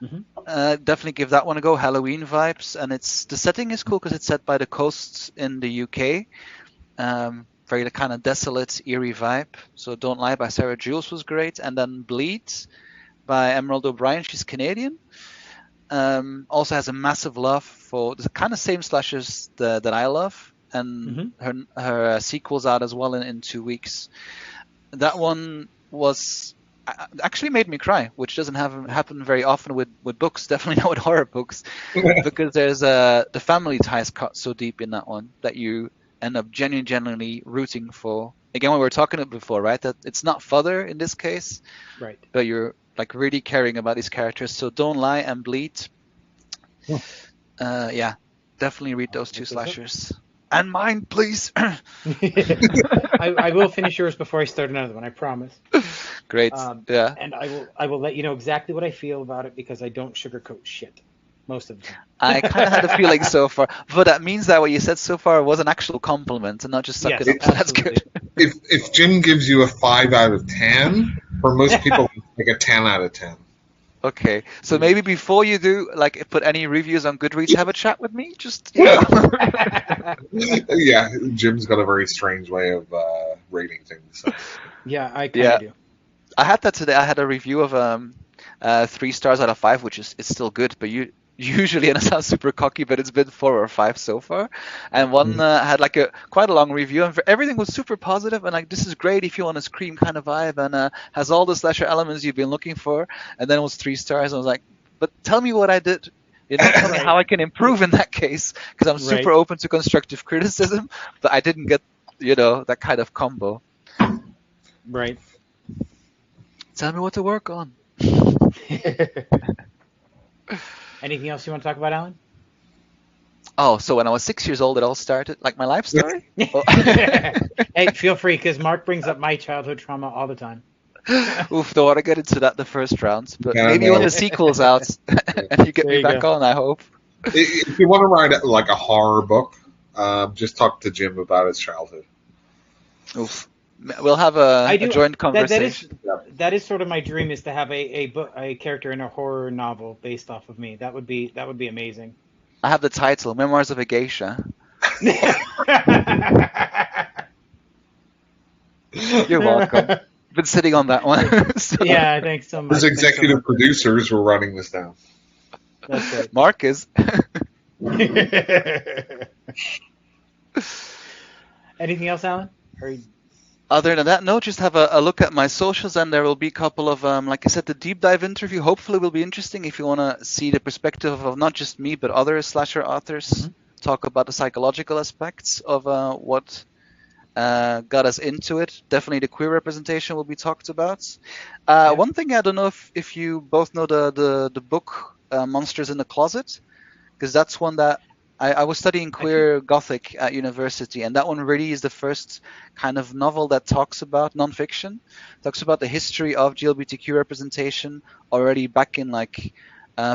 Hmm. definitely give that one a go. Halloween vibes, and it's the setting is cool because it's set by the coasts in the UK. Very kind of desolate, eerie vibe. So Don't Lie by Sarah Jules was great, and then Bleed by Emerald O'Brien. She's Canadian. Also has a massive love for the kind of same slashers that I love, and Hmm. her sequel's out as well in 2 weeks. That one was actually made me cry, which doesn't happen very often with books. Definitely not with horror books, because there's the family ties cut so deep in that one that you end up genuinely rooting for. Again, we were talking about before, right? That it's not fodder in this case, Right. but you're like really caring about these characters. So Don't Lie and Bleed. Yeah, definitely read I'll those two look those up. slashers. And mine, please. I will finish yours before I start another one. I promise. Great. Yeah. And I will let you know exactly what I feel about it because I don't sugarcoat shit most of the I kind of had a feeling time. so far, but that means that what you said so far was an actual compliment and not just sucking Yes, up. It, So that's good. absolutely. if Jim gives you a 5 out of 10, for most people, it's like a 10 out of 10. Okay, so Brilliant. maybe before you do, like, put any reviews on Goodreads, have a chat with me. Just. Yeah, Jim's got a very strange way of rating things. So. Yeah, I kind Yeah, of do. I had that today. I had a review of 3 stars out of 5, which is it's still good, but you usually, and it sounds super cocky, but it's been 4 or 5 so far. And one had like a quite a long review, and everything was super positive, and like this is great if you want a Scream kind of vibe, and has all the slasher elements you've been looking for. And then it was 3 stars. I was like, but tell me what I did. Tell me Right. how I can improve in that case, because I'm super Right. open to constructive criticism, but I didn't get, that kind of combo. Right. Tell me what to work on. Anything else you want to talk about, Alan? Oh, so when I was 6 years old, it all started, like my life story? Oh. Hey, feel free, because Mark brings up my childhood trauma all the time. Oof, don't want to get into that the first round, but Yeah, maybe when no. the sequel's out and you get There me you back go. on, I hope. If you want to write like a horror book, just talk to Jim about his childhood. Oof. We'll have I a do. joint That is conversation. Yeah. that is sort of my dream, is to have a book, a character in a horror novel based off of me. That would be amazing. I have the title, Memoirs of a Geisha. You're welcome. Been sitting on that one. So, Yeah, thanks so His much. Thanks so executive much. producers were writing this down. That's right. Mark is. Anything else, Alan? Or Other than that, no, just have a look at my socials, and there will be a couple of, like I said, the deep dive interview hopefully will be interesting if you want to see the perspective of not just me, but other slasher authors, talk about the psychological aspects of what got us into it. Definitely the queer representation will be talked about. Yeah. One thing, I don't know if you both know the book Monsters in the Closet, because that's one that I was studying I think queer Gothic at university, and that one really is the first kind of novel that talks about nonfiction, talks about the history of GLBTQ representation already back in like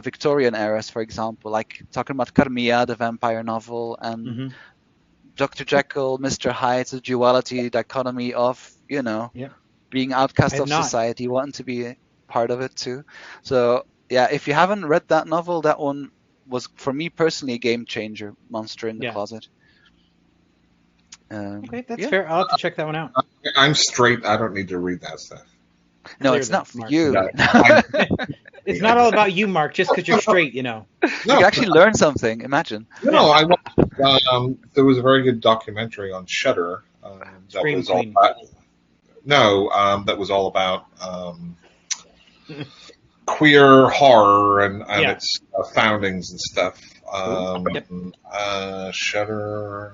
Victorian eras, for example, like talking about Carmilla, the vampire novel, and hmm Dr. Jekyll, Mr. Hyde, the duality dichotomy of, Yeah. being I outcast have of not. society, wanting to be a part of it too. So yeah, if you haven't read that novel, that one was for me personally a game changer. Monster in the Yeah. Closet. Okay, that's Yeah. fair. I'll have to check that one out. I'm straight. I don't need to read that stuff. No, it's Clearly, not for Mark. you. Yeah, I, It's not all about you, Mark, just because you're straight, you know. You no, can actually learn something. Imagine. no. I watched. There was a very good documentary on Shudder that Scream was all Queen. about. No, that was all about queer horror and Yeah. its foundings and stuff. Yep. Shudder,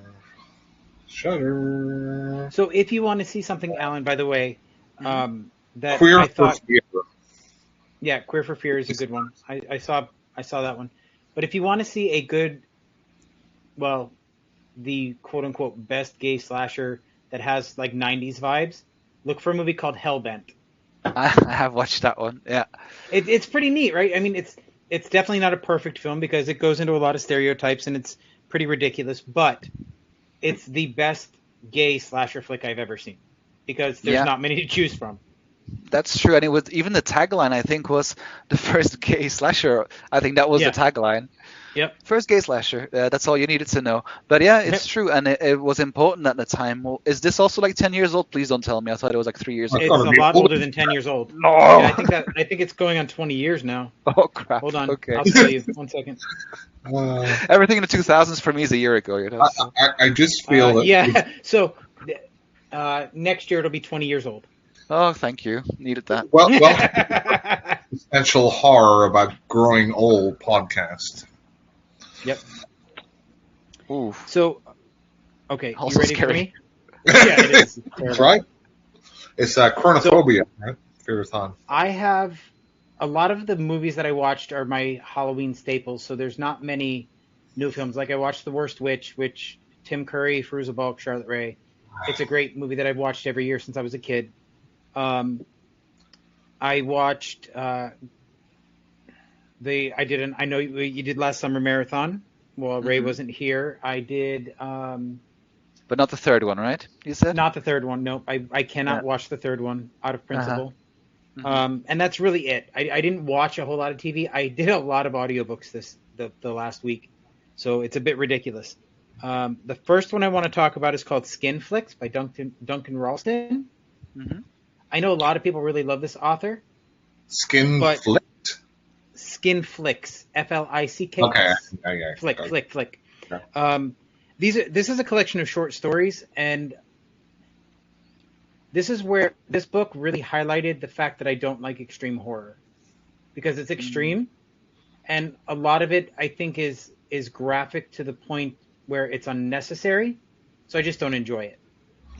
Shudder. So if you want to see something, Alan, by the way, Hmm. that Queer I for thought, Fear. yeah, Queer for Fear is a good one. I saw that one. But if you want to see a good, well, the quote unquote best gay slasher that has like 90s vibes, look for a movie called Hellbent. I have watched that one. Yeah. It's pretty neat, right? I mean, it's definitely not a perfect film because it goes into a lot of stereotypes and it's pretty ridiculous, but it's the best gay slasher flick I've ever seen because there's Yeah, not many to choose from. that's true. And it was even the tagline, I think, was the first gay slasher. I think that was the Yeah. tagline. Yep. First gay slasher. That's all you needed to know. But yeah, it's true, and it was important at the time. Well, is this also like 10 years old? Please don't tell me. I thought it was like 3 years It's ago. It's gonna a be lot older older than than 10 years old. Yeah, No. I think it's going on 20 years now. Oh crap. Hold on. Okay. I'll tell you. One second. that. Everything in the 2000s for me is a year ago. So. I just feel that it's Yeah. So next year it'll be 20 years old. Oh, thank you. Needed that. well, essential horror about growing old podcast. Yep. Ooh, So, okay, you also ready for scary. me? Yeah, it is. It's That's terrible. right. It's So, chronophobia, right? Fear of time. I have a lot of the movies that I watched are my Halloween staples, so there's not many new films. Like I watched The Worst Witch, which Tim Curry, Fairuza Balk, Charlotte Rae. It's a great movie that I've watched every year since I was a kid. Um, I watched I know you did last summer marathon. Well, Ray Hmm. wasn't here. I did But not the third one, right? You said? not the third one. Nope, I Yeah. cannot watch the third one out of Uh-huh. principle. Hmm. And that's really it. I didn't watch a whole lot of TV. I did a lot of audiobooks the last week, so it's a bit ridiculous. The first one I want to talk about is called Skin Flicks by Duncan Ralston. Hmm. I know a lot of people really love this author, Skin but flick. Skin Flicks, Okay. Flicks, Yeah, yeah. flick, Okay. flick, flick. Yeah. This is a collection of short stories, and this is where this book really highlighted the fact that I don't like extreme horror because it's extreme, and a lot of it I think is graphic to the point where it's unnecessary. So I just don't enjoy it.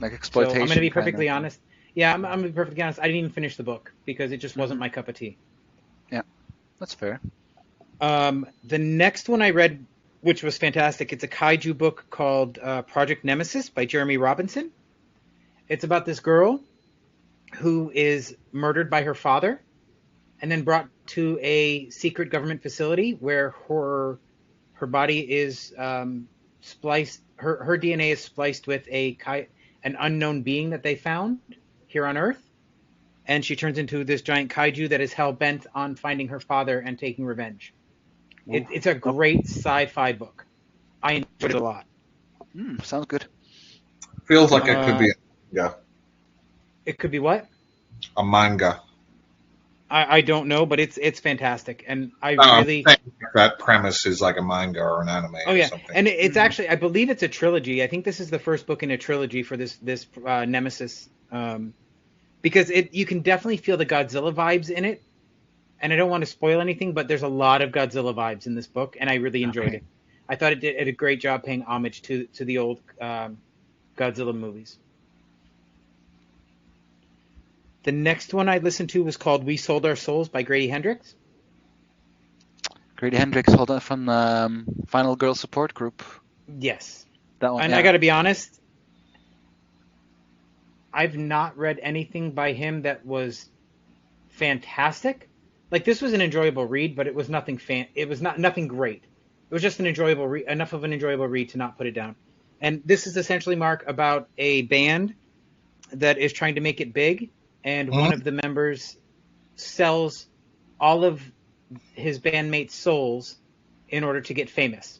Like So I'm going to exploitation be kind of. perfectly honest. Yeah, I'm going to be perfectly honest. I didn't even finish the book because it just Hmm. wasn't my cup of tea. Yeah, that's fair. The next one I read which was fantastic. It's a kaiju book called Project Nemesis by Jeremy Robinson. It's about this girl who is murdered by her father and then brought to a secret government facility where her body is spliced. Her DNA is spliced with an unknown being that they found here on Earth, and she turns into this giant kaiju that is hell bent on finding her father and taking revenge. It's a great sci-fi book. I enjoyed it a lot. Sounds good. Feels like it could be a manga. It could be what? A manga. I don't know, but it's fantastic, and I really think that premise is like a manga or an anime. Oh or yeah, something. and it's actually, I believe it's a trilogy. I think this is the first book in a trilogy for this Nemesis, because you can definitely feel the Godzilla vibes in it. And I don't want to spoil anything, but there's a lot of Godzilla vibes in this book, and I really enjoyed it. I thought it did a great job paying homage to the old Godzilla movies. The next one I listened to was called We Sold Our Souls by Grady Hendrix. Grady Hendrix, hold on, from Final Girl Support Group. Yes. That one. And yeah. I got to be honest, I've not read anything by him that was fantastic. Like, this was an enjoyable read, but it was nothing nothing great. It was just an enjoyable read, enough of an enjoyable read to not put it down. And this is essentially, Mark, about a band that is trying to make it big, and one of the members sells all of his bandmates' souls in order to get famous.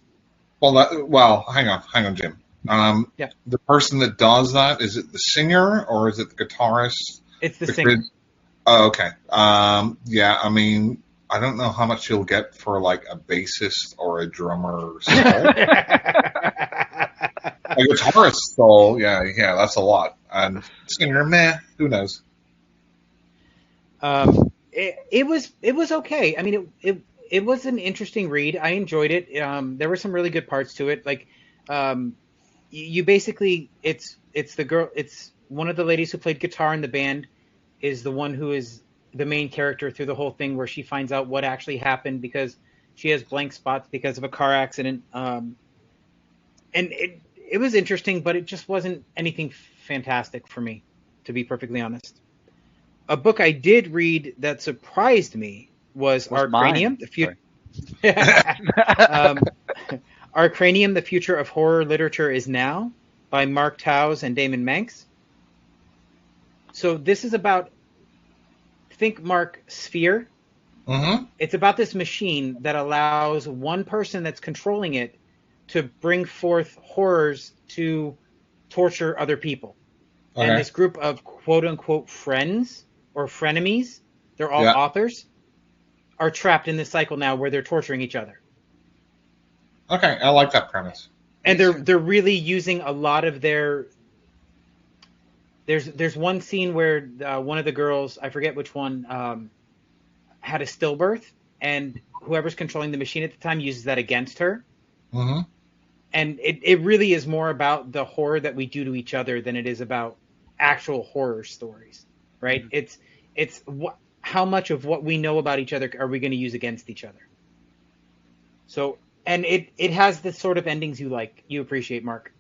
Well, hang on, Jim. Yeah. The person that does that, is it the singer or is it the guitarist? It's the singer. Oh, okay. Yeah, I mean, I don't know how much you'll get for like a bassist or a drummer soul. A guitarist soul, yeah, that's a lot. And singer, meh, who knows? It was okay. I mean, it was an interesting read. I enjoyed it. There were some really good parts to it. Like, you basically, it's the girl. It's one of the ladies who played guitar in the band is the one who is the main character through the whole thing, where she finds out what actually happened because she has blank spots because of a car accident. And it was interesting, but it just wasn't anything fantastic for me, to be perfectly honest. A book I did read that surprised me was Arcranium, the future. Arcranium, the Future of Horror Literature is Now, by Mark Towes and Damon Manx. So this is about, think Mark, Sphere. Mm-hmm. It's about this machine that allows one person that's controlling it to bring forth horrors to torture other people. Okay. And this group of quote-unquote friends or frenemies, they're all authors, are trapped in this cycle now where they're torturing each other. Okay, I like that premise. And they're really using a lot of their... There's one scene where one of the girls, I forget which one, had a stillbirth, and whoever's controlling the machine at the time uses that against her. Mm-hmm. And it really is more about the horror that we do to each other than it is about actual horror stories, right? Mm-hmm. It's how much of what we know about each other are we going to use against each other? So, and it has the sort of endings you appreciate, Mark.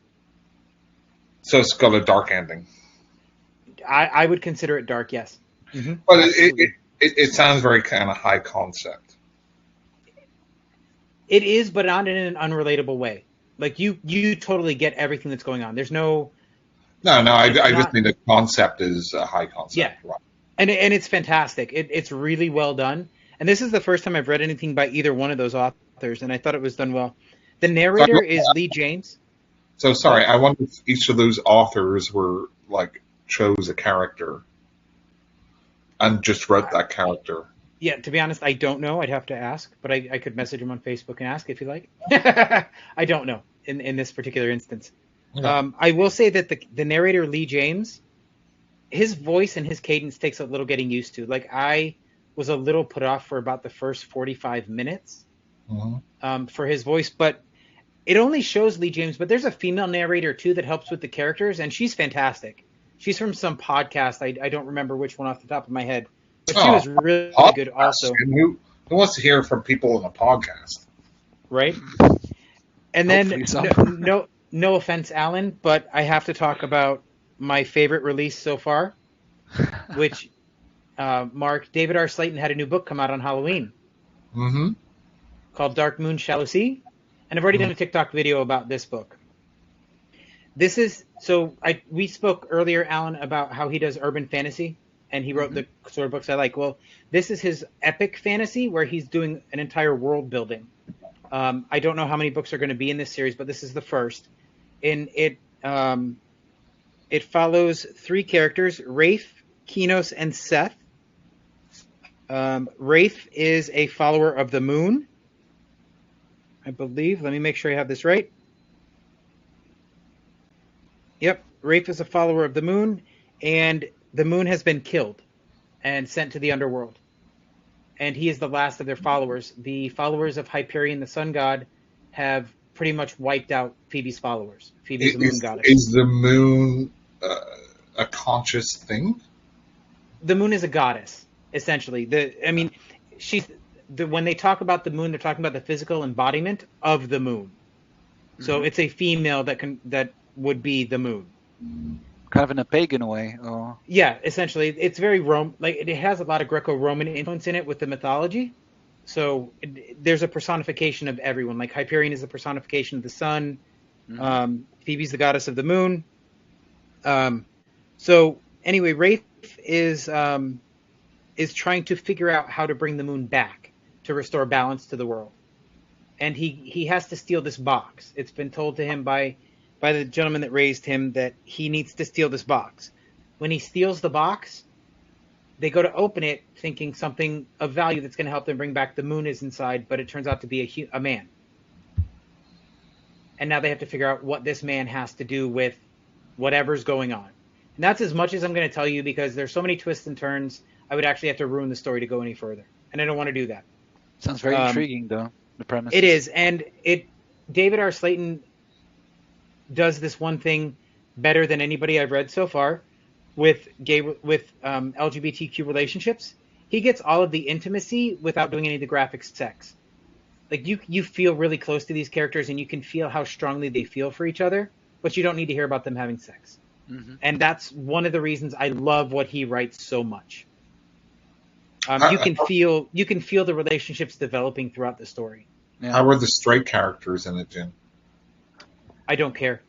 So it's got a dark ending. I would consider it dark, yes. Mm-hmm. But it sounds very kind of high concept. It is, but not in an unrelatable way. Like, you totally get everything that's going on. There's no... No, I just mean the concept is a high concept. Yeah, right. And it's fantastic. It's really well done. And this is the first time I've read anything by either one of those authors, and I thought it was done well. The narrator is Lee James. So, sorry, I wonder if each of those authors were, chose a character and just wrote that character. Yeah, to be honest, I don't know. I'd have to ask, but I could message him on Facebook and ask if you like. I don't know in this particular instance. Okay. I will say that the narrator, Lee James, his voice and his cadence takes a little getting used to. Like, I was a little put off for about the first 45 minutes for his voice, but it only shows Lee James. But there's a female narrator, too, that helps with the characters, and she's fantastic. She's from some podcast. I don't remember which one off the top of my head. But she was really good also. Who wants to hear from people in a podcast? Right? And then Hopefully some. no offense, Alan, but I have to talk about my favorite release so far, which Mark David R. Slayton had a new book come out on Halloween Mm-hmm. called Dark Moon Shallow Sea, and I've already done a TikTok video about this book. This is so we spoke earlier, Alan, about how he does urban fantasy and he wrote Hmm. the sort of books I like. Well, this is his epic fantasy where he's doing an entire world building. I don't know how many books are going to be in this series, but this is the first. And it follows three characters: Rafe, Kinos, and Seth. Rafe is a follower of the moon, I believe. Let me make sure I have this right. Yep, Rafe is a follower of the moon, and the moon has been killed and sent to the underworld. And he is the last of their followers. The followers of Hyperion, the sun god, have pretty much wiped out Phoebe's followers. Phoebe's the moon goddess. Is the moon a conscious thing? The moon is a goddess, essentially. I mean, when they talk about the moon, they're talking about the physical embodiment of the moon. So Hmm. it's a female that would be the moon. Kind of in a pagan way. Or Yeah, essentially, it's very like it has a lot of Greco-Roman influence in it with the mythology. So there's a personification of everyone. Like Hyperion is the personification of the sun. hmm. Phoebe's the goddess of the moon. So anyway, Wraith is trying to figure out how to bring the moon back to restore balance to the world, and he has to steal this box. It's been told to him by the gentleman that raised him that he needs to steal this box. When he steals the box, they go to open it thinking something of value that's going to help them bring back the moon is inside, but it turns out to be a man. And now they have to figure out what this man has to do with whatever's going on. And that's as much as I'm going to tell you because there's so many twists and turns. I would actually have to ruin the story to go any further, and I don't want to do that. Sounds very Um, intriguing, though. The premise. it is, and David R. Slayton does this one thing better than anybody I've read so far with LGBTQ relationships. He gets all of the intimacy without doing any of the graphic sex. Like you feel really close to these characters and you can feel how strongly they feel for each other, but you don't need to hear about them having sex. Hmm. And that's one of the reasons I love what he writes so much. You I, can feel the relationships developing throughout the story. Yeah. How were the straight characters in it, Jim? I don't care.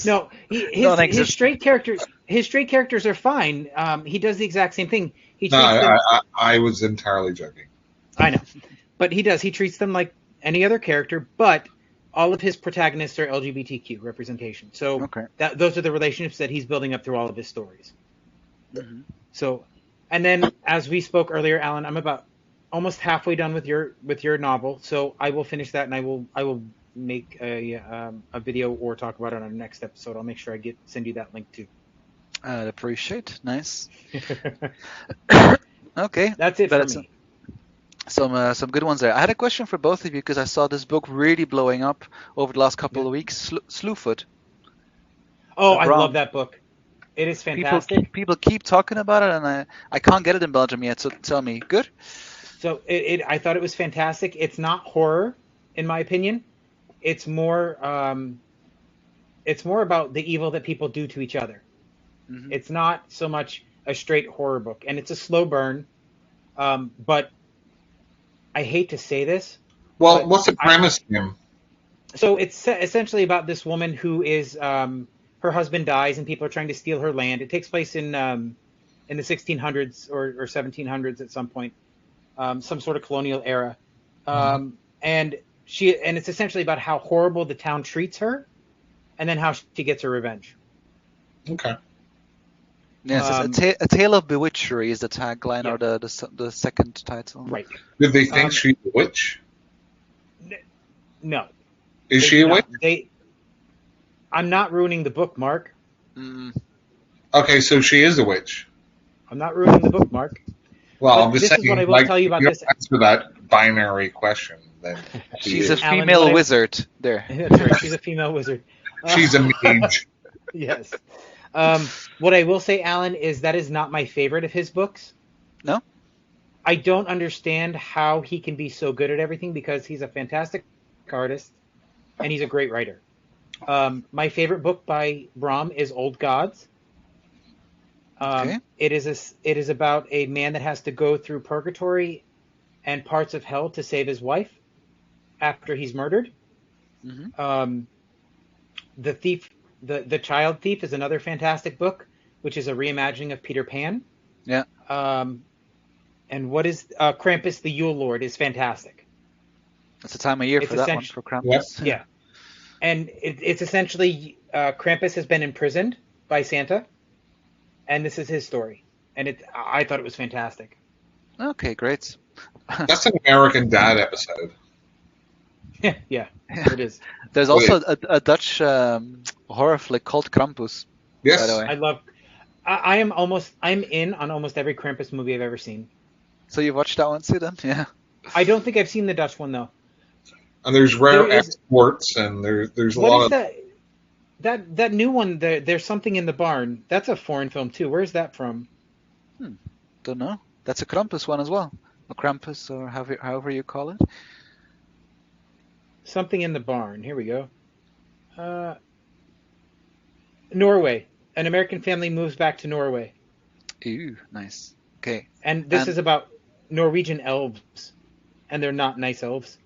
No, his straight characters are fine. He does the exact same thing. He No, treats them. I was entirely joking. I know, but he does. He treats them like any other character. But all of his protagonists are LGBTQ representation. So Okay. those are the relationships that he's building up through all of his stories. Hmm. So, and then as we spoke earlier, Alan, I'm about almost halfway done with your novel. So I will finish that, and I will make a video or talk about it on our next episode. I'll make sure I send you that link too. I'd appreciate. Nice. Okay. That's it for That's me. some good ones there. I had a question for both of you because I saw this book really blowing up over the last couple Yeah. of weeks. Slewfoot. Oh, I Brom. love that book. It is People fantastic. people keep talking about it, and I can't get it in Belgium yet. So tell me, good? So I thought it was fantastic. It's not horror, in my opinion. It's more about the evil that people do to each other. Hmm. It's not so much a straight horror book, and it's a slow burn. But I hate to say this, Well, but what's the premise, Jim? so it's essentially about this woman who is her husband dies and people are trying to steal her land. It takes place in the 1600s or 1700s at some point, some sort of colonial era, Mhm. and it's essentially about how horrible the town treats her, and then how she gets her revenge. Okay. Yes, Um, a tale of bewitchery is the tagline yeah, or the second title. right. Did they think Um, she's a witch? no, Is they she do a witch? not. I'm not ruining the book, Mark. Mm, Okay, so she is a witch. I'm not ruining the book, Mark. Well, I'm But just this is what I saying, will like, tell you if about you this. don't answer that binary question, then she she's a is. Alan, female wizard. There. That's right. She's a female wizard. She's a mage. Yes. What I will say, Alan, is that is not my favorite of his books. No? I don't understand how he can be so good at everything because he's a fantastic artist and he's a great writer. My favorite book by Brom is Old Gods. Okay. It is about a man that has to go through purgatory and parts of hell to save his wife after he's murdered. Hmm. Um, the thief, the child thief, is another fantastic book, which is a reimagining of Peter Pan. Yeah. Um, and what is Krampus the Yule Lord is fantastic. It's the time of year It's for that one, essentially for Yep. Krampus. yeah, and it's essentially Krampus has been imprisoned by Santa, and this is his story. And I thought it was fantastic. Okay, great. That's an American Dad episode. Yeah, Yeah. it is. There's Wait, also a Dutch horror flick called Krampus, by the yes, way. I love. I'm in on almost every Krampus movie I've ever seen. So you watched that one too, then? Yeah. I don't think I've seen the Dutch one though. and there's There rare is exports, and there's a what lot is of that new one? There's something in the barn. That's a foreign film too. Where's that from? Hmm. Don't know. That's a Krampus one as well. A Krampus, or however you call it. Something in the barn. Here we go. Uh, Norway. An American family moves back to Norway, Ooh, nice. Okay. and this And is about Norwegian elves, and they're not nice elves.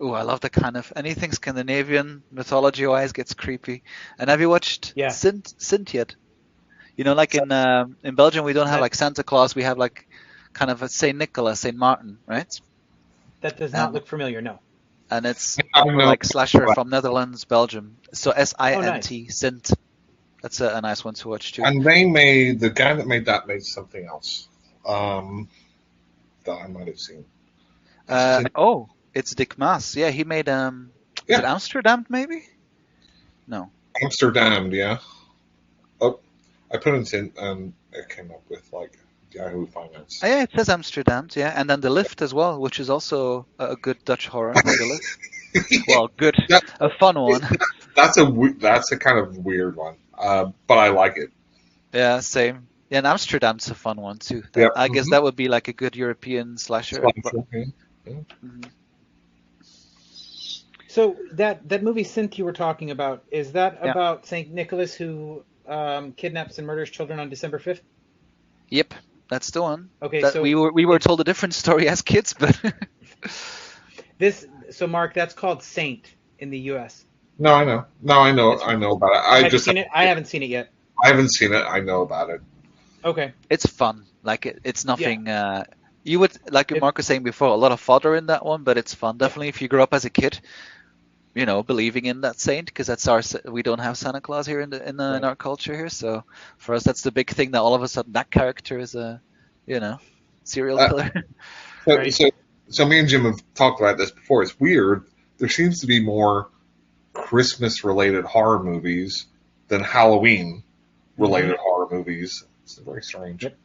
oh, I love the kind of anything Scandinavian mythology-wise gets creepy. And have you watched Yeah, Sint yet? You know, like in Belgium, we don't have that like Santa Claus. We have like kind of a Saint Nicholas, Saint Martin, right? that does not And look familiar. No. and it's I don't horror know. like slasher from Netherlands, Belgium. So Oh, nice. Sint, Sint. That's a nice one to watch too. And the guy that made that made something else um, that I might have seen. Oh, it's Dick Maas. Yeah, he made is it Yeah, Amsterdam maybe? No. Amsterdam. Yeah. Oh, I put it in, and it came up with like Yahoo Finance. Oh, yeah, it says Amsterdam. Yeah, and then The Lift as well, which is also a good Dutch horror. The Lift. Well, good, That, a fun one. that's a kind of weird one, but I like it. Yeah, same. Yeah, and Amsterdam's a fun one too. That Yep. I guess that would be like a good European slasher. But Slasher, yeah. Yeah. mhm. So that movie Synth you were talking about, is that Yeah, about Saint Nicholas who kidnaps and murders children on December 5th? yep, that's the one. Okay, That so we were told a different story as kids, but this so Mark, that's called Saint in the U.S. No, I know. No, I know. It's I know about it. I have you just seen it? I haven't seen it yet. I haven't seen it. I know about it. Okay, it's fun. Like it's yeah, nothing. You would like it Mark was saying before, a lot of fodder in that one, but it's fun. Definitely, if you grew up as a kid, believing in that saint, because that's we don't have Santa Claus here in right. our culture here. So for us, that's the big thing that all of a sudden that character is a, you know, serial Uh, killer. so, Right. so, so me and Jim have talked about this before. It's weird. There seems to be more Christmas-related horror movies than Halloween-related Hmm. horror movies. It's very strange. Yep.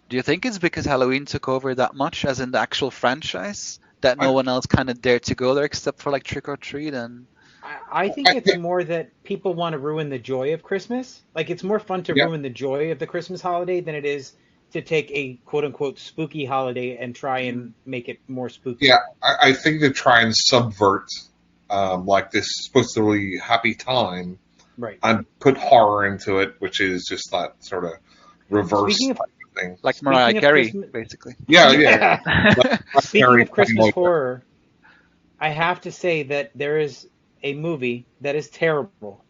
Do you think it's because Halloween took over that much, as in the actual franchise, that no I, one else kind of dared to go there except for like Trick or Treat and I think I, it's more that people want to ruin the joy of Christmas. Like it's more fun to yeah, ruin the joy of the Christmas holiday than it is to take a quote unquote spooky holiday and try and mm, make it more spooky. yeah. I think they try and subvert like this supposedly happy time Right. and put horror into it, which is just that sort of reverse Speaking of type of thing. like Mariah speaking of Carey, Christmas, basically. Yeah, yeah. yeah. Like Speaking Harry of Christmas Potter. horror, I have to say that there is a movie that is terrible,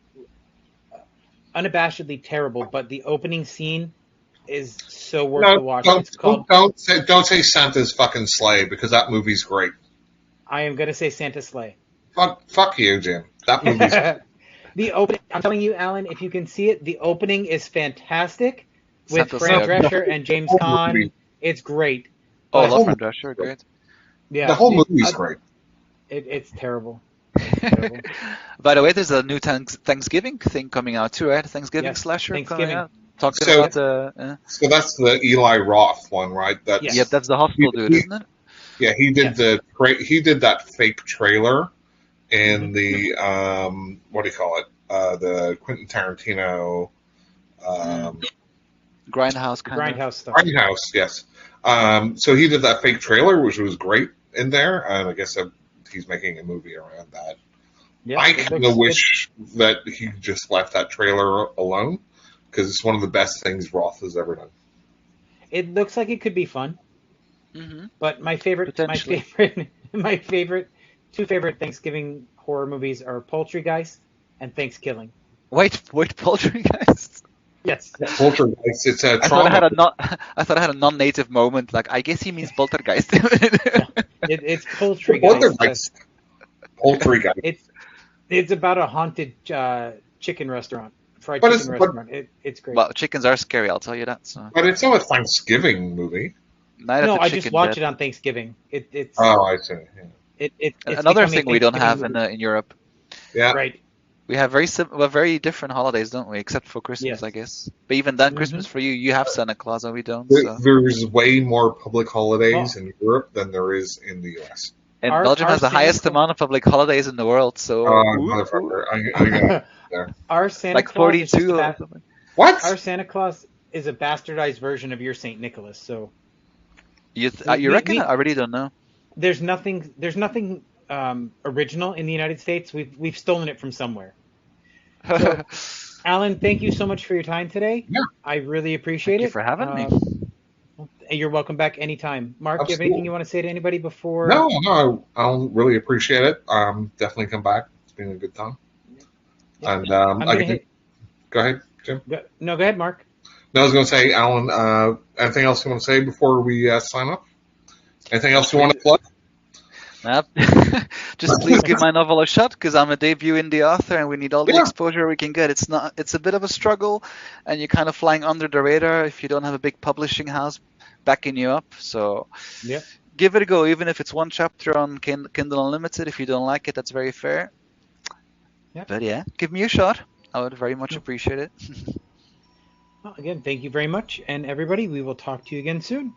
unabashedly terrible, but the opening scene is so worth No, the watch. It's called. don't say Santa's fucking sleigh because that movie's great. I am gonna say Santa Slay. Fuck you, Jim. That movie's The opening. I'm telling you, Alan, if you can see it, the opening is fantastic with Santa Fran Slay. Okay. Drescher and James whole Caan. movie. It's great, Oh, The but love whole Fran movie's Drescher, great. great. The yeah, whole movie's great. it's terrible. It's terrible. By the way, there's a new Thanksgiving thing coming out too, right? Thanksgiving Yes, slasher coming Thanksgiving. out. Talking So, about Yes, the. that's the Eli Roth one, right? Yep, yes, that's the He, hospital dude, he isn't it? yeah, yes. he did that fake trailer Hmm. in the what do you call it? The Quentin Tarantino Mm. um, Grindhouse kind of. Grindhouse stuff. Grindhouse, yes. So he did that fake trailer, which was great in there, and I guess he's making a movie around that. Yeah, I it kind of looks wish that he just left that trailer alone because it's one of the best things Roth has ever done. it looks like it could be fun. Hmm. But Potentially. two favorite Thanksgiving horror movies are Poultrygeist and Thanksgiving. Wait, Poltergeist. Yes. Poltergeist, it's a I thought I trauma. had a non I thought I had a non-native moment. Like I guess he means poltergeist. No, it's Poultrygeist. Poltergeist. Poltergeist. It's about a haunted chicken restaurant, fried But chicken restaurant. It's great. Well, chickens are scary, I'll tell you that. So it's not a Thanksgiving movie. night of No, the I just chicken watch dead. it on Thanksgiving. Oh, I see. It's Another becoming a thing we don't Thanksgiving have movie. in Europe. Yeah. Right. We have very different holidays, don't we? Except for Christmas, I Yes. guess. But even then, Hmm. Christmas for you have Santa Claus, and we don't. There- So, There's way more public holidays Well, in Europe than there is in the US. and our Belgium our has the Santa highest Claus amount of public holidays in the world. So, Motherfucker. I got it there. our Santa like Claus is just 42 or something. What? our Santa Claus is a bastardized version of your Saint Nicholas. So You reckon? I we really don't know. there's nothing original in the United States. We've stolen it from somewhere. So Alan, thank you so much for your time today. Yeah, I really appreciate Thank you it. for having me. You're welcome back anytime. Mark, you have anything absolutely. you want to say to anybody before? No, I'll really appreciate it. Definitely come back. It's been a good time. Yep. And I'm gonna hit. go ahead, Jim. No, go ahead, Mark. No, I was going to say, Alan, anything else you want to say before we sign off? Anything else you want to plug? Nah. Just please give my novel a shot because I'm a debut indie author and we need all the Yeah. exposure we can get. It's a bit of a struggle and you're kind of flying under the radar if you don't have a big publishing house backing you up. So Yep. give it a go, even if it's one chapter on Kindle Unlimited. If you don't like it, that's very fair. Yep. But yeah, give me a shot. I would very much appreciate it. Well, again, thank you very much, and everybody, we will talk to you again soon.